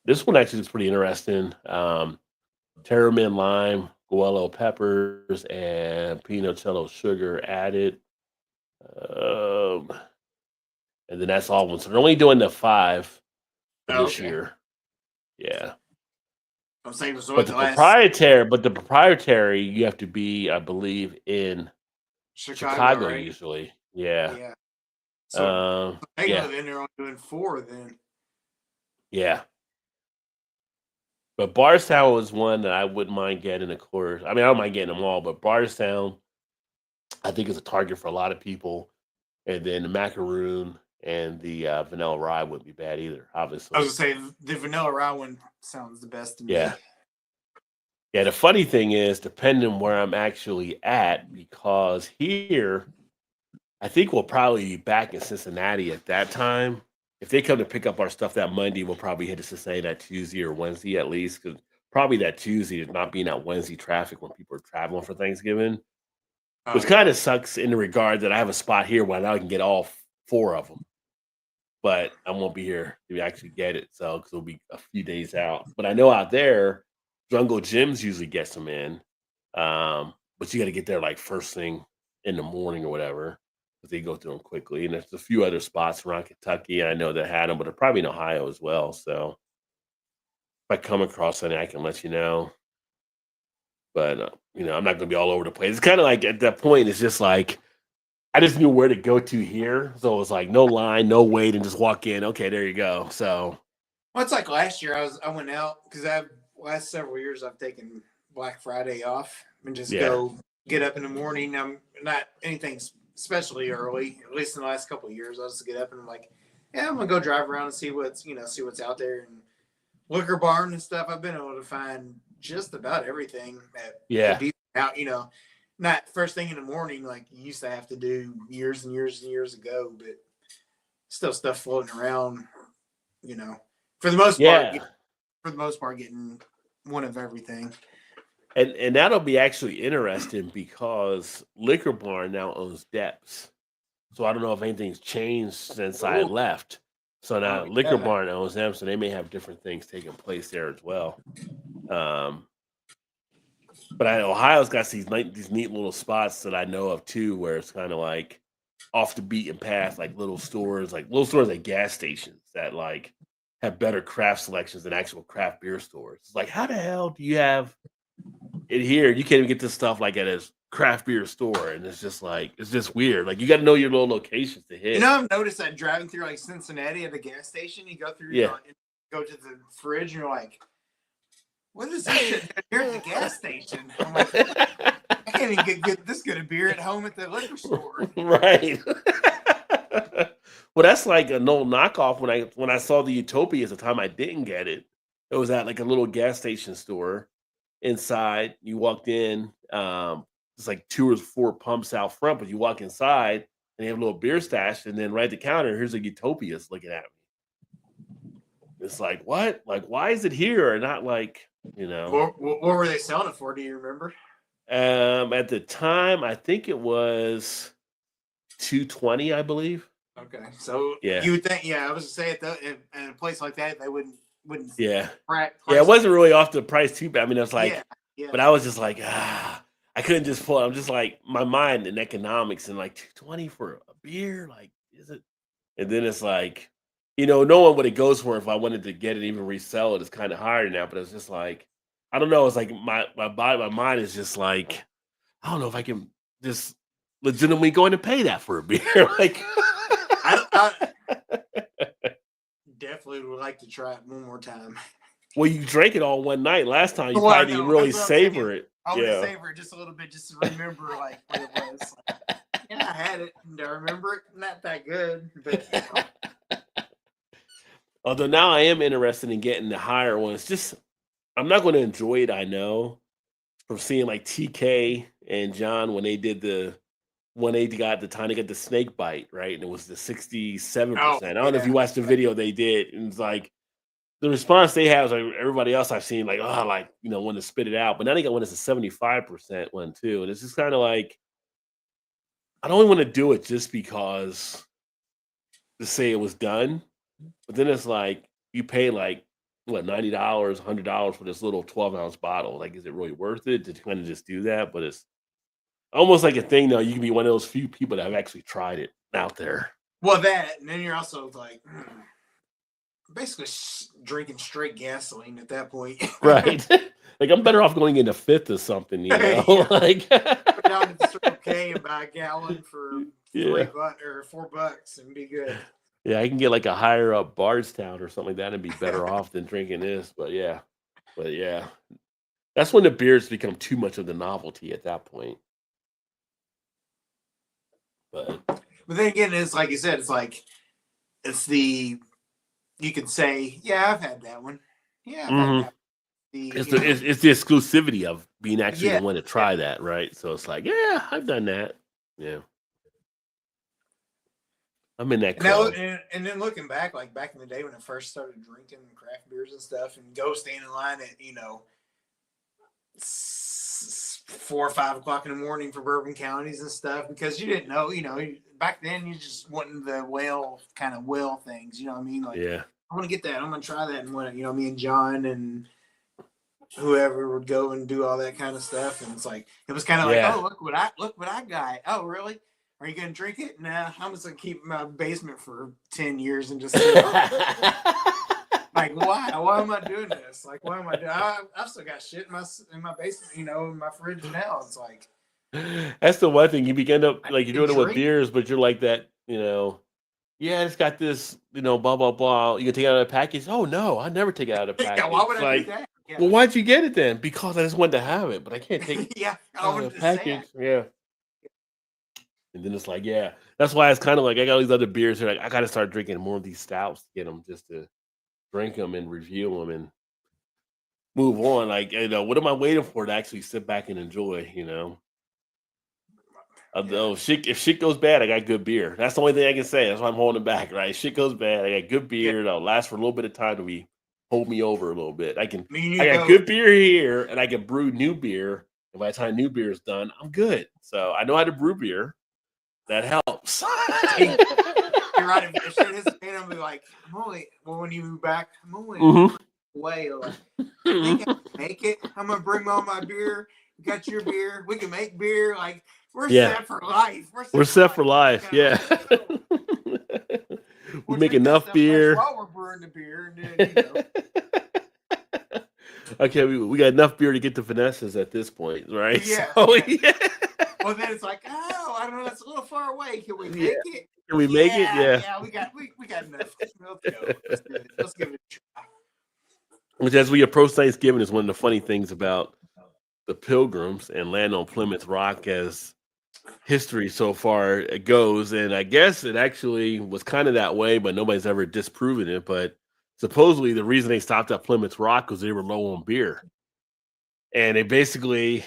This one actually is pretty interesting. Terramint lime, guello peppers, and pinochello sugar added. And then that's all of them. So they're only doing the 5 this year. Yeah. I'm saying But the proprietary, you have to be, I believe, in Chicago right? usually. Yeah. Yeah. So yeah. then they're only doing 4 then. Yeah. But Bardstown was one that I wouldn't mind getting, of course. I mean, I don't mind getting them all, but Bardstown, I think, is a target for a lot of people. And then the macaroon and the vanilla rye wouldn't be bad either, obviously. I was going to say, the vanilla rye one sounds the best to me. Yeah. Yeah, the funny thing is, depending where I'm actually at, because here, I think we'll probably be back in Cincinnati at that time. If they come to pick up our stuff that Monday, we'll probably hit to Cincinnati that Tuesday or Wednesday at least, because probably that Tuesday is not being that Wednesday traffic when people are traveling for Thanksgiving, which kind of sucks in the regard that I have a spot here where now I can get all 4 of them, but I won't be here to actually get it, so because it'll be a few days out. But I know out there, Jungle Gyms usually gets them in, but you got to get there like first thing in the morning or whatever. They go through them quickly, and there's a few other spots around Kentucky. I know that had them, but they're probably in Ohio as well. So if I come across any, I can let you know. But I'm not going to be all over the place. It's kind of like at that point, it's just like I just knew where to go to here, so it was like no line, no wait, and just walk in. Okay, there you go. So, well, it's like last year. I went out because last several years I've taken Black Friday off and just go get up in the morning. I'm not anything especially early, at least in the last couple of years. I just get up and I'm like, yeah, I'm gonna go drive around and see what's out there, and Liquor Barn and stuff. I've been able to find just about everything out, not first thing in the morning like you used to have to do years and years and years ago, but still stuff floating around, for the most part getting one of everything. And that'll be actually interesting because Liquor Barn now owns Depths. So I don't know if anything's changed since I left. So now Liquor Barn owns them, so they may have different things taking place there as well. But Ohio's got these neat little spots that I know of too, where it's kind of like off the beaten path, like little stores like gas stations that like have better craft selections than actual craft beer stores. It's like, how the hell do you have it here? You can't even get this stuff like at a craft beer store, and it's just weird. Like you got to know your little locations to hit. I've noticed that driving through like Cincinnati at a gas station, you go through, go to the fridge, and you're like, what is this shit here at the gas station? I'm like, I can't even get this good of beer at home at the liquor store. Right. Well, that's like an old knockoff. When I saw the Utopia at the time, I didn't get it. It was at like a little gas station store. Inside, you walked in. It's like 2 or 4 pumps out front, but you walk inside and they have a little beer stash, and then right at the counter, here's a Utopia's looking at me. It's like, what? Like, why is it here or not like, What were they selling it for? Do you remember? At the time, I think it was $2.20, I believe. Okay, so you would think, I was to say at a place like that, they wouldn't. Yeah, it wasn't really off the price too bad. I mean, it was like, but I was just like, I couldn't just pull. I'm just like, my mind and economics and like $2.20 for a beer, like, is it? And then it's like, knowing what it goes for, if I wanted to get it, even resell it, is kind of higher now. But it's just like, I don't know. It's like my body, my mind is just like, I don't know if I can just legitimately going to pay that for a beer. Like, I definitely would like to try it one more time. well, you drank it all one night last time. You Well, I probably didn't know, really that's what I'm saying. savor it. I want to Yeah. savor it just a little bit, just to remember like what it was. Like, yeah, I had it, and I remember it. Not that good, but Although now I am interested in getting the higher ones. Just I'm not going to enjoy it. I know from seeing like TK and John when they got the snake bite, right, and it was the 67%. oh, I don't know if yeah. you watched the video they did, and it's like the response they have is like everybody else I've seen, like, oh, like, want to spit it out, but now they got one that's a 75% one too, and it's just kind of like I don't want to do it just because to say it was done, but then it's like you pay like what $90, $100 for this little 12-ounce bottle. Like, is it really worth it to kind of just do that? But it's almost like a thing though. You can be one of those few people that have actually tried it out there. Well, that, and then you're also like basically drinking straight gasoline at that point, Right. Like, I'm better off going into fifth or something, Yeah. like Put down to the Circle K and buy a gallon for Yeah. $3 or $4 and be good. Yeah, I can get like a higher up Bardstown or something like that and be better off than drinking this. But yeah. That's when the beers become too much of the novelty at that point. But then again, it's like you said, it's like you could say, yeah, I've had that one. Yeah, I've had that one. It's the exclusivity of being actually Yeah, the one to try that, right? So it's like, yeah, I've done that. Yeah. I'm in that club. and then looking back, like back in the day when I first started drinking craft beers and stuff, and go stand in line at 4 or 5 o'clock in the morning for bourbon counties and stuff, because you didn't know, back then you just wanted the well things, you know what I mean? Like, Yeah. I want to get that, I'm gonna try that, and me and John and whoever would go and do all that kind of stuff, and it's like it was kind of Yeah. like, oh, look what I got. Oh, really? Are you gonna drink it? Nah, I'm just gonna keep it in my basement for 10 years and just see like, why am I doing this? Like, why am I doing? I've still got shit in my basement, in my fridge now. It's like, That's the one thing you begin to like. You're doing it with drink. beers, but you're like that. Yeah, it's got this. Blah blah blah. You can take it out of the package. Oh no, I never take it out of the package. Yeah, why would I like, do that? Yeah. Well, why'd you get it then? Because I just wanted to have it, but I can't take it Yeah, I out of wanted the to say package. it. Yeah. And then it's like, yeah, that's why it's kind of like I got all these other beers here. Like, I got to start drinking more of these stouts to get them, just to drink them and review them and move on. Like, what am I waiting for to actually sit back and enjoy? Although if shit goes bad, I got good beer. That's the only thing I can say. That's why I'm holding it back, right? Shit goes bad, I got good beer. That'll last for a little bit of time to hold me over a little bit. I got good beer here, and I can brew new beer. And by the time new beer is done, I'm good. So I know how to brew beer. That helps. You're right. If shit hits the fan, I'll be like, when you move back, I'm only away. Like, I think I can make it. I'm gonna bring all my beer. You got your beer. We can make beer. Like, we're set for life. We're set for life. Yeah. We make enough beer while we're brewing the beer. And then, Okay, we got enough beer to get the finesses at this point, right? Yeah. So, Well, then it's like, oh, I don't know, that's a little far away. Can we make it? Can we make it? Yeah. Yeah, we got enough. Let's go. Let's give it a try. Which, as we approach Thanksgiving, is one of the funny things about the Pilgrims and land on Plymouth Rock as history so far goes. And I guess it actually was kind of that way, but nobody's ever disproven it. But supposedly the reason they stopped at Plymouth Rock was they were low on beer. And they basically,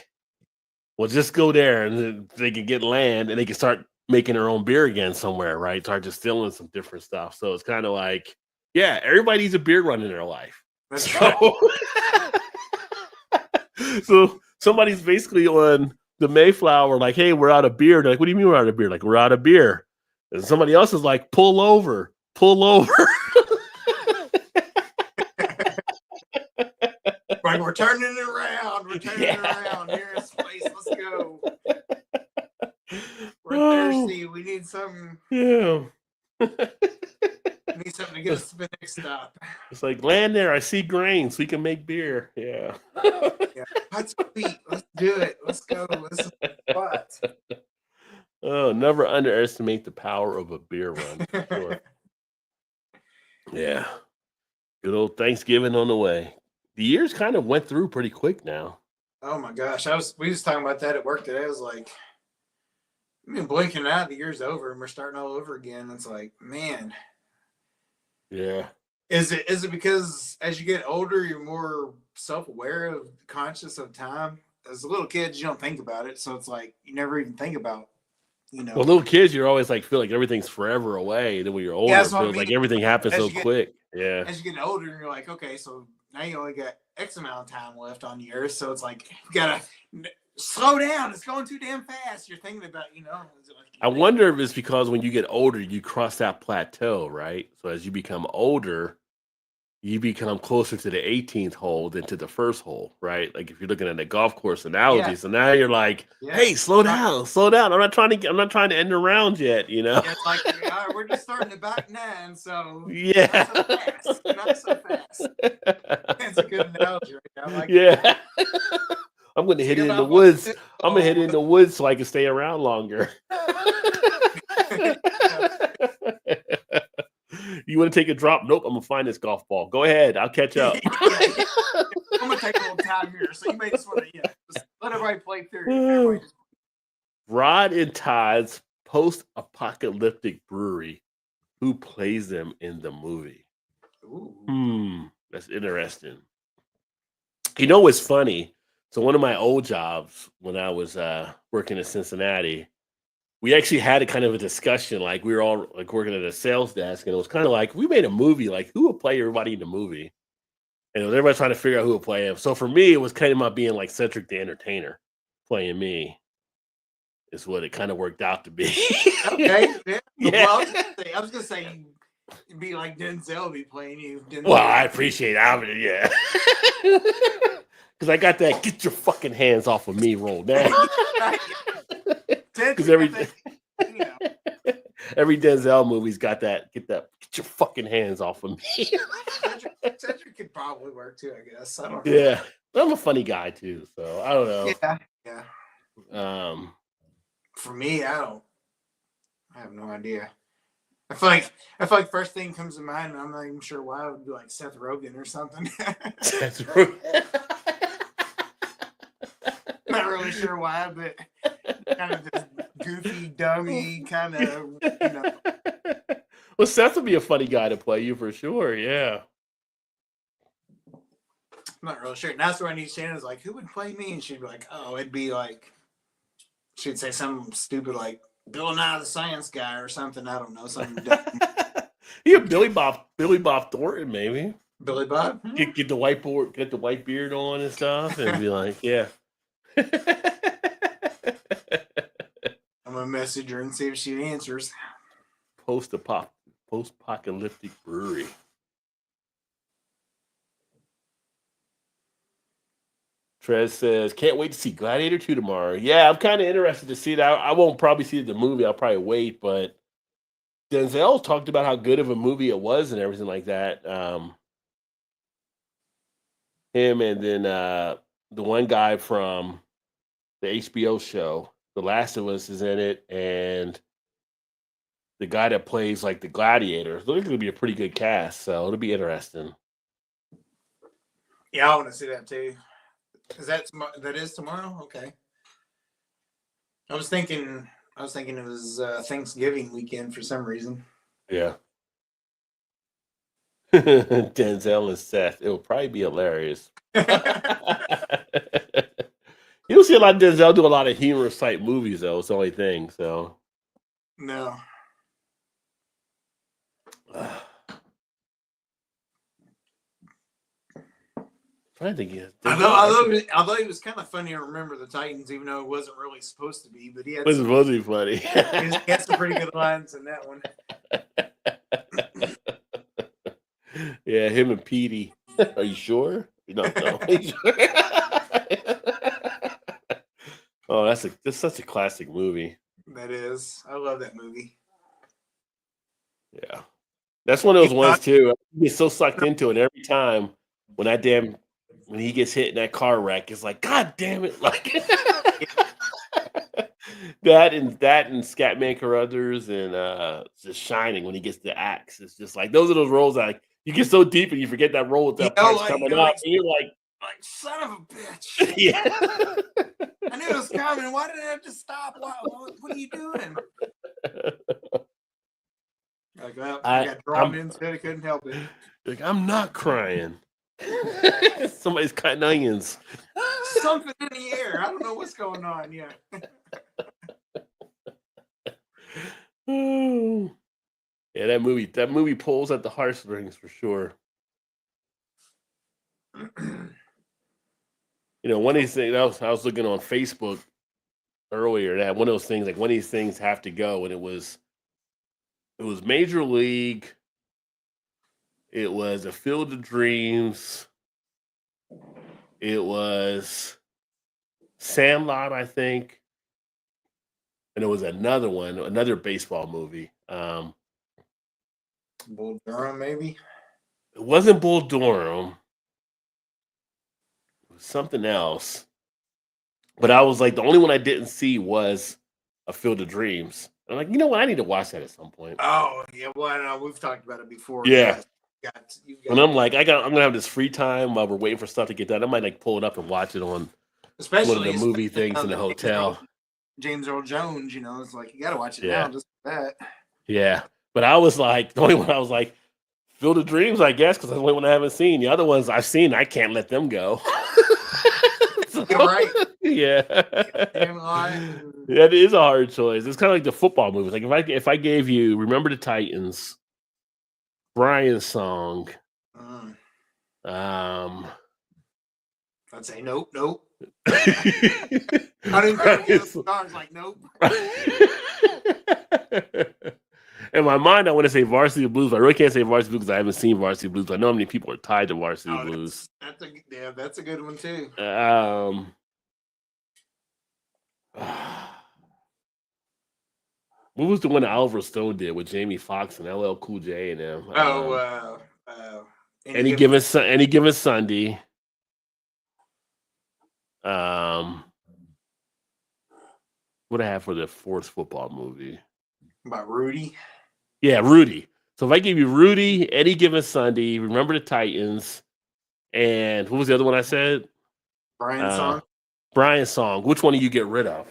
just go there and they can get land and they can start making their own beer again somewhere, right? Start distilling some different stuff. So it's kind of like, yeah, everybody needs a beer run in their life. That's right. So somebody's basically on the Mayflower, like, hey, we're out of beer. They're like, what do you mean we're out of beer? Like, we're out of beer. And somebody else is like, pull over. Like, we're turning it around. Here is space. Let's go. We're thirsty. We need something. Yeah. Need something to get us to the next stop. It's like, land there. I see grain, so we can make beer. Yeah. Yeah. Hot sweet. Let's do it. Let's go. This is what. Oh, never underestimate the power of a beer run. For sure. Yeah. Good old Thanksgiving on the way. The years kind of went through pretty quick now. Oh my gosh. We was talking about that at work today. I was like, I mean, blinking out, the year's over and we're starting all over again. It's like, man. Yeah. Is it because as you get older, you're more self-aware of conscious of time? As a little kid, you don't think about it. So it's like you never even think about, Well, little kids, you're always like feel like everything's forever away. Then when you're older, it feels like everything happens so quick. Yeah. As you get older, you're like, okay, so now you only got X amount of time left on the earth. So it's like you gotta slow down. It's going too damn fast. You're thinking about, I wonder if it's because when you get older, you cross that plateau, right? So as you become older, you become closer to the 18th hole than to the first hole, right? Like if you're looking at a golf course analogy. Yeah. So now you're like, hey, slow down. I'm not trying to end the round yet, Yeah, it's like we're just starting to back nine, so yeah. Not so fast. That's a good analogy right now. Like, yeah. I'm gonna hit it in the woods. I'm gonna hit it in the woods so I can stay around longer. You want to take a drop? Nope. I'm gonna find this golf ball. Go ahead. I'll catch up. I'm gonna take a little time here, so you may just want to, just let everybody play through. Rod and Todd's post-apocalyptic brewery. Who plays them in the movie? Ooh. That's interesting. You know what's funny? So one of my old jobs when I was working in Cincinnati, we actually had a kind of a discussion. Like we were all like working at a sales desk, and it was kind of like we made a movie. Like who would play everybody in the movie? And it was everybody trying to figure out who would play him. So for me, it was kind of about being like Cedric the Entertainer playing me. Is what it kind of worked out to be. Okay. Yeah. Well, I was gonna say it'd be like Denzel be playing you. Well, I appreciate it. Yeah. Because I got that "get your fucking hands off of me" roll down. Because every Denzel movie's got that get your fucking hands off of me. Cedric could probably work too, I guess. I don't know. Yeah, I'm a funny guy too, so I don't know. Yeah. For me, I have no idea. I feel like first thing comes to mind, and I'm not even sure why. I would be like Seth Rogen or something. Seth Rogen. Not really sure why, but kind of this goofy, dummy kind of, Well, Seth would be a funny guy to play you for sure. Yeah. I'm not really sure. And that's where I need Shannon's like, who would play me? And she'd be like, oh, it'd be like, she'd say something stupid like Bill Nye the Science Guy or something. I don't know. Something dumb. Yeah, Billy Bob Thornton, maybe. Billy Bob? Get the whiteboard, get the white beard on and stuff, and be like, yeah. I'm gonna message her and see if she answers. Post-apocalyptic brewery. Trez says, can't wait to see Gladiator 2 tomorrow. Yeah, I'm kind of interested to see that. I won't probably see the movie. I'll probably wait, but Denzel talked about how good of a movie it was and everything like that. Him and then the one guy from the HBO show, The Last of Us, is in it, and the guy that plays like the Gladiator. It's going to be a pretty good cast, so it'll be interesting. Yeah, I want to see that too. Is that tomorrow? Okay. I was thinking it was Thanksgiving weekend for some reason. Yeah. Denzel and Seth. It will probably be hilarious. You don't see a lot of Denzel do a lot of humorous type movies, though. It's the only thing. So no. I think he is. Although he was kind of funny to Remember the Titans, even though it wasn't really supposed to be, but he had it was really funny. He had some pretty good lines in that one. Yeah, him and Petey. Are you sure? No. Oh, that's such a classic movie. That is. I love that movie. Yeah. That's one of those ones too. You get so sucked into it every time when when he gets hit in that car wreck, it's like, God damn it! Like that and Scatman Carruthers and The Shining when he gets the axe. It's just like those are those roles that you get so deep and you forget that role with that punch coming up, and you're like, son of a bitch. Yeah. I knew it was coming. Why did I have to stop? What are you doing? Like, well, I got drawn into it. I couldn't help it. Like, I'm not crying. Somebody's cutting onions. Something in the air. I don't know what's going on. Yeah. Yeah, that movie pulls at the heartstrings for sure. One of these things I was looking on Facebook earlier, that one of those things, like one of these things have to go, and it was Major League, it was A Field of Dreams, it was Sandlot, I think, and it was another baseball movie. Bull Durham, maybe? It wasn't Bull Durham. It was something else. But I was like, the only one I didn't see was A Field of Dreams. I'm like, you know what? I need to watch that at some point. Oh, yeah. Well, I know. We've talked about it before. Yeah. You got and I'm like, I'm going to have this free time while we're waiting for stuff to get done. I might like pull it up and watch it on one of the movie things in the hotel. James Earl Jones, it's like, you got to watch it now just for that. Yeah. But I was like, the only one I was like, Field of Dreams, I guess, because that's the only one I haven't seen. The other ones I've seen, I can't let them go. You're right. Yeah. That is a hard choice. It's kind of like the football movies. Like if I gave you Remember the Titans, Brian's Song, I'd say nope. I didn't I was like, nope. In my mind, I want to say Varsity Blues, but I really can't say Varsity Blues because I haven't seen Varsity Blues. I know how many people are tied to Varsity Blues. That's a good one too. What was the one that Oliver Stone did with Jamie Foxx and LL Cool J and them? Any given Sunday. What I have for the fourth football movie? About Rudy? Yeah, Rudy. So if I give you Rudy, Any Given Sunday, Remember the Titans, and what was the other one I said? Brian's Song. Brian's Song. Which one do you get rid of?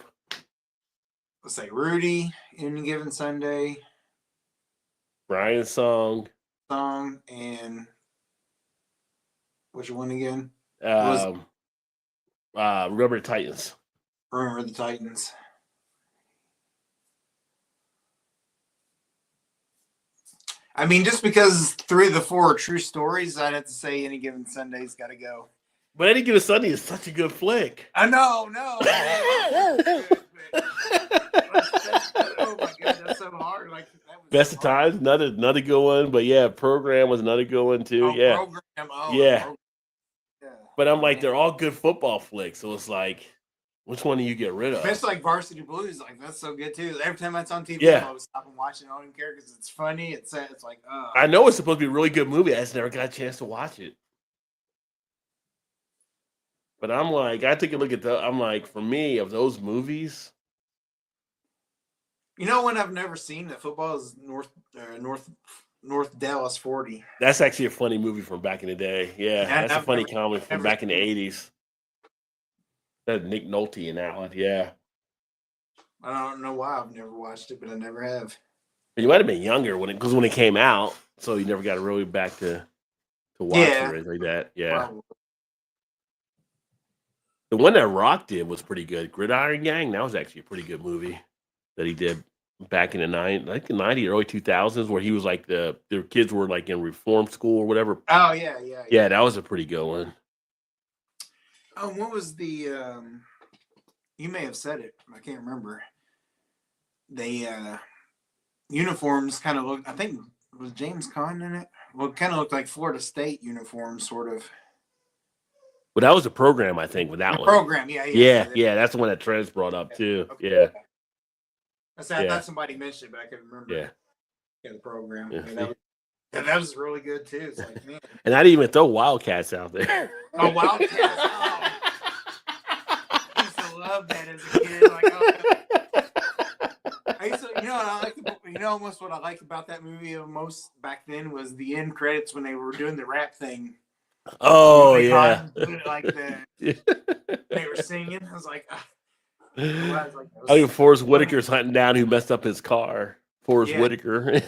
Let's say Rudy, Any Given Sunday. Brian's Song, and which one again? Remember the Titans. Remember the Titans. I mean, just because 3 of the 4 are true stories, I'd have to say Any Given Sunday's got to go. But Any Given Sunday is such a good flick. I know, no. Oh my God, that's so hard. Like Best of Times, another good one. But yeah, Program was another good one too. Program. Yeah. But I'm like, they're all good football flicks. So it's like, which one do you get rid of? It's like Varsity Blues. Like, that's so good too. Every time that's on TV, I was stopping watching. I don't even care because it's funny. It's like, I know it's supposed to be a really good movie. I just never got a chance to watch it. But I'm like, I take a look at I'm like, for me, of those movies. You know when I've never seen that football is North Dallas 40. That's actually a funny movie from back in the day. Yeah, that's a funny comedy from back in the 80s. That Nick Nolte in that one. Yeah. I don't know why I've never watched it, but I never have. You might have been younger when it came out, so you never got really back to watch it or anything like that. Yeah. Probably. The one that Rock did was pretty good. Gridiron Gang. That was actually a pretty good movie that he did back in the 90s, early 2000s, where he was like their kids were like in reform school or whatever. Oh yeah. Yeah, that was a pretty good one. What was the? You may have said it. I can't remember. The uniforms kind of looked. I think was James Caan in it. Well, it kind of looked like Florida State uniforms, sort of. Well, that was a Program, I think, with that one. Program, yeah. That's the one that Trez brought up too. Okay. Yeah. I thought somebody mentioned it, but I couldn't remember. Yeah. The Program. Yeah. Yeah, that was really good too. It's like, man. And I didn't even throw Wildcats out there. Oh, Wildcats. Oh. I used to love that as a kid. Like, I used to, almost what I liked about that movie most back then was the end credits when they were doing the rap thing. Oh, They yeah. they were singing. I was like, I think Forrest Whitaker's hunting down who messed up his car. Forrest Whitaker.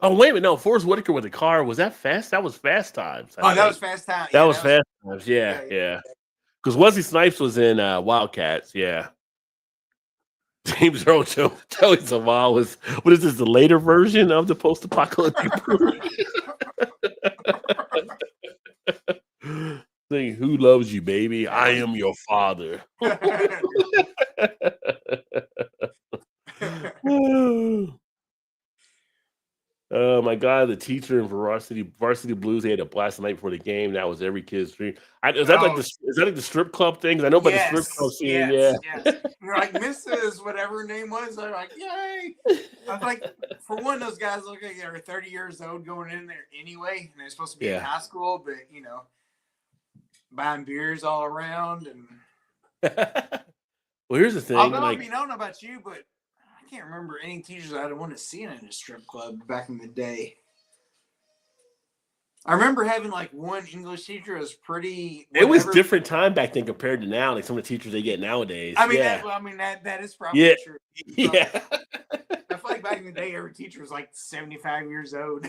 Oh, wait a minute. No, Forrest Whitaker with the car. Was that Fast? That was Fast Times. That was Fast Times. That was Fast Times. Yeah. Because Wesley Snipes was in Wildcats. Yeah. James Earl Joey Zaval was, what is this, the later version of the post-apocalyptic Sing, who loves you, baby? I am your father. Oh my God! The teacher in Varsity Blues, they had a blast the night before the game. That was every kid's dream. Is that like the strip club things? I know about the strip club scene. Yes. You're like Mrs. whatever her name was. I'm like, yay! I'm like, for one, those guys look like they were 30 years old going in there anyway, and they're supposed to be in high school, but buying beers all around and. Well, here's the thing. Although, I don't know about you, but I can't remember any teachers I'd want to see in a strip club back in the day. I remember having like one English teacher was pretty. It was different time back then compared to now. Like some of the teachers they get nowadays. I mean, that is probably true. Yeah. I feel like back in the day, every teacher was like 75 years old.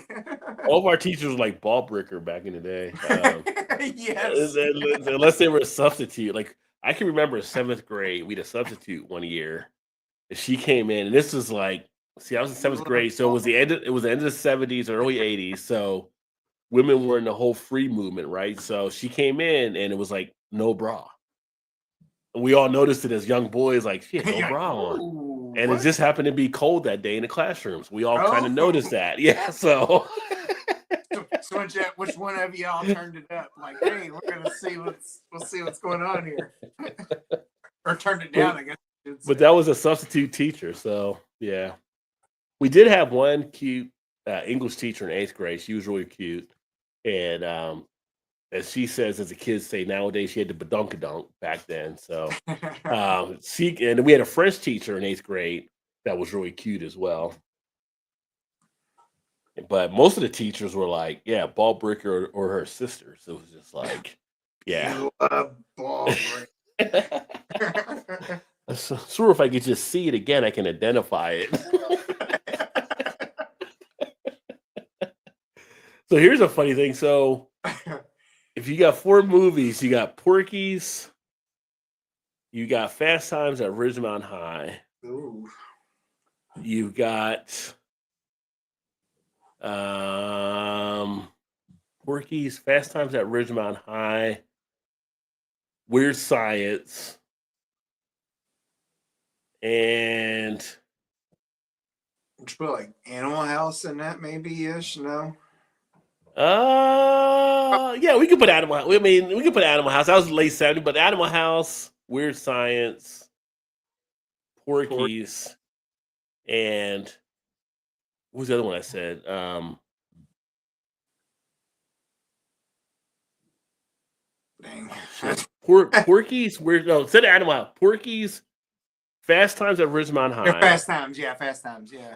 All of our teachers were like ball breaker back in the day. Yes. Unless they were a substitute. Like I can remember 7th grade, we had a substitute one year. And she came in, and this was like, I was in 7th grade, so it was the end of the 70s, early 80s. So women were in the whole free movement, right? So she came in, and it was like no bra. And we all noticed it as young boys, like she had no bra on. And it just happened to be cold that day in the classrooms. We all kind of noticed that. Yeah, so. So which one of y'all turned it up? Like, hey, we're gonna see what's going on here. Or turned it down, I guess. But that was a substitute teacher, so yeah. We did have one cute English teacher in 8th grade. She was really cute. And as she says, as the kids say nowadays, she had the badunkadunk back then. So and we had a French teacher in 8th grade that was really cute as well. But most of the teachers were like, yeah, ball breaker or her sisters. It was just like, yeah. Ball breaker. Sure, if I could just see it again, I can identify it. So here's a funny thing. So if you got 4 movies, you got Porky's, you got Fast Times at Ridgemont High. Ooh. You've got Porky's, Fast Times at Ridgemont High, Weird Science, and would you put like Animal House in that maybe-ish? No. Yeah, we could put Animal House. I mean, we could put Animal House. That was late 70s, but Animal House, Weird Science, Porky's, and what was the other one I said? Dang. Porky's, instead of Animal House, Porky's, Fast Times at Ridgemont High. Fast Times, yeah.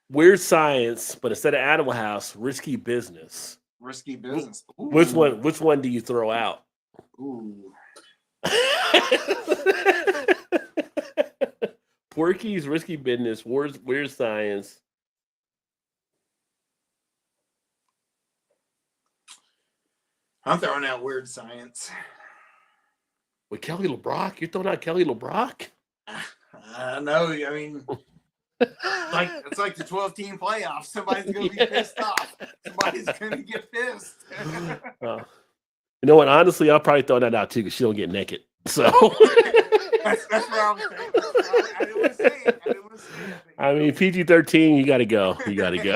Weird Science, but instead of Animal House, Risky Business. Risky Business. Ooh. Which one do you throw out? Ooh. Porky's, Risky Business, Weird Science. I'm throwing out Weird Science. With Kelly LeBrock? You're throwing out Kelly LeBrock? I know. I mean, it's like the 12-team playoffs. Somebody's going to be pissed off. Somebody's going to get pissed. You know what? Honestly, I'll probably throw that out too because she don't get naked. So that's what I'm saying. I didn't want to say it. I mean, PG-13, you got to go. You got to go.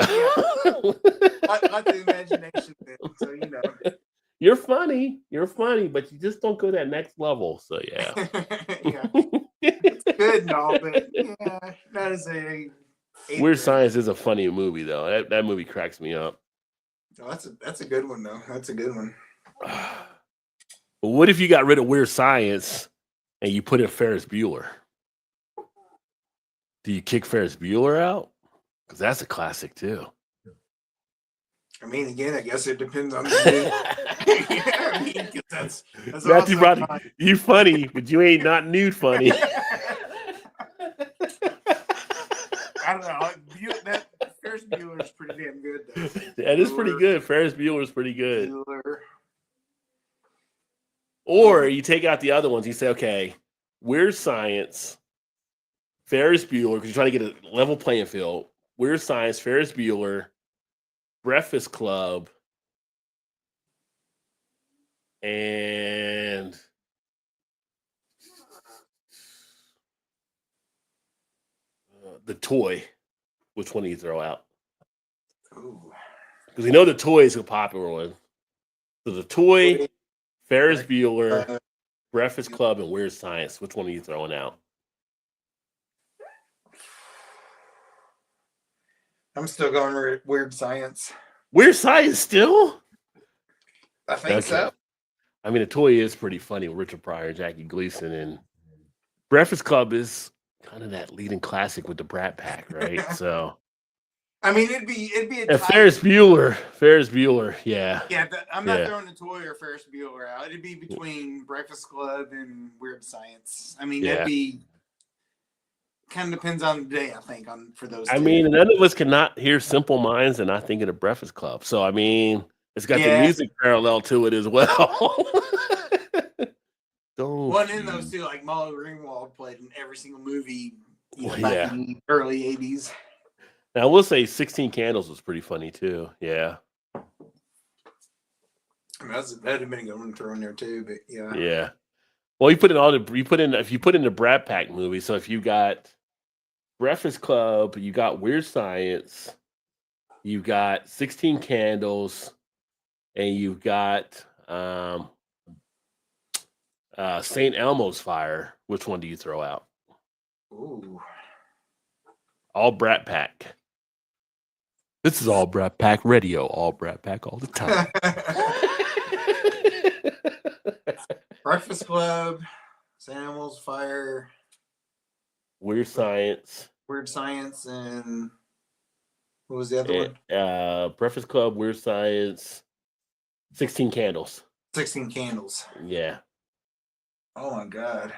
Let the imagination fit. So You're funny, but you just don't go that next level. So yeah. Yeah. good and all, but yeah, that is a Weird Science is a funny movie though. That movie cracks me up. Oh, that's a good one though. That's a good one. But what if you got rid of Weird Science and you put in Ferris Bueller? Do you kick Ferris Bueller out? Because that's a classic too. I mean, again, I guess it depends on the movie. Yeah, I mean, 'cause that's Matthew also Brody, fun. you funny, but you ain't not nude funny. I don't know. That Ferris Bueller is pretty damn good though. That is pretty good. Ferris Bueller is pretty good. Bueller. Or you take out the other ones. You say, okay, Weird Science, Ferris Bueller, because you're trying to get a level playing field. Weird Science, Ferris Bueller, Breakfast Club, and The Toy. Which one do you throw out? Because we know The Toy is a popular one. So The Toy, Ferris Bueller, Breakfast Club, and Weird Science. Which one are you throwing out? I'm still going Weird Science. Weird Science still? I think so. I mean, The Toy is pretty funny with Richard Pryor, Jackie Gleason, and Breakfast Club is kind of that leading classic with the Brat Pack, right? So, I mean, it'd be a and Ferris Bueller, yeah. Yeah, I'm not throwing The Toy or Ferris Bueller out. It'd be between Breakfast Club and Weird Science. I mean, it'd be kind of depends on the day, I think, for those two. I mean, none of us cannot hear Simple Minds and not think of the Breakfast Club. So, I mean, it's got the music parallel to it as well. One in those two, like Molly Ringwald played in every single movie back in the early 80s. Now, I will say 16 Candles was pretty funny, too. Yeah. I mean, that'd have been a good one to throw in there, too, but yeah. Yeah. Well, if you put in the Brat Pack movie, so if you got Breakfast Club, you got Weird Science, you got 16 Candles, and you've got St. Elmo's Fire. Which one do you throw out? Ooh. All Brat Pack. This is all Brat Pack radio. All Brat Pack all the time. Breakfast Club, St. Elmo's Fire, Weird Science, and what was the other one? Breakfast Club, Weird Science, 16 Candles. 16 Candles. Yeah. Oh my God.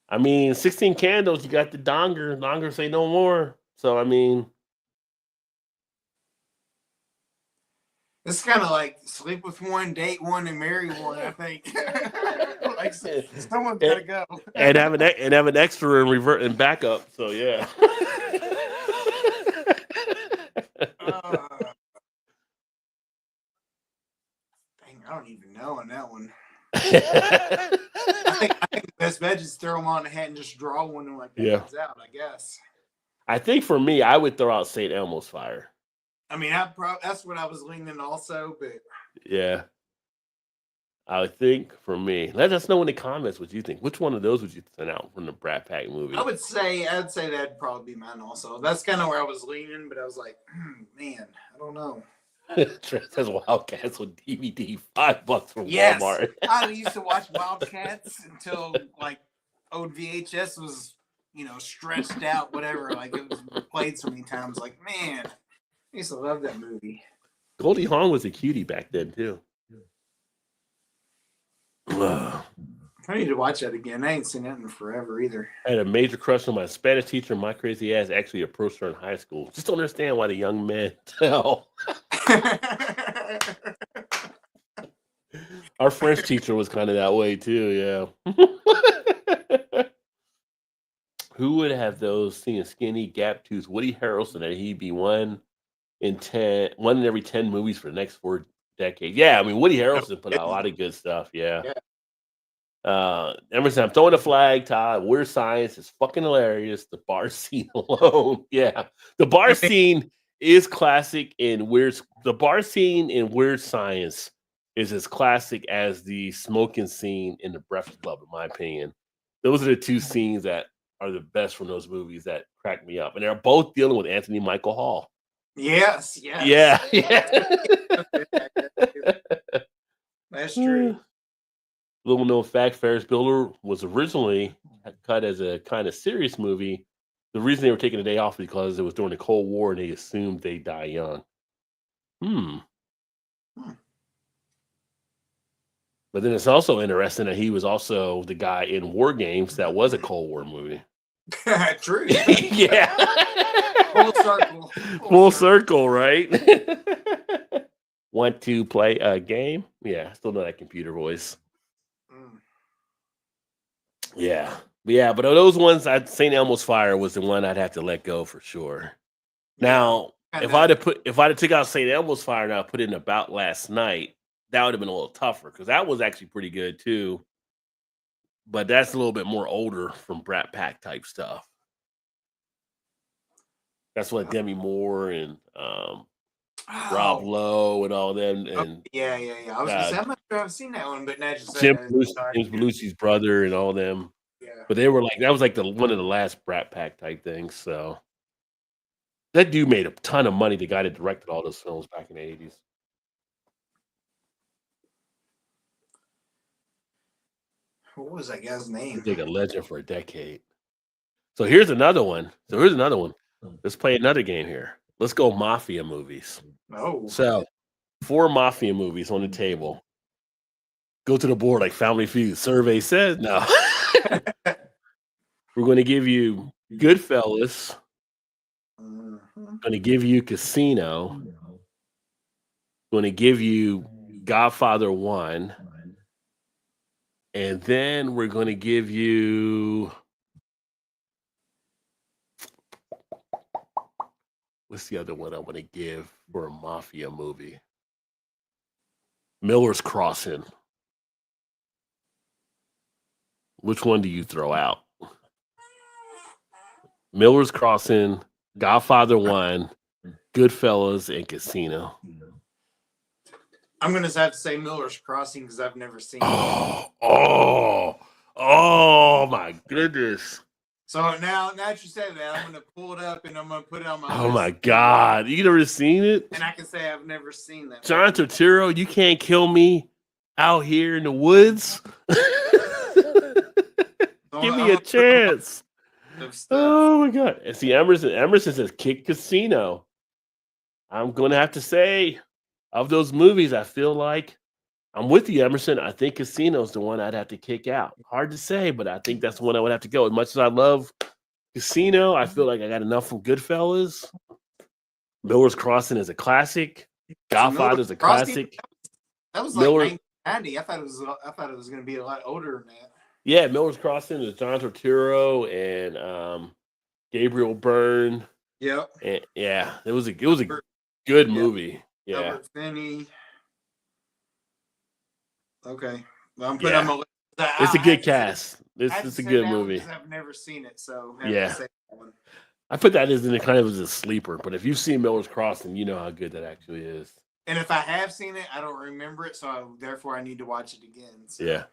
I mean, 16 Candles, you got the Donger say no more. So, I mean. It's kind of like sleep with one, date one, and marry one, I think. Like someone's got to go. and have an extra and revert and backup. So, yeah. Dang, I don't even know on that one. I think the best bet is throw them on the hat and just draw one and like that comes out, I guess. I think for me, I would throw out St. Elmo's Fire. I mean, that's what I was leaning also, but yeah, I think for me, let us know in the comments what you think. Which one of those would you send out from the Brat Pack movie? I'd say that'd probably be mine also. That's kind of where I was leaning, but I was like, man, I don't know. Says Wildcats on DVD, $5 from Walmart. I used to watch Wildcats until like old VHS was, stretched out, whatever. Like it was played so many times. Like, man, I used to love that movie. Goldie Hawn was a cutie back then too. I need to watch that again. I ain't seen that in forever either. I had a major crush on my Spanish teacher. My crazy ass actually approached her in high school. Just don't understand why the young men tell. Our French teacher was kind of that way too. Yeah. Who would have those seeing skinny, gap tooth Woody Harrelson that he'd be one in every 10 movies for the next 4 decades? Yeah, I mean Woody Harrelson put out a lot of good stuff. Yeah. Emerson, I'm throwing a flag, Todd. Weird Science is fucking hilarious. The bar scene alone. Yeah. The bar scene is classic in Weird. The bar scene in Weird Science is as classic as the smoking scene in the Breakfast Club, in my opinion. Those are the two scenes that are the best from those movies that crack me up, and they're both dealing with Anthony Michael Hall. Yes. Yeah. That's true. Little known fact: Ferris Bueller was originally cut as a kind of serious movie. The reason they were taking a day off because it was during the Cold War, and they assumed they die young. But then it's also interesting that he was also the guy in War Games that was a Cold War movie. True. Yeah. Full circle. Full circle, right? Want to play a game? Yeah, still know that computer voice. Yeah. But of those ones, St. Elmo's Fire was the one I'd have to let go for sure. Now, if I'd have took out St. Elmo's Fire and I put it in About Last Night, that would have been a little tougher because that was actually pretty good too. But that's a little bit more older from Brat Pack type stuff. That's what Demi Moore and Rob Lowe and all them. And yeah. I was gonna say I'm not sure I've seen that one, but now just James Belushi's brother and all them. Yeah. But they were like that was like one of the last Brat Pack type things. So that dude made a ton of money. The guy that directed all those films back in the 80s. What was that guy's name? He's like a legend for a decade. So here's another one. Let's play another game here. Let's go mafia movies. Oh. So 4 mafia movies on the table. Go to the board like Family Feud. Survey says no. We're going to give you Goodfellas. Going to give you Casino. Going to give you Godfather 1. And then we're going to give you, what's the other one I want to give for a mafia movie? Miller's Crossing. Which one do you throw out? Miller's Crossing, Godfather 1, Goodfellas, and Casino. I'm going to have to say Miller's Crossing because I've never seen it. Oh, my goodness. So now that you say that, I'm going to pull it up and I'm going to put it on my list. Oh, my God. You never seen it? And I can say I've never seen that. John Turturro, You Can't Kill Me Out Here in the Woods. Give me a chance. Oh, my God. And see, Emerson says, kick Casino. I'm going to have to say, of those movies, I feel like I'm with you, Emerson. I think Casino's the one I'd have to kick out. Hard to say, but I think that's the one I would have to go. As much as I love Casino, I feel like I got enough from Goodfellas. Miller's Crossing is a classic. Godfather's a classic. That was like 1990. I thought it was going to be a lot older than that. Yeah, Miller's Crossing is John Turturro and Gabriel Byrne. Yep. And, yeah, it was a good movie. Yeah. Albert Finney. Okay. Well, I'm putting on my list. It's a good cast. It's a good movie. I've never seen it, so I put that as in kind of as a sleeper. But if you've seen Miller's Crossing, you know how good that actually is. And if I have seen it, I don't remember it, so therefore I need to watch it again. So. Yeah.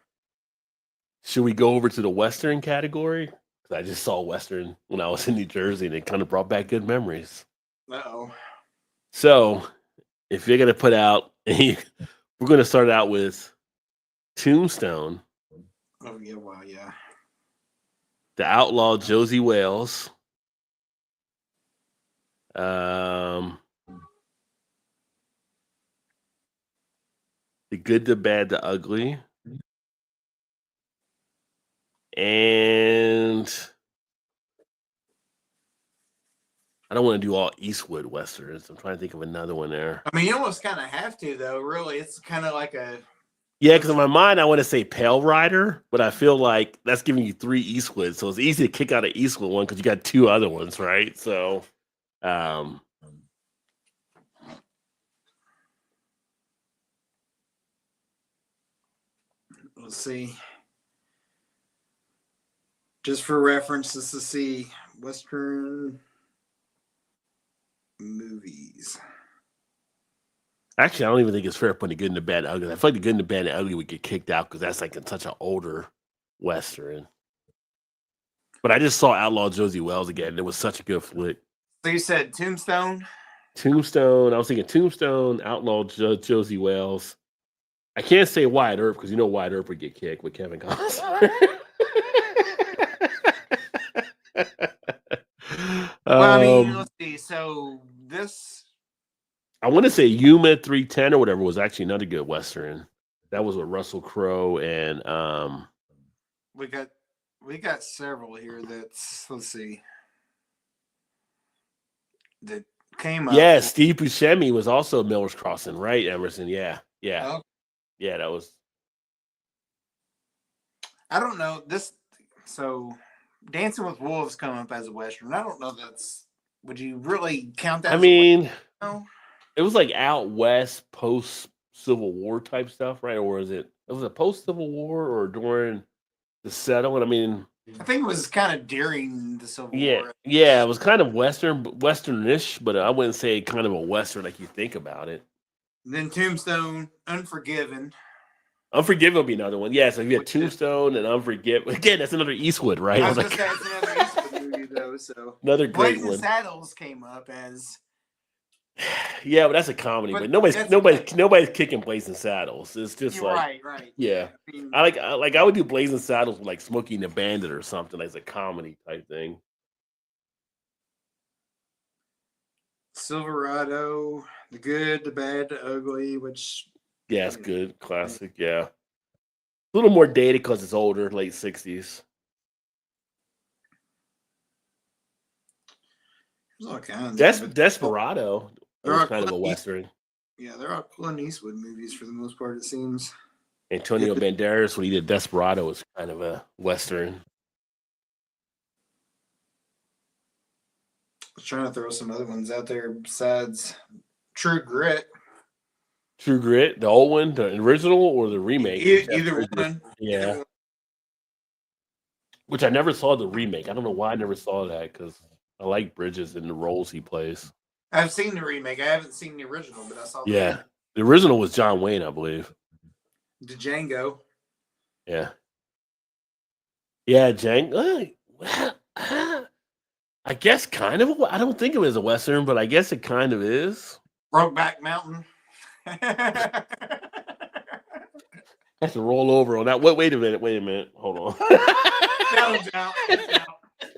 Should we go over to the Western category? Because I just saw Western when I was in New Jersey, and it kind of brought back good memories. Uh-oh. So, if you're going to put out, we're going to start out with Tombstone. Oh, yeah, well, yeah. The Outlaw Josie Wales. The Good, the Bad, the Ugly. And I don't want to do all Eastwood Westerns. I'm trying to think of another one there. I mean, you almost kind of have to, though, really. It's kind of like a... Yeah, because in my mind, I want to say Pale Rider, but I feel like that's giving you 3 Eastwoods. So it's easy to kick out an Eastwood one because you got 2 other ones, right? So, let's see. Just for reference, just to see Western movies. Actually, I don't even think it's fair putting the Good and the Bad and Ugly. I feel like the Good and the Bad and Ugly would get kicked out because that's like in such an older Western. But I just saw Outlaw Josie Wells again. It was such a good flick. So you said Tombstone? Tombstone. I was thinking Tombstone, Outlaw Josie Wells. I can't say Wyatt Earp because you know Wyatt Earp would get kicked with Kevin Costner. Well, I mean, let's see. So this, I want to say Yuma 310 or whatever was actually another good Western. That was with Russell Crowe and we got several here. Let's see, that came up. yeah, Steve Buscemi was also Miller's Crossing, right, Emerson? Yeah. Oh, Yeah, that was. I don't know this. So Dancing with Wolves come up as a Western. I don't know. Would you really count that? I as mean, a Western? it was like out west, post Civil War type stuff, right? Or was it post Civil War or during the settlement? I mean, I think it was kind of during the Civil War. Yeah, it was kind of westernish, but I wouldn't say kind of a western like you think about it. And then Tombstone, Unforgiven. Unforgiven will be another one. Yeah, so if you had Tombstone and Unforgiven, again, that's another Eastwood, right? I was gonna say it's another Eastwood movie though. So another great Blazing one. Saddles came up as. Yeah, but that's a comedy. But nobody's kicking Blazing Saddles. It's just You're like right. Yeah, I mean, I would do Blazing Saddles with like Smokey and the Bandit or something like a comedy type thing. Silverado, The Good, the Bad, the Ugly, which Yeah, it's good, classic. Yeah, a little more dated because it's older, late 60s. there's all kinds. Desperado was kind of a western. Yeah, they're all Clint Eastwood movies for the most part. It seems. Antonio Banderas, when he did Desperado, was kind of a western. I was trying to throw some other ones out there besides True Grit. True Grit, the old one, the original or the remake? Either one. Yeah. Either one. Which I never saw the remake. I don't know why I never saw that because I like Bridges and the roles he plays. I've seen the remake. I haven't seen the original, but I saw. Yeah, the original was John Wayne, I believe. Django. Yeah. Yeah, Django. I guess kind of. I don't think it was a western, but I guess it kind of is. Brokeback Mountain. I have to roll over on that. Wait a minute. Hold on. That one's out. It's out.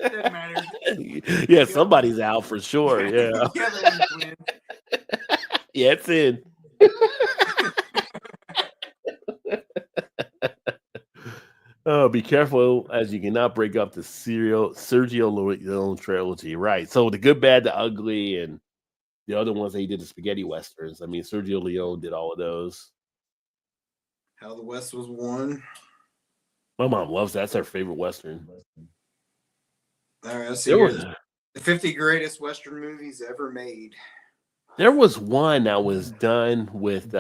Doesn't matter. Yeah, somebody's out for sure. Yeah. The other one's win. Yeah, it's in. Oh, be careful as you cannot break up the Sergio Leone trilogy. Right. So the Good, Bad, the Ugly, and the other ones that he did the spaghetti westerns. I mean, Sergio Leone did all of those. How the West Was Won. My mom loves that. That's her favorite western. All right, let's see here. The 50 greatest Western movies ever made. There was one that was done with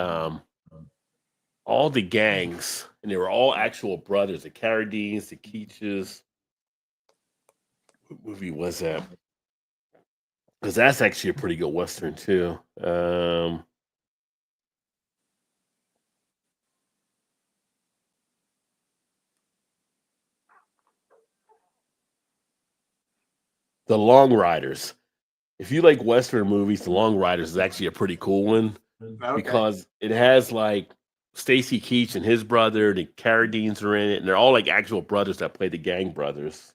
all the gangs, and they were all actual brothers, the Carradines, the Keaches. What movie was that? Because that's actually a pretty good western too. The Long Riders. If you like western movies, The Long Riders is actually a pretty cool one because it has like Stacy Keach and his brother, the Carradines are in it, and they're all like actual brothers that play the gang brothers.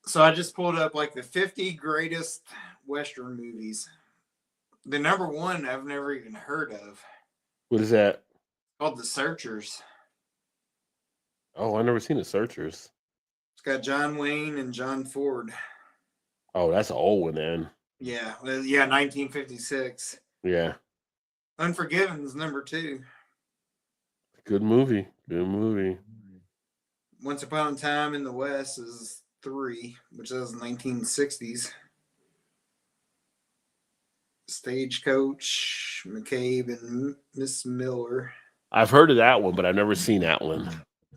So I just pulled up like the 50 greatest Western movies. The number one I've never even heard of. What is that? Called The Searchers. Oh, I've never seen The Searchers. It's got John Wayne and John Ford. Oh, that's an old one then. Yeah, 1956. Yeah. Unforgiven is number 2. Good movie. Good movie. Once Upon a Time in the West is 3, which is 1960s. Stagecoach, McCabe, and Miss Miller. I've heard of that one, but I've never seen that one.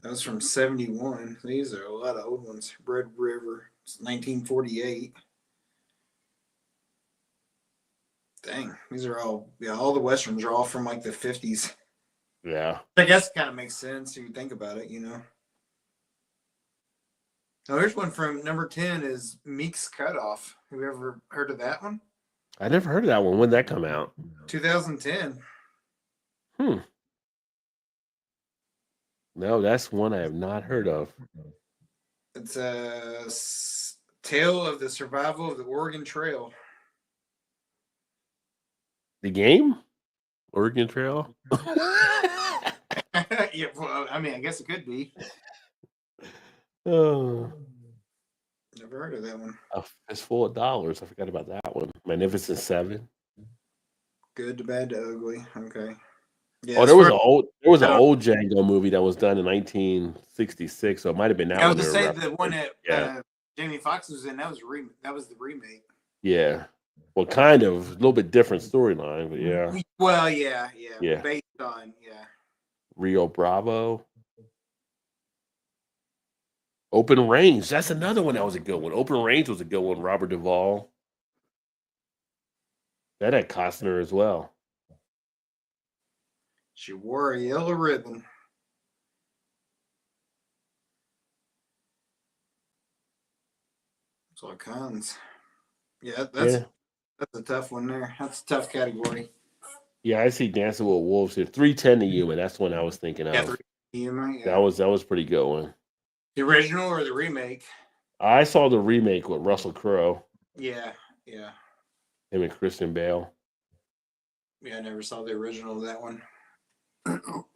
That was from 71. These are a lot of old ones. Red River, it's 1948. Dang, these are all the Westerns are all from like the 50s. Yeah. I guess it kind of makes sense if you think about it, you know. Oh, here's one from number 10 is Meek's Cutoff. Have you ever heard of that one? I never heard of that one. When did that come out? 2010. No, that's one I have not heard of. It's a tale of the survival of the Oregon Trail. The game? Oregon Trail? Yeah, well, I mean, I guess it could be. Oh, Never heard of that one. a fistful of dollars. I forgot about that one. Magnificent Seven. Good to bad to ugly. Okay. Yeah, Oh, as there was far- an old Django movie that was done in 1966, so it might have been that I one. was to they were say the one that Yeah. Jamie Foxx was in. That was that was the remake. Yeah. Well, kind of a little bit different storyline, but yeah. Well, yeah. Yeah. Based on Rio Bravo. Open Range. That's another one that was a good one. Open Range was a good one. Robert Duvall. That had Costner as well. She wore a yellow ribbon. It's all kinds. Yeah, that's a tough one there. That's a tough category. Yeah, I see Dancing with Wolves here. 310 to Human. That's one I was thinking of. Yeah, yeah. That was a pretty good one. The original or the remake? I saw the remake with Russell Crowe. Yeah. Him and Christian Bale. Yeah, I never saw the original of that one. Oh,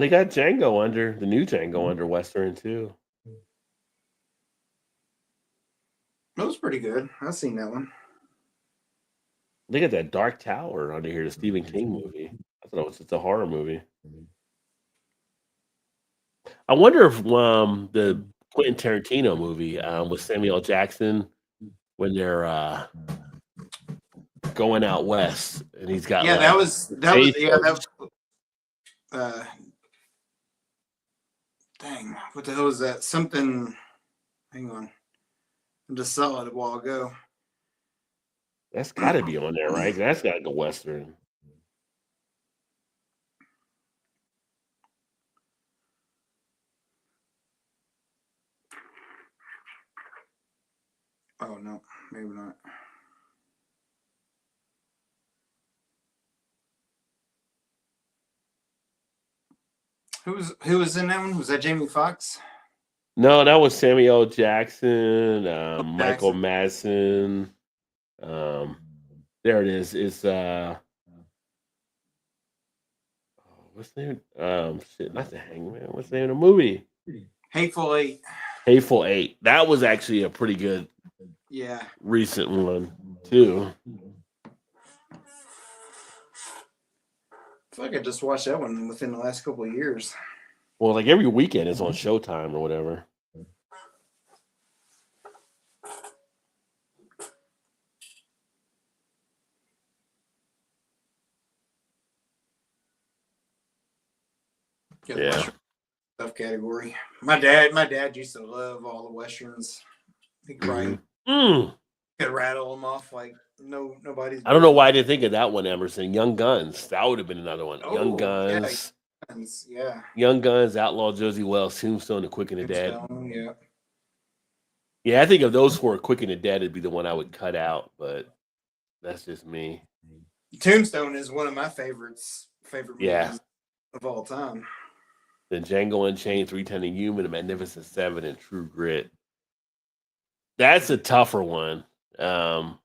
they got Django under the new Django under Western too. That was pretty good. I've seen that one. They got that Dark Tower under here, the Stephen King movie. I thought it was just a horror movie. I wonder if the Quentin Tarantino movie with Samuel L. Jackson when they're going out west and he's got that was dang, what the hell was that? Something. Hang on, I just saw it a while ago. That's got to be on there, right? That's got to go Western. Oh no, maybe not. Who was in that one? Was that Jamie Foxx? No, that was Samuel L. Jackson, Michael Madsen. There it is. It's what's the name? Shit, not the Hangman. What's the name of the movie? Hateful Eight. Hateful Eight. That was actually a pretty good, recent one too. I feel like I just watched that one within the last couple of years. Well, like every weekend it's on Showtime or whatever. Yeah. Stuff category. My dad used to love all the westerns. He could rattle them off like nobody's. I don't know why I didn't think of that one, Emerson. Young Guns. That would have been another one. Young Guns. Yeah. Young Guns, Outlaw Josie Wells, Tombstone, and Quick and the Dead. Yeah. Yeah, I think of those four, Quick and the Dead would be the one I would cut out, but that's just me. Tombstone is one of my favorite movies of all time. Then Django Unchained, 310 to Human, The Magnificent Seven, and True Grit. That's a tougher one. Although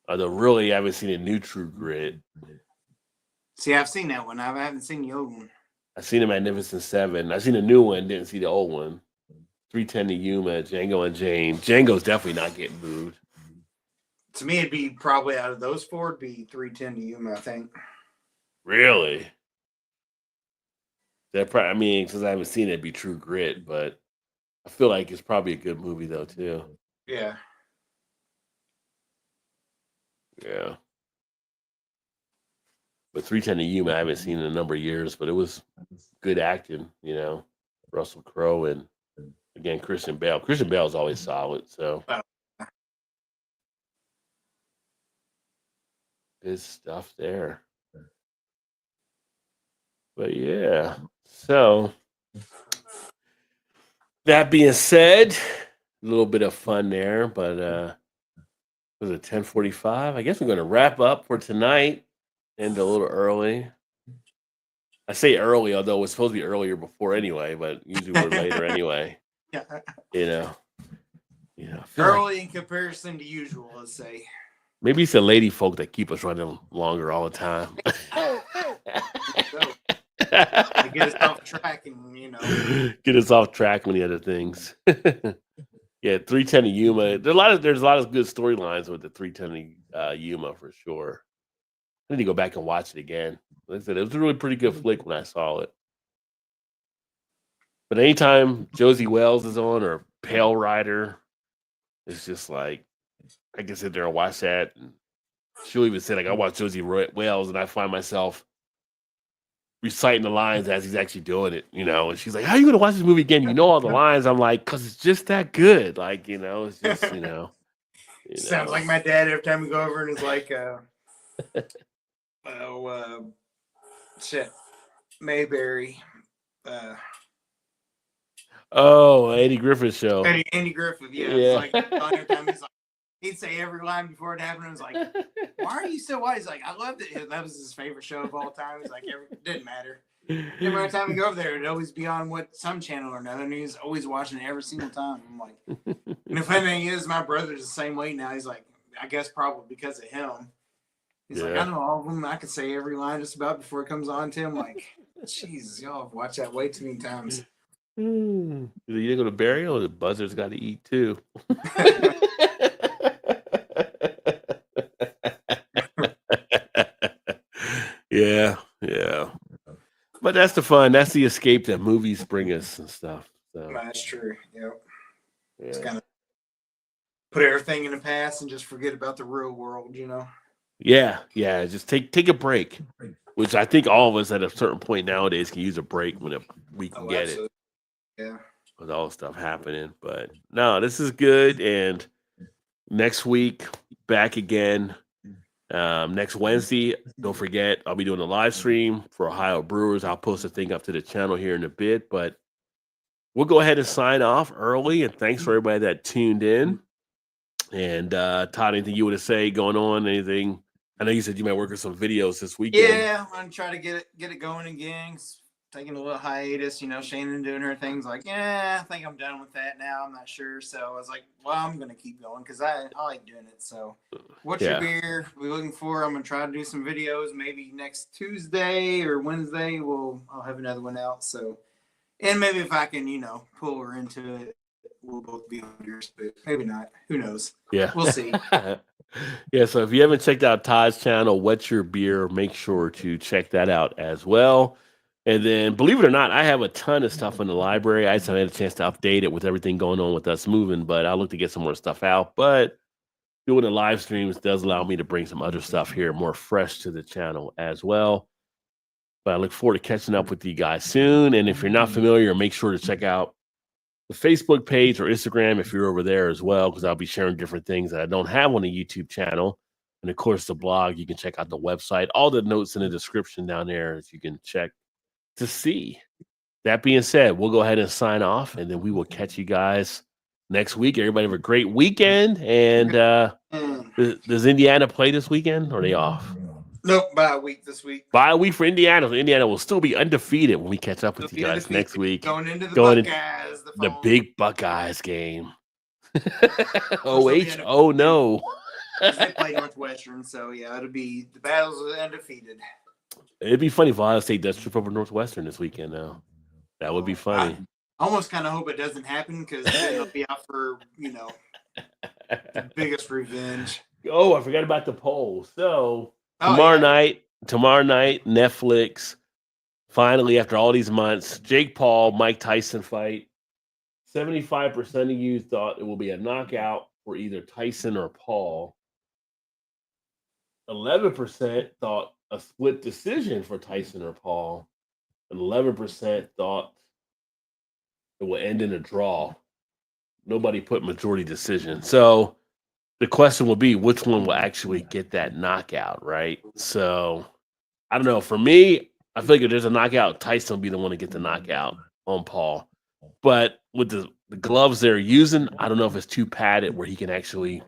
really, I haven't seen a new True Grit. See, I've seen that one. I haven't seen the old one. I've seen The Magnificent Seven. I've seen the new one, didn't see the old one. 310 to Yuma, Django Unchained. Django's definitely not getting moved. To me, it'd be probably out of those four, it'd be 310 to Yuma, I think. Really? That probably, I mean, since I haven't seen it, it'd be True Grit, but I feel like it's probably a good movie though too. Yeah. Yeah. But 310 to Yuma, I haven't seen in a number of years, but it was good acting, you know. Russell Crowe and again Christian Bale. Christian Bale's always solid, so good stuff there. But yeah, so That being said, a little bit of fun there, but was it 10:45? I guess we're going to wrap up for tonight. End a little early. I say early, although it's supposed to be earlier before anyway, but usually we're later anyway. Yeah. You know. I feel like Early in comparison to usual, let's say. maybe it's the lady folk that keep us running longer all the time. To get us off track and, Get us off track on the other things. Yeah, 310 to Yuma. There's a lot of good storylines with the 310 to Yuma for sure. I need to go back and watch it again. Like I said, it was a really pretty good flick when I saw it. But anytime Josie Wells is on or Pale Rider, it's just like I can sit there and watch that. And she'll even say, like, I watch Josie Wells and I find myself reciting the lines as he's actually doing it, and she's like, how are you going to watch this movie again? You know all the lines. I'm like, because it's just that good. Like, it's just, Sounds like my dad every time we go over and is like, Mayberry. Eddie Griffith show. Andy Griffith, yeah. It's like, every time he'd say every line before it happened. I was like, why are you so white? He's like, I loved it. That was his favorite show of all time. He's like, it didn't matter. Every time we go over there, it'd always be on some channel or another, and he's always watching it every single time. I'm like, and the funny thing is, my brother's the same way now. He's like, I guess probably because of him. He's like, I know all of them. I could say every line just about before it comes on to him. Like, Jesus, y'all have watched that way too many times. You go to burial, the buzzard's got to eat too. Yeah. But that's the fun. That's the escape that movies bring us and stuff. So That's true. Yep. yeah. Just kind of put everything in the past and just forget about the real world, Yeah. Just take a break, which I think all of us at a certain point nowadays can use a break when we can get absolutely. it. Yeah. With all the stuff happening. But no, this is good. And next week, back again. Next Wednesday, don't forget, I'll be doing a live stream for Ohio Brewers. I'll post a thing up to the channel here in a bit, but we'll go ahead and sign off early. And thanks for everybody that tuned in. And Todd, anything you want to say going on? Anything? I know you said you might work on some videos this weekend. Yeah, I'm trying to get it going again. Taking a little hiatus, Shannon doing her things like, I think I'm done with that now. I'm not sure. So I was like, well, I'm going to keep going because I like doing it. So what's your beer we're looking for? I'm going to try to do some videos maybe next Tuesday or Wednesday. I'll have another one out. So, and maybe if I can, pull her into it, we'll both be on yours, but maybe not. Who knows? Yeah. We'll see. Yeah. So if you haven't checked out Todd's channel, What's Your Beer, make sure to check that out as well. And then, believe it or not, I have a ton of stuff in the library. I just haven't had a chance to update it with everything going on with us moving, but I'll look to get some more stuff out. But doing the live streams does allow me to bring some other stuff here more fresh to the channel as well. But I look forward to catching up with you guys soon. And if you're not familiar, make sure to check out the Facebook page or Instagram if you're over there as well, because I'll be sharing different things that I don't have on the YouTube channel. And of course, the blog, you can check out the website, all the notes in the description down there as you can check to see. That being said, we'll go ahead and sign off, and then we will catch you guys next week. Everybody have a great weekend. And does Indiana play this weekend, or are they off? Nope, bye week this week. Bye week for Indiana. So Indiana will still be undefeated when we catch up with you guys next week. Going into the Buckeyes. The big Buckeyes game. Oh no. They play Northwestern, so yeah, it'll be the battles of the undefeated. It'd be funny if Ohio State does trip over Northwestern this weekend now. That would be funny. I almost kind of hope it doesn't happen because then they'll be out for, the biggest revenge. Oh, I forgot about the poll. So tomorrow night, Netflix, finally, after all these months, Jake Paul, Mike Tyson fight. 75% of you thought it will be a knockout for either Tyson or Paul. 11% thought a split decision for Tyson or Paul, and 11% thought it will end in a draw. Nobody put majority decision. So the question will be, which one will actually get that knockout, right? So I don't know. For me, I feel like if there's a knockout, Tyson will be the one to get the knockout on Paul. But with the gloves they're using, I don't know if it's too padded where he can actually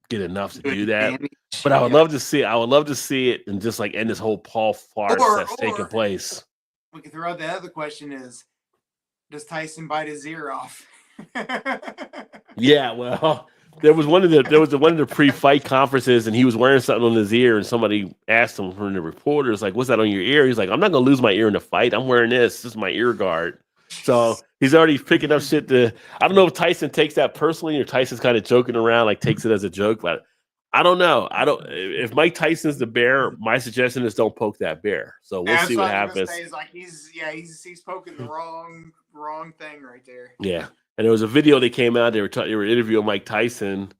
get enough to do that. Damage. But I would Yeah. love to see. I would love to see it and just like end this whole Paul farce that's taking Or- place. We can throw out the other question: is does Tyson bite his ear off? Yeah, well, there was one of the pre-fight conferences, and he was wearing something on his ear, and somebody asked him from the reporters, like, "What's that on your ear?" He's like, "I'm not gonna lose my ear in a fight. I'm wearing this. This is my ear guard." So he's already picking up shit. I don't know if Tyson takes that personally, or Tyson's kind of joking around, like takes it as a joke, but I don't know. If Mike Tyson's the bear, my suggestion is don't poke that bear. So we'll see what happens. Is like he's poking the wrong thing right there. Yeah. And there was a video that came out. They were interviewing Mike Tyson,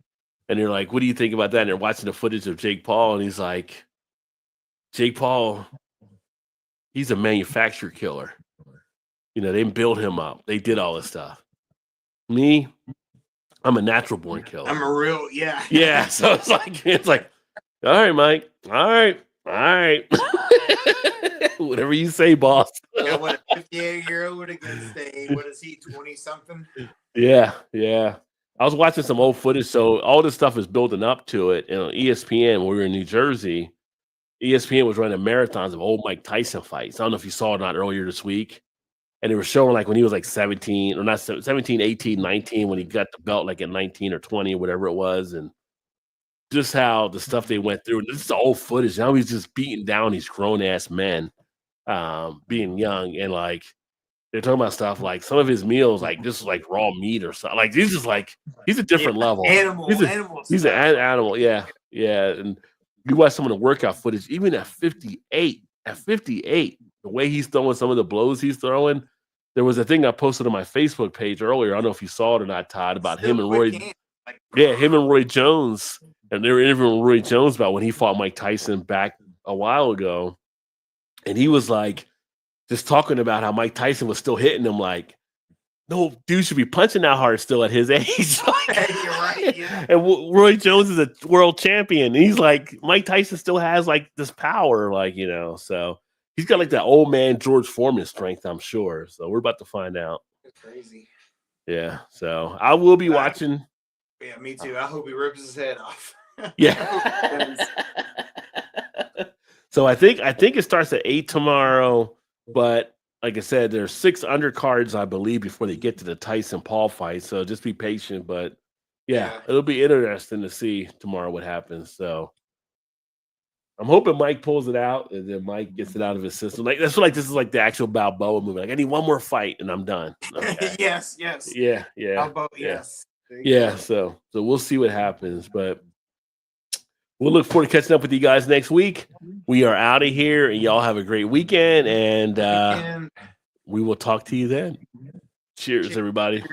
and they're like, "What do you think about that?" And they're watching the footage of Jake Paul, and he's like, "Jake Paul, he's a manufacturer killer. You know, they built him up. They did all this stuff. Me, I'm a natural born killer. I'm a real yeah." So it's like, all right, Mike, all right, whatever you say, boss. Yeah, what a 58-year-old against what is he, 20-something? Yeah. I was watching some old footage, so all this stuff is building up to it. And on ESPN, when we were in New Jersey, ESPN was running marathons of old Mike Tyson fights. I don't know if you saw it or not earlier this week. And they were showing like when he was like 17, or not 17, 18, 19, when he got the belt like at 19 or 20 or whatever it was. And just how the stuff they went through. And this is old footage. Now he's just beating down these grown-ass men, being young. And like, they're talking about stuff like some of his meals, like just like raw meat or something. Like he's just like he's a different level. He's an animal. Yeah. And you watch some of the workout footage, even at 58. At 58, the way he's throwing some of the blows he's throwing. There was a thing I posted on my Facebook page earlier. I don't know if you saw it or not, Todd, about him and Roy. Him and Roy Jones, and they were interviewing Roy Jones about when he fought Mike Tyson back a while ago, and he was like, just talking about how Mike Tyson was still hitting him like, no dude should be punching that hard still at his age. You're right, yeah. And Roy Jones is a world champion. And he's like, Mike Tyson still has like this power, like, you know, so he's got like that old man George Foreman strength, I'm sure. So we're about to find out. It's crazy. Yeah. So I will be watching. Yeah, me too. I hope he rips his head off. Yeah. So I think it starts at 8 tomorrow. But like I said, there's 6 undercards, I believe, before they get to the Tyson Paul fight. So just be patient. But yeah, it'll be interesting to see tomorrow what happens. So I'm hoping Mike pulls it out and then Mike gets it out of his system. Like this is like the actual Balboa movie. Like I need one more fight and I'm done. Okay. Yes. Yeah. Balboa, yes. Yeah. So we'll see what happens. But we'll look forward to catching up with you guys next week. We are out of here, and y'all have a great weekend, and we will talk to you then. Cheers, everybody.